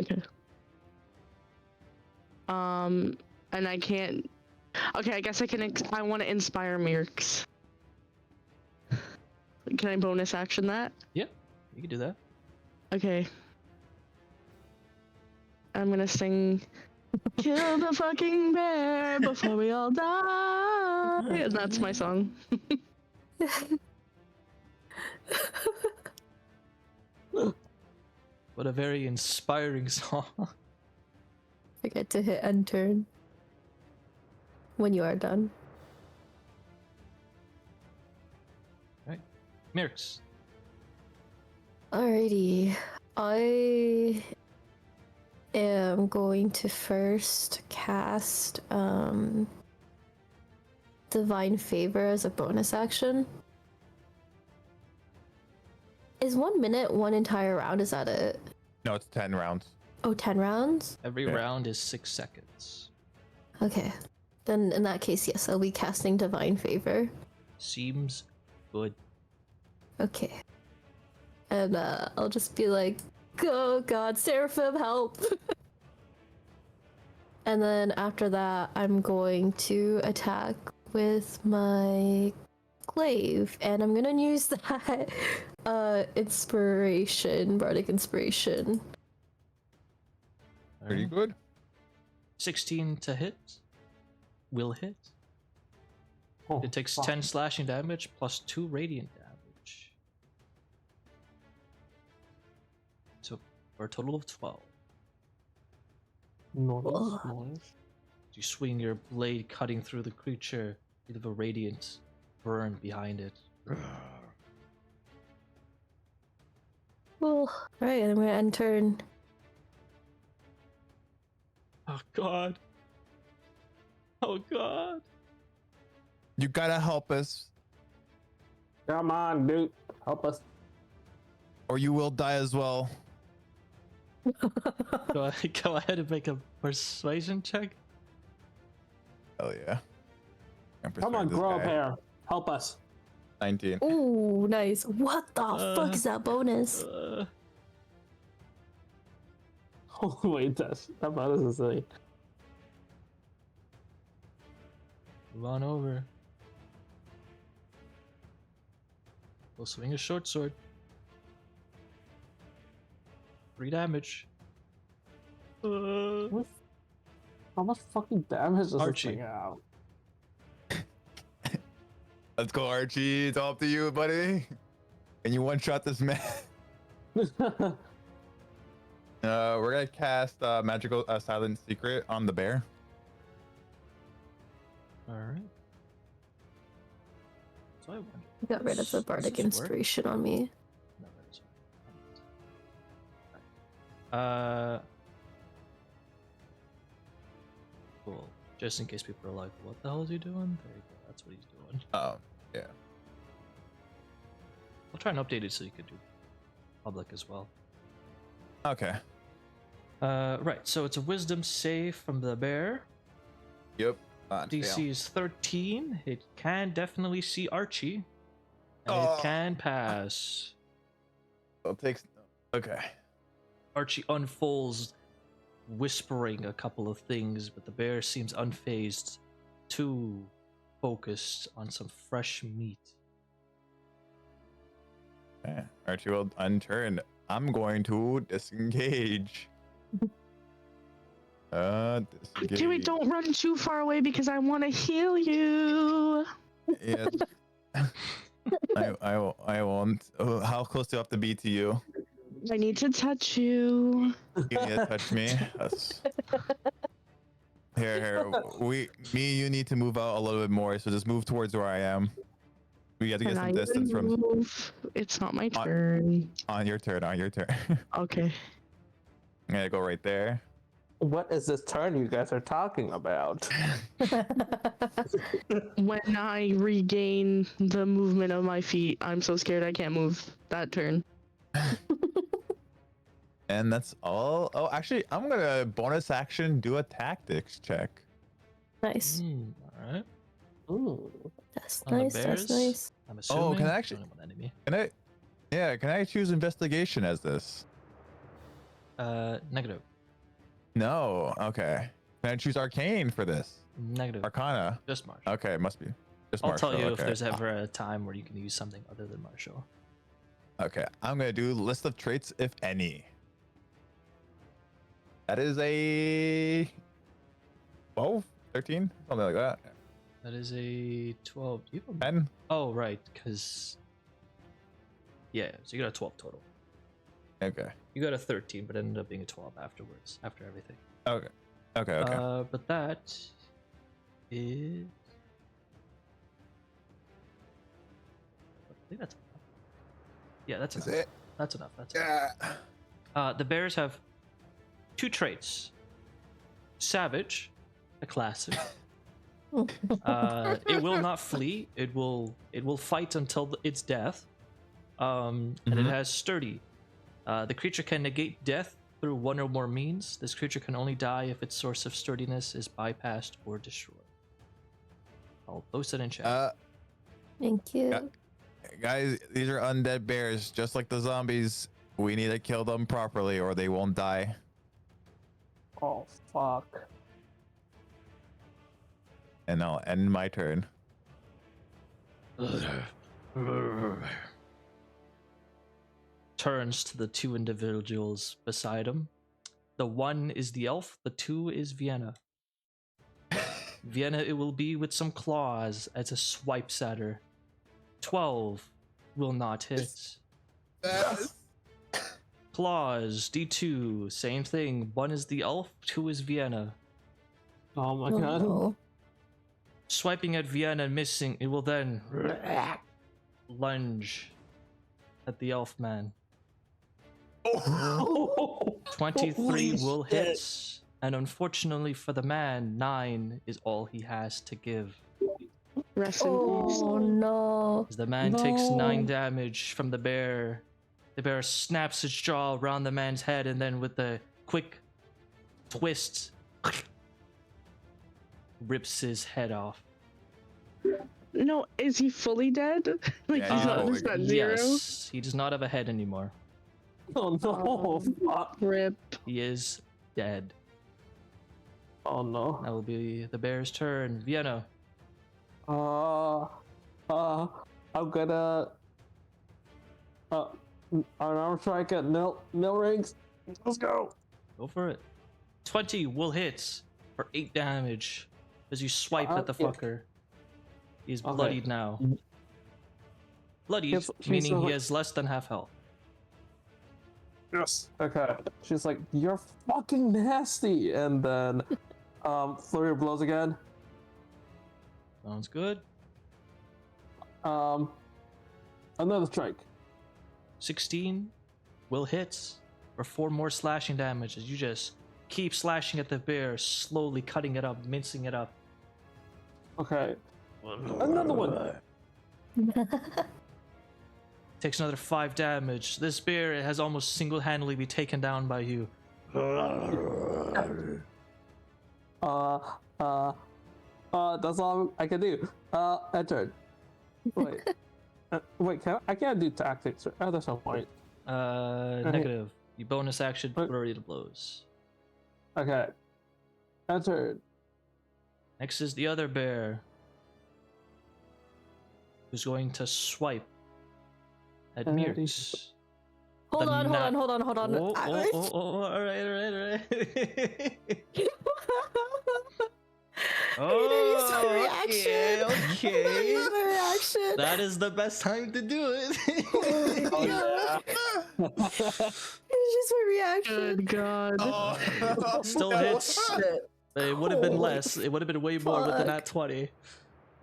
Okay. And I can't. Okay, I guess I can. I want to inspire Meerx. Can I bonus action that? Yeah, you can do that. Okay. I'm gonna sing "Kill the fucking bear before we all die," and that's my song. What a very inspiring song. Forget to hit end turn when you are done. Right. Meerx. Alrighty. I am going to first cast Divine Favor as a bonus action. Is 1 minute one entire round? Is that it? No, it's 10 rounds. Oh, 10 rounds? Every Yeah. round is 6 seconds. Okay. Then in that case, yes, I'll be casting Divine Favor. Seems good. Okay. And I'll just be like, oh god, Seraphim, help! And then after that, I'm going to attack with my glaive, and I'm gonna use that inspiration, bardic inspiration. All Pretty right. good. 16 to hit. Will hit. Oh, It takes fuck. 10 slashing damage plus 2 radiant damage. So for a total of 12. Noise, Ugh. noise. You swing your blade cutting through the creature, you have a radiant burn behind it. Cool. Alright, and I'm gonna end turn. Oh god. Oh god. You gotta help us, Come on, dude. Help us. or you will die as well. Go ahead and make a persuasion check. Hell yeah. Come on, grow up here. Help us. 19. Ooh, nice. What the fuck is that bonus? Oh, wait, that bonus is silly. Move on over. We'll swing a short sword. 3 damage. How much fucking damage does this Archie. thing have? Let's go, Archie. It's all up to you, buddy. Can you one-shot this man? We're gonna cast magical silent secret on the bear. Alright. So I wonder. Got rid of the Does bardic this work? inspiration on me. No, that is right. Cool. Just in case people are like, what the hell is he doing? There you go. That's what he's doing. Yeah. I'll try and update it so you could do public as well. Okay. Right. So it's a wisdom save from the bear. Yep. DC is 13. It can definitely see Archie. And Oh. it can pass. It takes. Okay. Archie unfolds, whispering a couple of things, but the bear seems unfazed, too focused on some fresh meat. Okay. Archie will unturn. I'm going to disengage. Jimmy, don't run too far away because I want to heal you. Yeah. I won't. Oh, how close do I have to be to you? I need to touch you. You need to touch me. Here. You need to move out a little bit more. So just move towards where I am. We have to get Can some I distance from. move? It's not my turn. On your turn. Okay. I'm gonna go right there. What is this turn you guys are talking about? When I regain the movement of my feet, I'm so scared I can't move that turn. And that's all. Oh, actually, I'm gonna bonus action do a tactics check. Nice. All right. Ooh. That's On the nice. That's bears? nice. I'm assuming. can I actually- Only one enemy. Can I choose investigation as this? Negative. No. Okay. Can I choose arcane for this? Negative. Arcana. Just martial. Okay, it must be. Just I'll martial. tell you if okay. there's ever a time where you can use something other than martial. Okay, I'm gonna do list of traits, if any. That is a 12, 13, something like that. That is a 12. Do you have a... 10. Oh, right, because... Yeah, so you got a 12 total. Okay. You got a 13, but it ended up being a 12 afterwards, after everything. Okay. But that is... I think that's enough. Yeah, that's Is enough. it? That's enough. That's enough. The bears have 2 traits. Savage, a classic. It will not flee. It will fight until its death. And it has sturdy. The creature can negate death through one or more means. This creature can only die if its source of sturdiness is bypassed or destroyed. I'll post it in chat. Thank you. Yeah. Guys, these are undead bears, just like the zombies. We need to kill them properly or they won't die. Oh, fuck. And I'll end my turn. Turns to the 2 individuals beside him. The 1 is the elf, the 2 is Vienna. Vienna, it will be with some claws as it swipes at her. 12 will not hit. Claws, D2, same thing. 1 is the elf, 2 is Vienna. Oh my Oh, god. no. Swiping at Vienna and missing, it will then lunge at the elf man. 23 will hit, and unfortunately for the man, 9 is all he has to give. Rest in peace. Oh no. As the man takes 9 damage from the bear, the bear snaps its jaw around the man's head, and then with a quick twist, rips his head off. No, is he fully dead? Like Yeah, he's he's not fully just got dead. 0? Yes, he does not have a head anymore. Oh no. Fuck. Rip. He is dead. Oh no. That will be the bear's turn. Vienna. I'm gonna an arm strike at Meerx. Let's go. Go for it. 20 will hit for 8 damage as you swipe at the Yeah. fucker. He's Okay. bloodied now. Bloodied, Yes, meaning he so- has less than half health. Yes. Okay. She's like, you're fucking nasty, and then flurry of blows again. Sounds good. Another strike. 16 will hit for 4 more slashing damage as you just keep slashing at the bear, slowly cutting it up, mincing it up. Okay. Another one. Takes another 5 damage. This bear has almost single-handedly been taken down by you. That's all I can do. Enter. Wait. Wait, I can't do tactics at some point. Negative. You bonus action What? flurry of blows. Okay. Entered. Next is the other bear, who's going to swipe at Alrighty. Meerx. Hold on. Oh, alright. reaction. Okay. Reaction. That is the best time to do it. Oh, yeah. just my reaction. Good God. Oh, Still no. hits. It would have been Holy less. It would have been way more with the fuck. nat 20.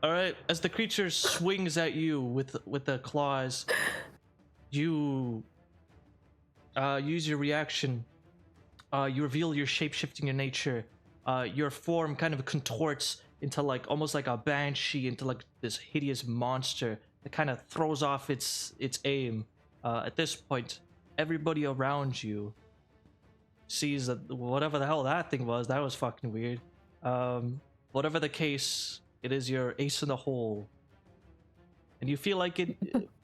All right, as the creature swings at you with the claws, you use your reaction. You reveal your shape-shifting your nature. Your form kind of contorts into like almost like a banshee, into like this hideous monster that kind of throws off its aim. At this point, everybody around you sees that whatever the hell that thing was, that was fucking weird. Whatever the case, it is your ace in the hole, and you feel like it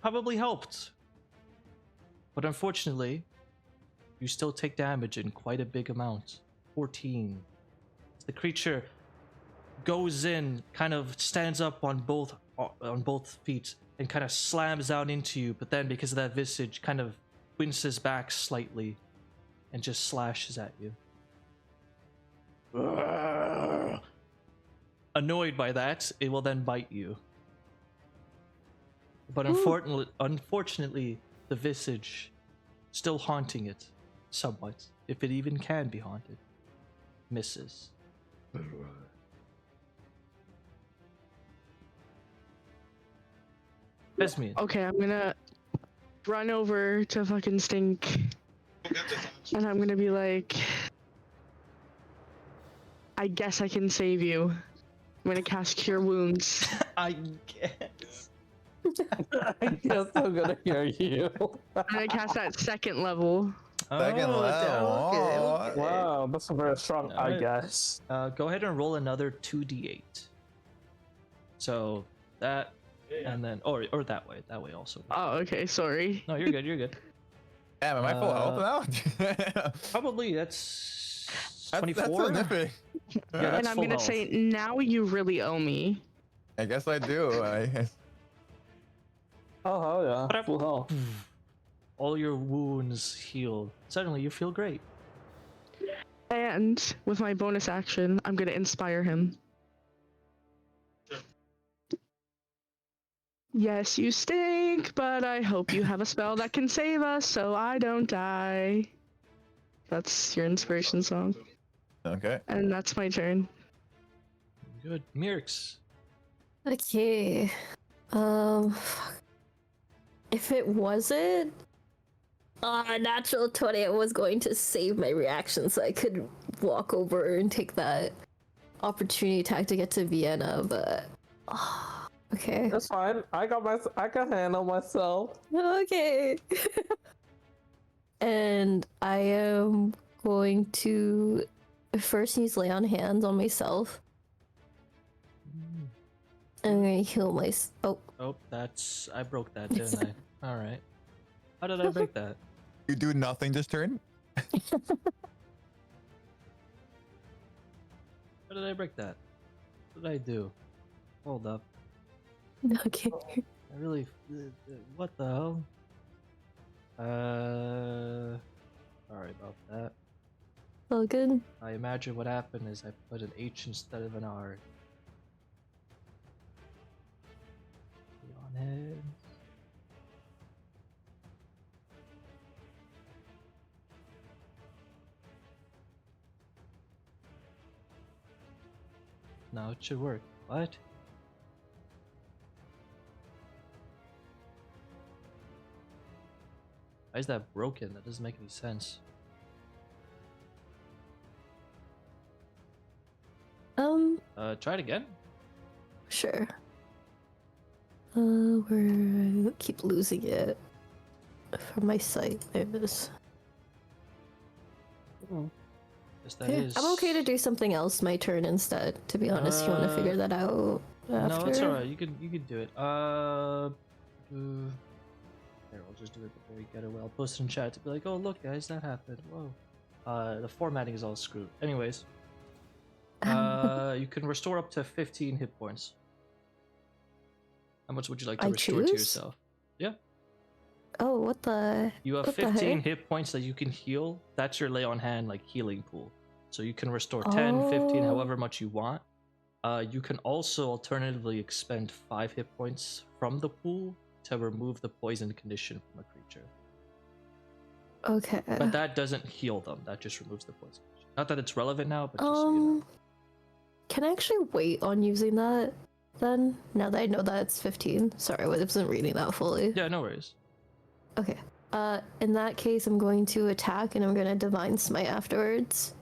probably helped. But unfortunately, you still take damage in quite a big amount. 14. The creature goes in, kind of stands up on both feet, and kind of slams out into you. But then, because of that visage, kind of winces back slightly, and just slashes at you. Annoyed by that, it will then bite you. But unfortunately, the visage, still haunting it somewhat, if it even can be haunted, misses. Pesmine. Okay, I'm gonna run over to fucking Stink, and I'm gonna be like, I guess I can save you. I'm gonna cast Cure Wounds. I guess. I guess I'm gonna hear you. I'm gonna cast that second level. Second level. Okay, Oh. okay. Wow, that's a very strong, I Alright. guess. Go ahead and roll another 2d8. So that, and then, or that way also. Oh, okay, sorry. No, you're good. You're good. Damn, am I full health now? Probably that's That's 24. significant. Yeah, that's And I'm full gonna health. say, now you really owe me. I guess I do. Oh, hell yeah. But Full health. All your wounds heal. Suddenly, you feel great. And with my bonus action, I'm gonna inspire him. Yes, you stink, but I hope you have a spell that can save us so I don't die. That's your inspiration song. Okay. And that's my turn. Good. Meerx. Okay. Fuck. If it wasn't natural 20, I was going to save my reaction so I could walk over and take that opportunity attack to get to Vienna, but okay. That's fine. I can handle myself. Okay. And I am going to first use lay on hands on myself. I'm gonna heal myself. Oh, I broke that, didn't I? All right. How did I break that? You do nothing this turn? How did I break that? What did I do? Hold up. Okay. I really. What the hell? Sorry about that. All good. I imagine what happened is I put an H instead of an R. On head. Now it should work. What? Why is that broken? That doesn't make any sense. Try it again. Sure. I keep losing it from my sight. There it is. Yes, that Yeah, is. I'm okay to do something else my turn instead, to be honest. You want to figure that out after? No, it's alright. You can do it. Here, I'll just do it before we get away. I'll post it in chat to be like, oh look guys, that happened. Whoa. The formatting is all screwed. Anyways. You can restore up to 15 hit points. How much would you like to restore to yourself? Yeah. Oh, what the? You have what the 15 heck? hit points that you can heal. That's your lay on hand like healing pool. So you can restore 10, 15, Oh. however much you want. You can also alternatively expend 5 hit points from the pool to remove the poison condition from a creature. Okay. But that doesn't heal them. That just removes the poison. Not that it's relevant now, but just so you know. Can I actually wait on using that then? Now that I know that it's 15. Sorry, I wasn't reading that fully. Yeah, no worries. Okay. In that case, I'm going to attack and I'm going to Divine Smite afterwards.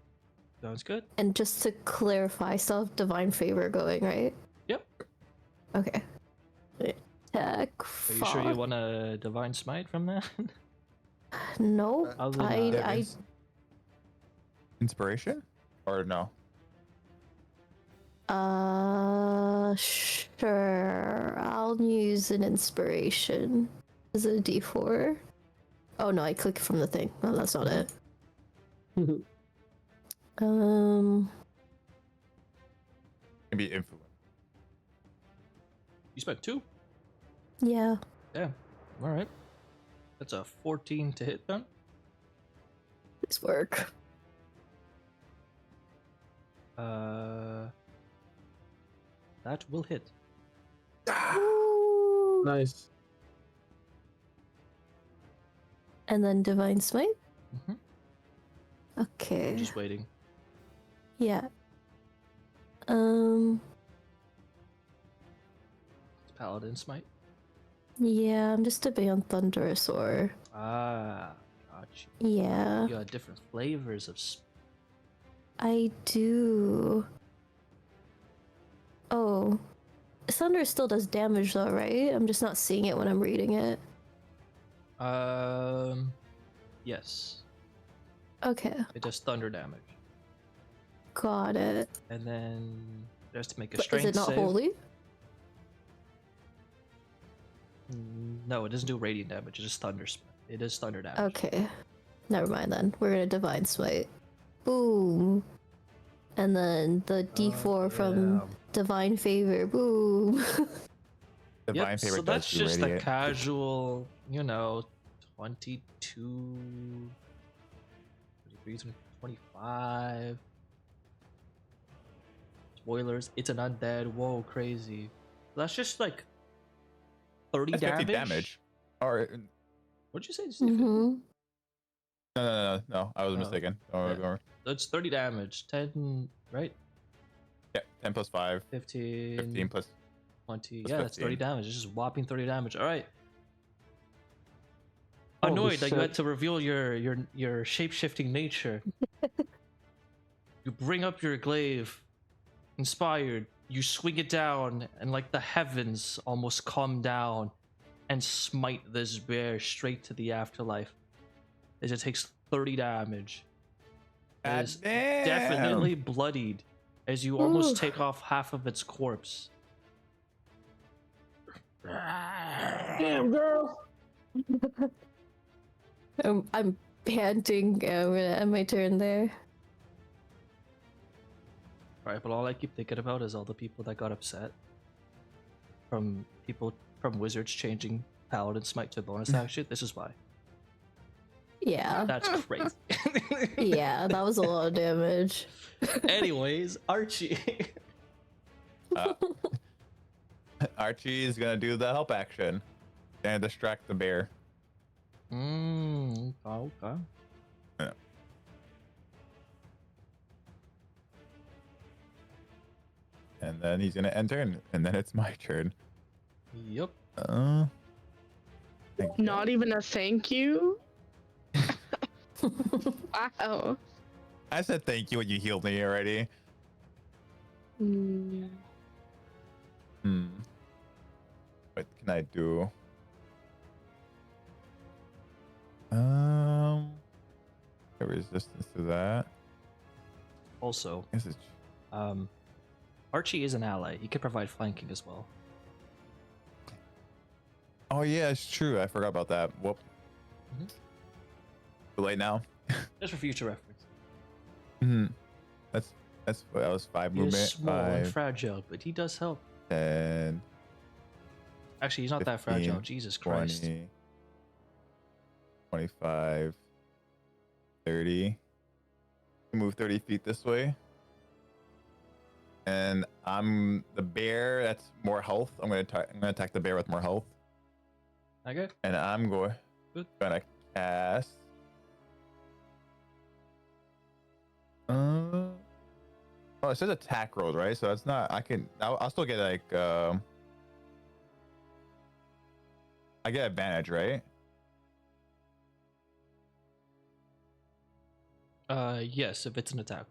Sounds good. And just to clarify, I still have Divine Favor going, right? Yep. Okay. Attack. Are you sure you want a Divine Smite from that? No. Other than I Inspiration? Or no? Sure. I'll use an inspiration. Is it a D4? Oh no, I clicked from the thing. No, that's not it. Maybe influence. You spent 2? Yeah. Yeah. All right. That's a 14 to hit then. This work. That will hit. Ooh. Nice. And then Divine Smite? Mm-hmm. Okay. Just waiting. Yeah. It's Paladin Smite. Yeah, I'm just debating on Thunderous or... Ah, gotcha. Yeah. You got different flavors of. I do. Oh. Thunder still does damage though, right? I'm just not seeing it when I'm reading it. Yes. Okay. It does thunder damage. Got it. And then there's to make a But strength is it not save. holy? No, it doesn't do radiant damage. It is thunder. It is thunder damage. Okay. Never mind then. We're gonna Divine Smite. Boom. And then the D4 from Divine Favor. Boom. Divine Yep, Favor so does that's do just radiant. a casual, 22, 23, 25. Spoilers, it's an undead. Whoa, crazy. That's just like 30 That's 50 damage. Or What'd you say? Did you say 50? Mm-hmm. no, I was Oh, mistaken. yeah. That's 30 damage. 10, right? Yeah, 10 plus 5, 15, 15 plus 20. plus Yeah, that's 30 15. damage. It's just whopping 30 damage. All right. Holy Annoyed that you shit. had to reveal your shape-shifting nature. You bring up your glaive, inspired. You swing it down, and like the heavens almost come down and smite this bear straight to the afterlife. As it takes 30 damage. It God is damn. definitely bloodied as you almost Ooh. take off half of its corpse. Damn, girl. I'm panting. I'm gonna end my turn there. Right, but all I keep thinking about is all the people that got upset from wizards changing Paladin Smite to bonus action. This is why. Yeah. That's crazy. Yeah, that was a lot of damage. Anyways, Archie. Archie is gonna do the help action and distract the bear. Okay. Yeah. And then he's gonna enter, and then it's my turn. Yep. Not even a thank you? Wow. I said thank you when you healed me already. Mm. What can I do? A resistance to that. Also, I guess it's Archie is an ally. He could provide flanking as well. Oh yeah, it's true. I forgot about that. Whoop. Mhm. Too late now. Just for future reference. That's what that was 5 He is movement. small and 5, fragile, but he does help. 10, Actually, he's not that 15, fragile. Jesus Christ. 20, 25, 30. Move 30 feet this way. And I'm the bear. That's more health. I'm gonna attack the bear with more health. Okay. And I'm Good. gonna cast Oh, it says attack rolls, right? So it's not. I'll still get like. I get advantage, right? Yes, if it's an attack.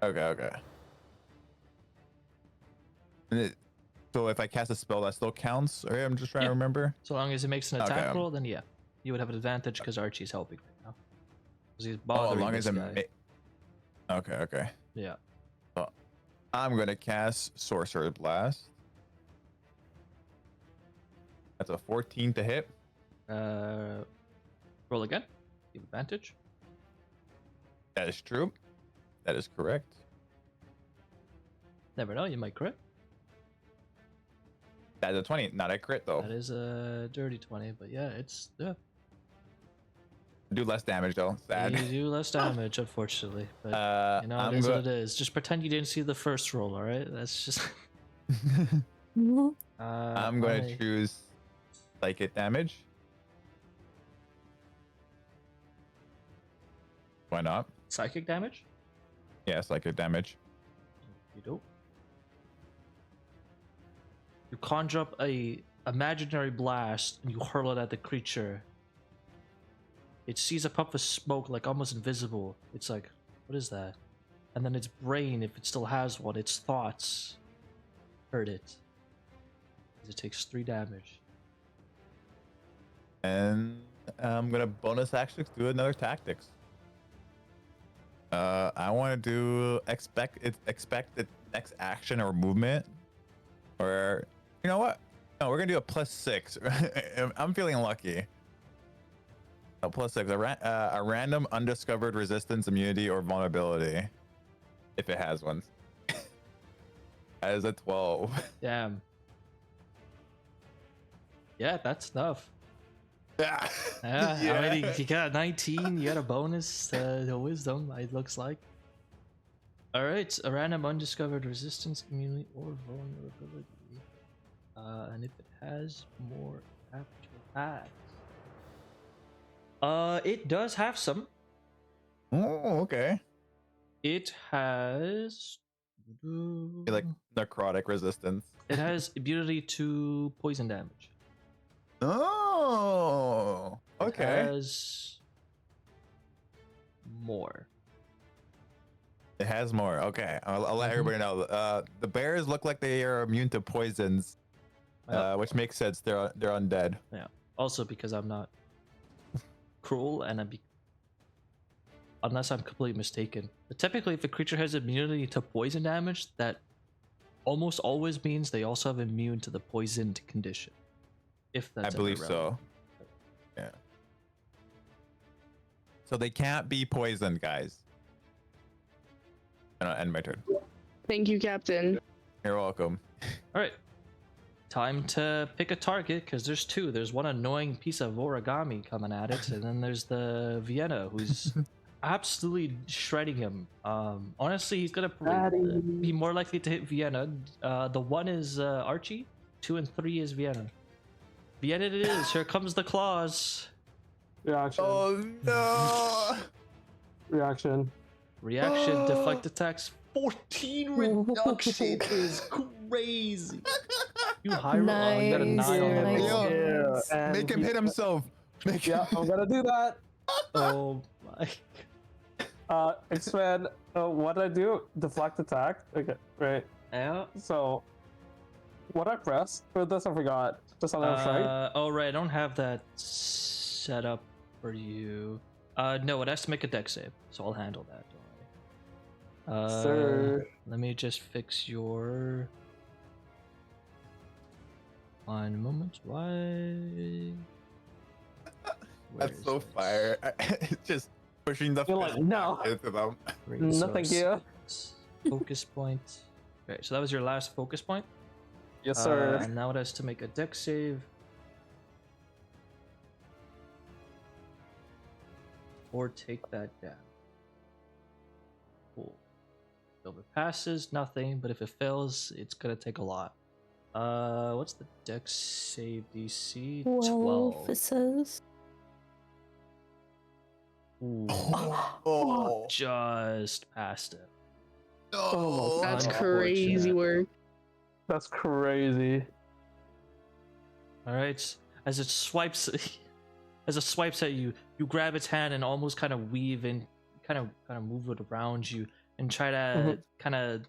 Okay. And so if I cast a spell, that still counts. Or I'm just trying to remember. So long as it makes an attack Okay. roll, then yeah, you would have an advantage because Archie's helping right now. Because he's Oh, bothering as long this as guy. Okay. Yeah. So I'm gonna cast Sorcerer Blast. That's a 14 to hit. Roll again. Give advantage. That is true. That is correct. Never know, you might crit. That's a 20, not a crit though. That is a dirty 20, but yeah, it's Do less damage though. Sad. You do less damage, unfortunately. But you know, I'm it is what it is. Just pretend you didn't see the first roll, alright? That's just I'm gonna choose psychic damage. Why not? Psychic damage? Yeah, psychic damage. You don't. You conjure up a imaginary blast and you hurl it at the creature. It sees a puff of smoke, like almost invisible. It's like, what is that? And then its brain, if it still has one, its thoughts hurt it. It takes 3 damage. And I'm gonna bonus action do another tactics. I want to do expect the next action or movement, or you know what? No, we're gonna do a +6. I'm feeling lucky. A +6, a random undiscovered resistance, immunity, or vulnerability, if it has one. That is a 12. Damn. Yeah, that's tough. Yeah. Yeah, I mean, you got 19, you got a bonus to wisdom, it looks like. Alright, a random undiscovered resistance, immunity, or vulnerability. And if it has more after attacks. It does have some. Oh, okay. It has... Like necrotic resistance. It has immunity to poison damage. Oh, okay. It has more. It has more. Okay, I'll let everybody know. The bears look like they are immune to poisons, which makes sense. They're undead. Yeah. Also because I'm not cruel and unless I'm completely mistaken. But typically, if a creature has immunity to poison damage, that almost always means they also have immune to the poisoned condition. If that's I believe relevant. so. Yeah. So they can't be poisoned, guys. And I'll end my turn. Thank you, Captain. You're welcome. All right. Time to pick a target because there's 2. There's one annoying piece of origami coming at it, and then there's the Vienna who's absolutely shredding him. Honestly, he's gonna be more likely to hit Vienna. The 1 is Archie, 2 and 3 is Vienna. Vienna it is. Here comes the claws. Reaction. Oh no! Reaction. Reaction, deflect attacks. 14 reduction is crazy. You high roll. Oh, you got a 9 on the Nice. roll. Yo, and make him hit himself. Make Yeah, I'm gonna do that. Oh my. Expand. What did I do? Deflect attack. Okay, right. Yeah. So, what I pressed for this, I forgot. Just on the right. Oh right, I don't have that set up for you. No, it has to make a dex save, so I'll handle that. Don't worry. Sir. Let me just fix your. 1 moment. Why? That's so fire. It's just pushing the You're like, no. into them. No, thank you. Focus point. Okay, so that was your last focus point. Yes, sir. And now it has to make a dex save. Or take that down. Cool. So if it passes, nothing, but if it fails, it's gonna take a lot. What's the dex save DC? 12, 12. it says. Ooh, Oh, just past it. Oh, That's Unfortunate. crazy work. That's crazy. All right, as it swipes, as it swipes at you, you grab its hand and almost kind of weave in, kind of move it around you and try to kind of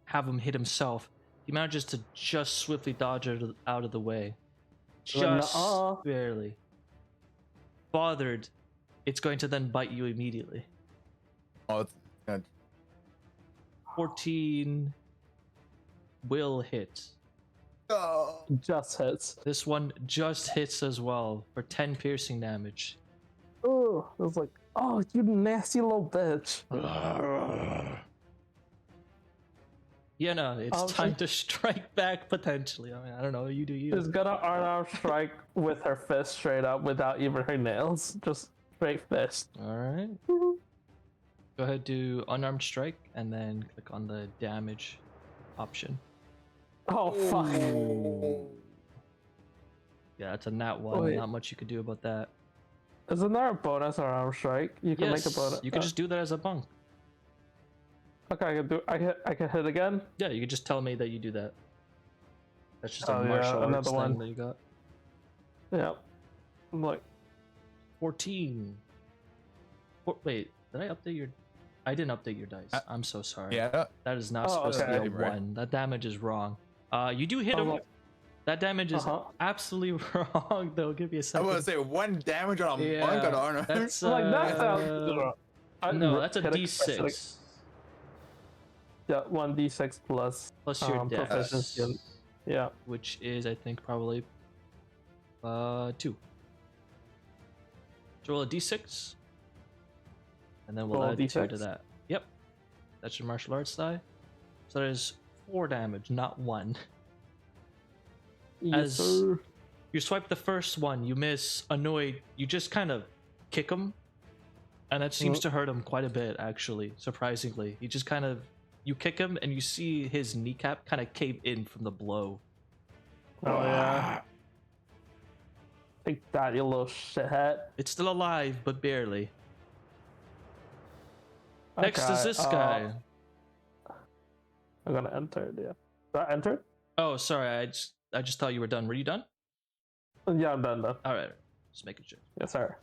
have him hit himself. He manages to just swiftly dodge out of the way, just Nuh-uh. barely. Bothered, it's going to then bite you immediately. oh, it's good. 14 will hit. Oh. Just hits. This one just hits as well for 10 piercing damage. Oh, it was like, oh, you nasty little bitch. Vienna, it's time to strike back potentially. I mean, I don't know, you do you. She's gonna unarmed strike with her fist straight up without even her nails. Just straight fist. Alright. Go ahead, do unarmed strike, and then click on the damage option. Oh, fuck. Yeah, it's a nat one. Wait. Not much you could do about that. Isn't there a bonus unarmed strike? You can Yes, make a bonus. you can just do that as a bunk. Okay, I can do. I can hit again. Yeah, you can just tell me that you do that. That's just Oh, a yeah, martial arts another thing one. that you got. Yeah. I'm like, 14. Wait, did I update your... I didn't update your dice. I'm so sorry. Yeah. That is not Oh, supposed okay. to be a Right. 1. That damage is wrong. You do hit Oh, him. look. That damage is absolutely wrong, though. Give me a I second. was gonna say 1 damage on a monk on honor. That's, I'm like that sounds. no, that's a Hit d6. Yeah, 1d6 plus Plus your dex. proficiency. Yeah. Which is, I think, probably 2. So roll a d6. And then we'll Roll a add 2 to d6? that. Yep. That's your martial arts die. So that is 4 damage, not 1. Yes, As sir. you swipe the first one, you miss, annoyed, you just kind of kick him. And that seems to hurt him quite a bit, actually, surprisingly. He just kind of, you kick him and you see his kneecap kind of cave in from the blow. Oh yeah. Take that, you little shithead. It's still alive, but barely. Next Okay, is this guy. I'm gonna enter it, yeah. That entered? Oh, sorry, I just thought you were done. Were you done? Yeah, I'm done. Alright, just making sure. Yes, sir.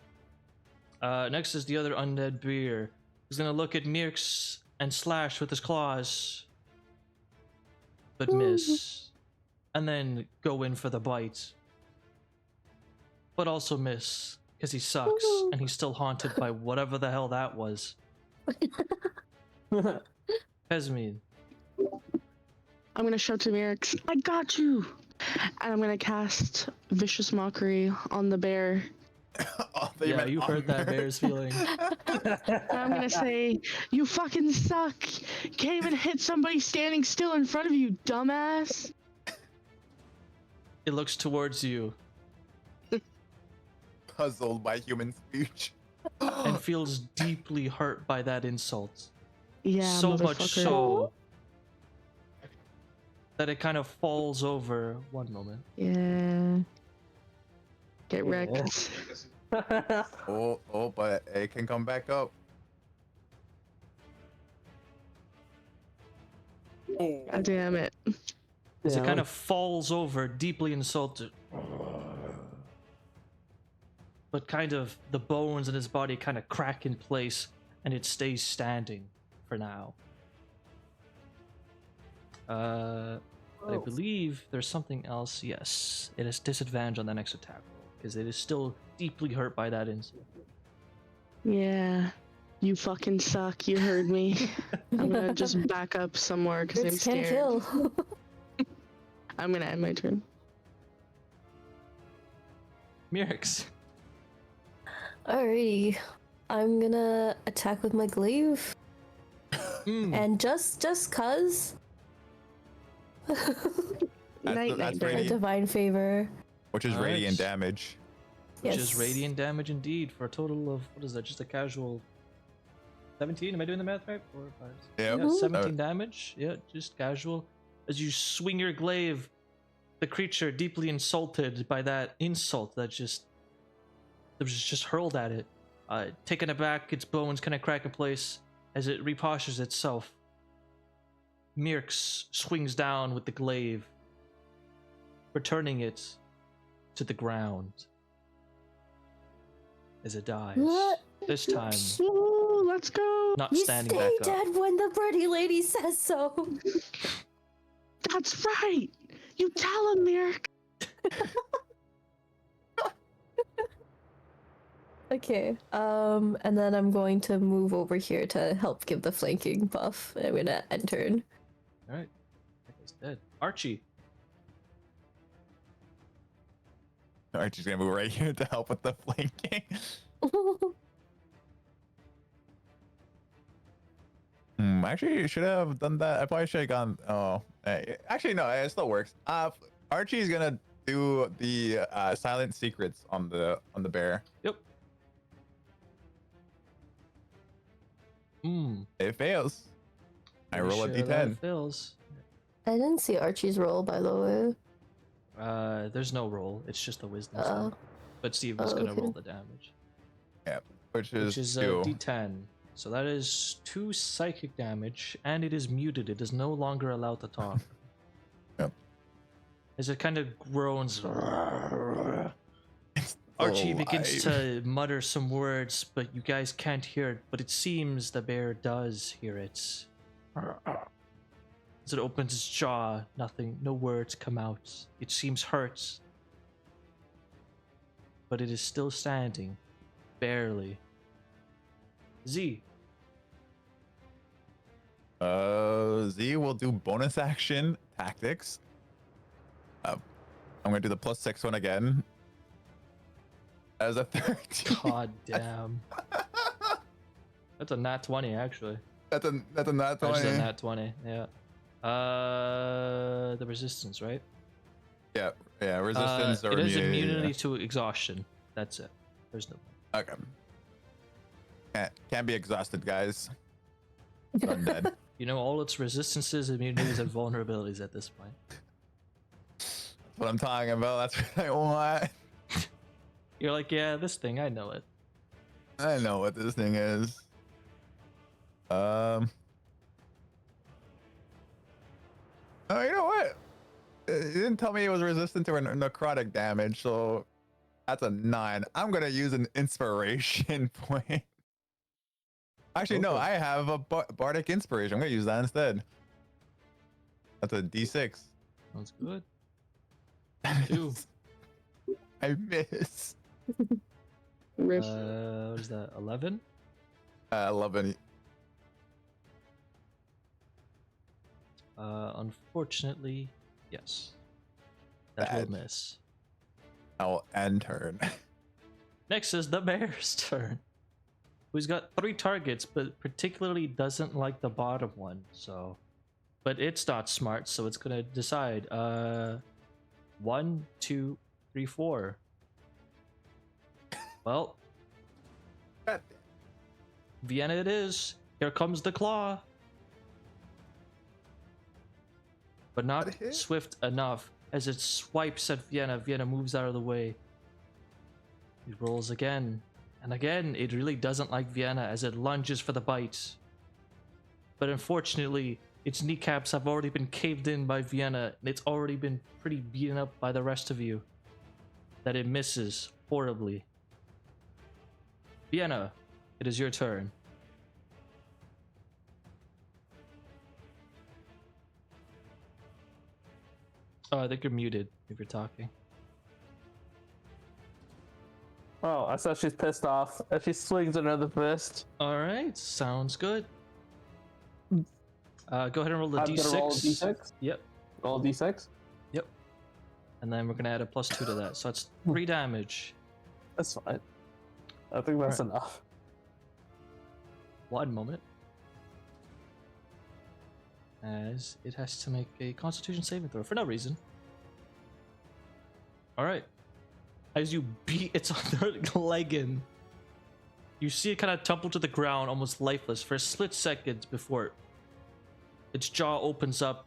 Next is the other undead beer. He's gonna look at Meerx and slash with his claws, but miss. And then go in for the bite, but also miss, because he sucks, and he's still haunted by whatever the hell that was. Pesmine. I'm gonna shout to Meerx, I got you! And I'm gonna cast Vicious Mockery on the bear. Oh, Yeah, you heard that bear's feeling. And I'm gonna say, you fucking suck! Can't even hit somebody standing still in front of you, dumbass! It looks towards you Puzzled by human speech. and feels deeply hurt by that insult. Yeah, So much motherfucker. so that it kind of falls over. One moment. Yeah. Get wrecked. Oh, but it can come back up. God damn it. As it Yeah, kind of falls over, deeply insulted. But kind of the bones in his body kind of crack in place, and it stays standing for now. But I believe there's something else. Yes, it has disadvantage on the next attack roll because it is still deeply hurt by that insult. Yeah. You fucking suck. You heard me. I'm gonna just back up somewhere because I'm It's can scared. kill. I'm gonna end my turn. Meerx. Alrighty. I'm gonna attack with my glaive. And just cuz. Night, that's night, A radiant, divine favor. which is Alright. radiant damage. Which Yes. is radiant damage indeed for a total of, what is that, just a casual 17? Am I doing the math right? 4, 5, 6. Yep. Yeah, 17 damage. Yeah, just casual. As you swing your glaive, the creature deeply insulted by that insult that just that was just hurled at it. Taken aback, its bones kind of crack in place as it repostures itself. Meerx swings down with the glaive, returning it to the ground as it dies. What? This time, Ooh, let's go. not You standing stay back up. dead when the pretty lady says so. That's right. You tell him, Meerx. Okay. And then I'm going to move over here to help give the flanking buff. I'm gonna end turn. All right, that guy's dead. Archie. Archie's gonna move right here to help with the flanking. Actually, you should have done that. I probably should have gone. Oh, actually, no, it still works. Archie's gonna do the silent secrets on the bear. Yep. It fails. I roll a Pretty sure that d10. fails. I didn't see Archie's roll, by the way. There's no roll. It's just a wisdom Oh. save. But Steve is Oh, gonna okay. roll the damage, Which which is a 2. d10. So that is 2 psychic damage, and it is muted. It is no longer allowed to talk. Yep. As it kind of groans, Archie begins to mutter some words, but you guys can't hear it. But it seems the bear does hear it. As it opens its jaw, no words come out. It seems hurt, but it is still standing, barely. Z. Z will do bonus action tactics. I'm gonna do the +6 one again. As a 13. God damn. That's a nat 20, actually. That's a nat That's 20. a nat 20, yeah. The resistance, right? Yeah, resistance or it is immunity. immunity to exhaustion. That's it. There's no. Okay. Can't be exhausted, guys. It's undead. You know all its resistances, immunities, and vulnerabilities at this point. That's what I'm talking about. That's what I want. You're like, yeah, this thing, I know it. I know what this thing is. Oh, you know what? It didn't tell me it was resistant to necrotic damage, so that's a 9. I'm gonna use an inspiration point. Actually, no, Okay. I have a bardic inspiration. I'm gonna use that instead. That's a d6. Sounds good. 2. I miss. Rip. What is that? 11? 11. Unfortunately, yes. That Bad. will miss. I'll end turn. Next is the bear's turn. Who's got 3 targets, but particularly doesn't like the bottom one, so. But it's not smart, so it's gonna decide. 1, 2, 3, 4. Well, Vienna it is. Here comes the claw. But not That a hit? swift enough. As it swipes at Vienna, Vienna moves out of the way. It rolls again. And again, it really doesn't like Vienna as it lunges for the bite. But unfortunately, its kneecaps have already been caved in by Vienna, and it's already been pretty beaten up by the rest of you. That it misses horribly. Vienna, it is your turn. Oh, I think you're muted if you're talking. Oh, I saw she's pissed off and she swings another fist. Alright, sounds good. Go ahead and roll the I'm d6. gonna roll a d6. Yep. Roll a d6. Yep. And then we're gonna add a +2 to that. So it's 3 damage. That's fine. I think that's enough. 1 moment. As it has to make a Constitution saving throw for no reason. Alright. As you beat its other leg in, you see it kind of tumble to the ground, almost lifeless, for a split second before its jaw opens up.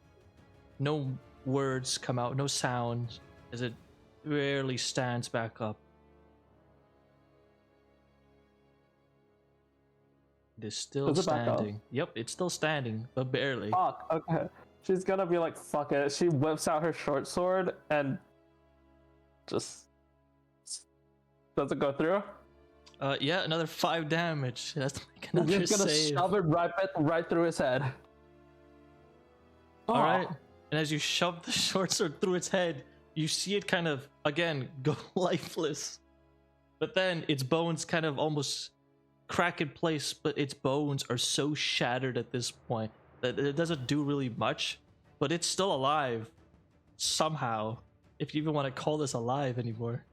No words come out, no sound, as it rarely stands back up. It is still Is it back up? standing. Yep, it's still standing, but barely. Fuck. Okay. She's gonna be like, fuck it. She whips out her short sword and just does it go through? Yeah, another 5 damage. That's like You're another just gonna save. shove it right through his head. All right. And as you shove the short sword through its head, you see it kind of again go lifeless. But then its bones kind of almost crack in place, but its bones are so shattered at this point that it doesn't do really much, but it's still alive somehow, if you even want to call this alive anymore.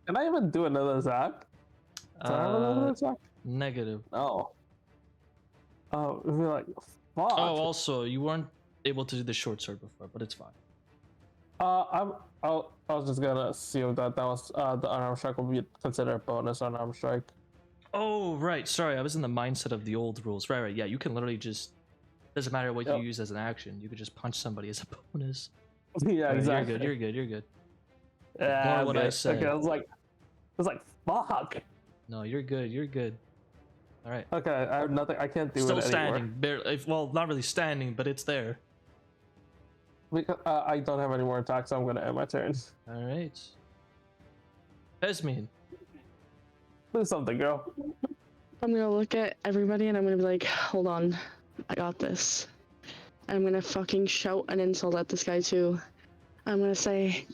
Can I even do another attack? Can I have another attack? Negative. Oh. Oh, it'd be like, fuck. Oh, also, you weren't able to do the short sword before, but it's fine. I was just gonna assume that was the unarmed strike would be considered a bonus unarmed strike. Oh, right. Sorry, I was in the mindset of the old rules. Right. Yeah, you can literally just... Doesn't matter what you use as an action. You could just punch somebody as a bonus. Yeah, exactly. You're good. Yeah, Ignore what I said. Okay, I was like, fuck. No, you're good. All right. Okay, I have nothing. I can't do Still it anymore. standing. Barely, well, not really standing, but it's there. Because, I don't have any more attacks, so I'm gonna end my turn. All right. Pesmine. Do something, girl. I'm gonna look at everybody and I'm gonna be like, hold on, I got this. I'm gonna fucking shout an insult at this guy too. I'm gonna say,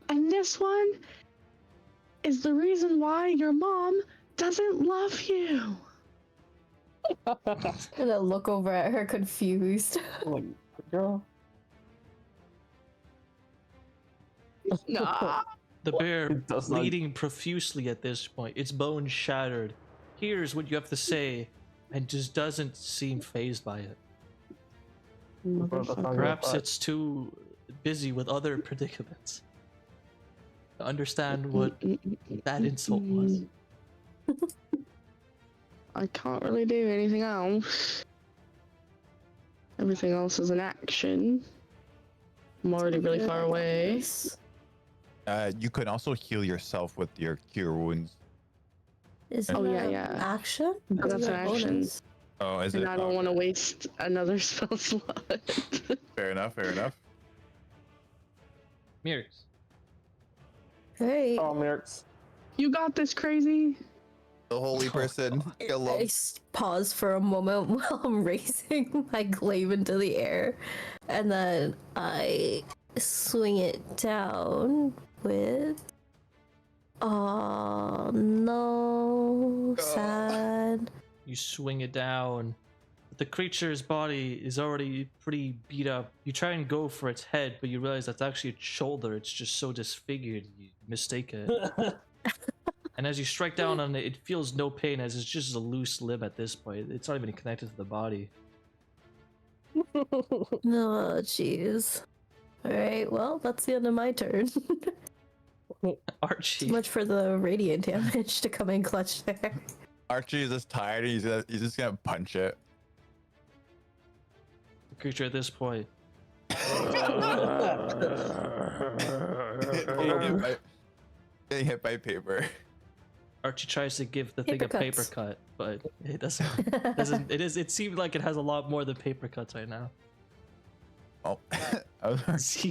and this one is the reason why your mom doesn't love you. I'm gonna look over at her confused. Like, girl. Nah. The bear, It does not- bleeding profusely at this point, its bones shattered, hears what you have to say, and just doesn't seem phased by it. Motherfucker. Perhaps it's too busy with other predicaments to understand what that insult was. I can't really do anything else. Everything else is an action. I'm already really far away. You can also heal yourself with your cure wounds. Isn't Oh, yeah, that yeah. action? But that's Or an bonus? action. Oh, is And it? I don't want to waste another spell slot. Fair enough. Meerx. Hey, Oh, Meerx. You got this, crazy. The holy person. I pause for a moment while I'm raising my glaive into the air, and then I swing it down with. Oh no, sad. You swing it down. But the creature's body is already pretty beat up. You try and go for its head, but you realize that's actually its shoulder. It's just so disfigured, you mistake it. And as you strike down on it, it feels no pain as it's just a loose limb at this point. It's not even connected to the body. No, jeez. Alright, well, that's the end of my turn. Archie. Too much for the radiant damage to come in clutch there. Archie is just tired. He's just gonna punch it. The creature at this point. Getting hit by paper. Archie tries to give the thing Paper a paper cuts. cut, but it doesn't. It seems like it has a lot more than paper cuts right now. Oh, I was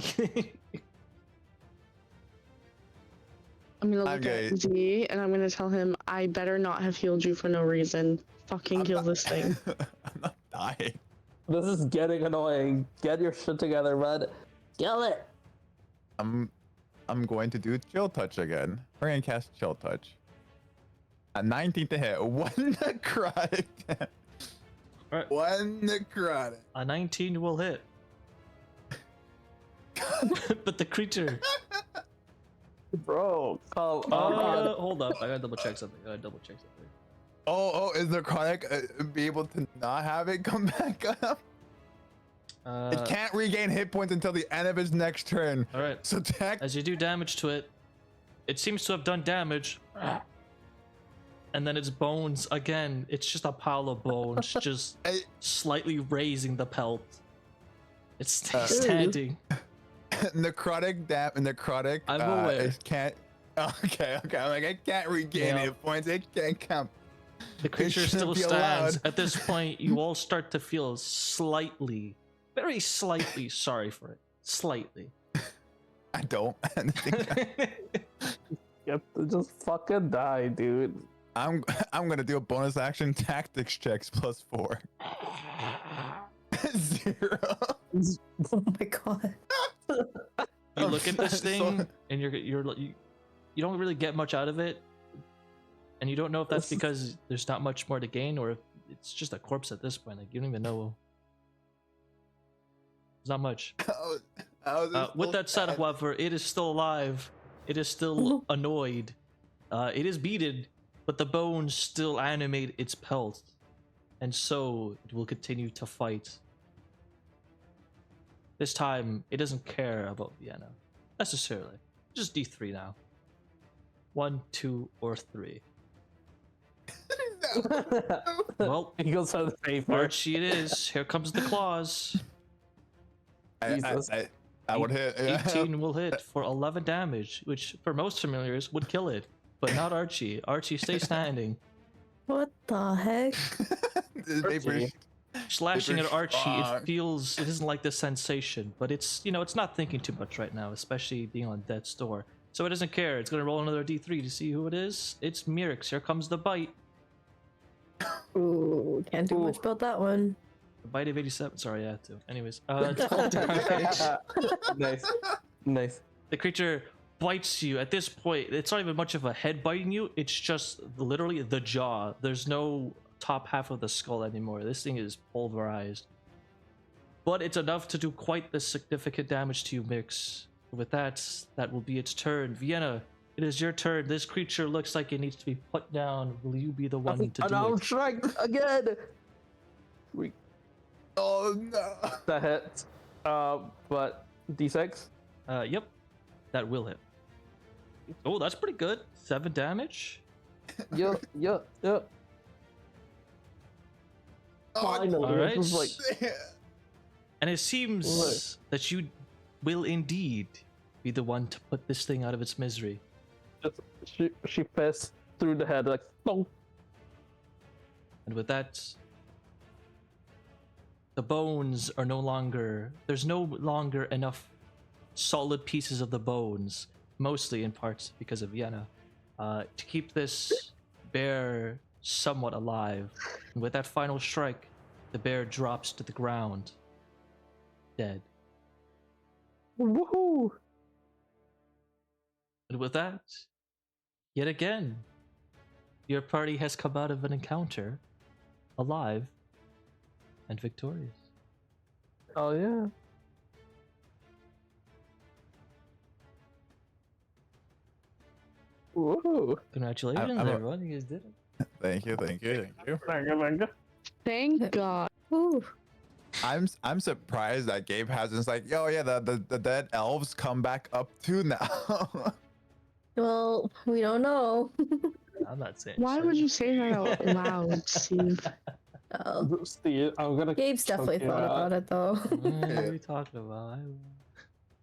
I'm gonna I'm look at good. Z and I'm gonna tell him I better not have healed you for no reason. Fucking kill this thing. I'm not dying. This is getting annoying. Get your shit together, bud. Kill it. I'm going to do chill touch again. We're gonna cast chill touch. A 19 to hit. One necrotic. Alright. One necrotic. A 19 will hit. But the creature. Bro, come on. Hold up. I gotta double check something. Oh, is necrotic be able to not have it come back up? It can't regain hit points until the end of its next turn. Alright. So As you do damage to it, it seems to have done damage. And then its bones, again, it's just a pile of bones, just slightly raising the pelt. It stays standing. necrotic. I'm aware. It can't. Okay. I'm like, I can't regain Yeah. hit points. It can't come. The creature shouldn't still be stands. allowed. At this point, you all start to feel slightly, very slightly sorry for it. Slightly. I don't. You have to just fucking die, dude. I'm gonna do a bonus action tactics checks +4. 0. Oh my god. You look at this So- thing, and you don't really get much out of it, and you don't know if that's because there's not much more to gain, or if it's just a corpse at this point. Like you don't even know. There's not much. How is this With still that said, sad? however, it is still alive. It is still annoyed. It is beaten, but the bones still animate its pelt, and so it will continue to fight. This time, it doesn't care about Vienna necessarily. Just D3 now. 1, 2, or 3. Well, He goes on the paper. Archie, it is. Here comes the claws. Jesus. I would hit. Yeah. 18 will hit for 11 damage, which for most familiars would kill it, but not Archie. Archie, stay standing. What the heck? The paper- Slashing at Archie, strong. it doesn't like the sensation, but it's not thinking too much right now, especially being on death's door. So it doesn't care. It's gonna roll another D3 to see who it is. It's Meerx. Here comes the bite. Ooh, can't do much about that one. The bite of 87. Sorry, I had to. Anyways, 12 damage. Nice. Nice. The creature bites you. At this point, it's not even much of a head biting you. It's just literally the jaw. There's no top half of the skull anymore. This thing is pulverized. But it's enough to do quite the significant damage to you, Meerx. With that will be its turn. Vienna, it is your turn. This creature looks like it needs to be put down. Will you be the one to do Unarmed it? strike again. Oh no! That hits. But D6. Yep. That will hit. Oh, that's pretty good. 7 damage. Yup. Finally, Alright. this is like And it seems that you will indeed be the one to put this thing out of its misery. just she passed through the head like thunk. And with that, the bones are there's no longer enough solid pieces of the bones, mostly in parts because of Vienna, to keep this bear somewhat alive. And with that final strike, the bear drops to the ground, dead. Woohoo! And with that, yet again, your party has come out of an encounter alive and victorious. Oh yeah. Woohoo! Congratulations, I'm a- everyone. You guys did it. Thank you. Thank God. Ooh. I'm surprised that Gabe hasn't like, yo, yeah, the dead elves come back up too now. Well, we don't know. I'm not saying. Why shit. would you say that out loud, Steve? Oh. Steve, I'm gonna. Gabe's definitely choke you thought out. about it though. What are you talking about?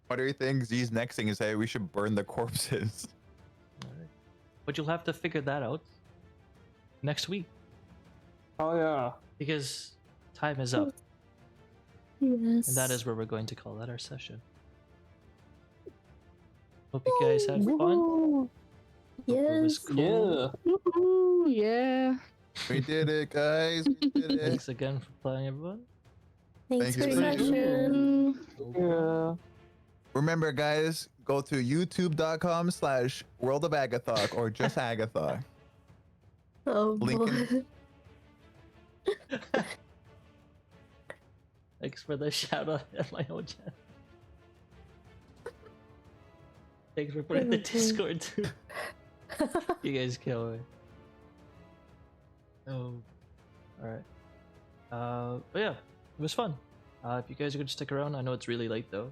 What do you think Z's next thing is? Say we should burn the corpses. Alright. But you'll have to figure that out next week Oh yeah. because time is up, Yes. and that is where we're going to call that our session. Hope you guys had fun. Woohoo. Hope it was Yes. cool. Yeah. Woohoo, yeah. We did it, guys. We did it. Thanks again for playing, everyone. Thanks Thank for you your for session. Yeah. Remember, guys, go to youtube.com/World of Agathok or just Agathok. Oh Link boy. Thanks for the shout out at my own channel. Thanks for putting the Okay. Discord too. You guys kill me. Oh, alright. But yeah, it was fun. If you guys are gonna stick around, I know it's really late though.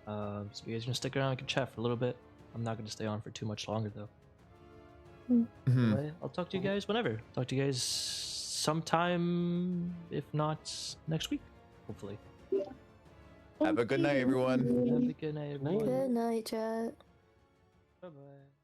So if you guys are gonna stick around, I can chat for a little bit. I'm not gonna stay on for too much longer though. Mhm. Anyway, I'll talk to you guys whenever. Talk to you guys sometime, if not next week, hopefully. Have a good night, everyone. Have a good night, everyone. Good night, chat. Bye bye.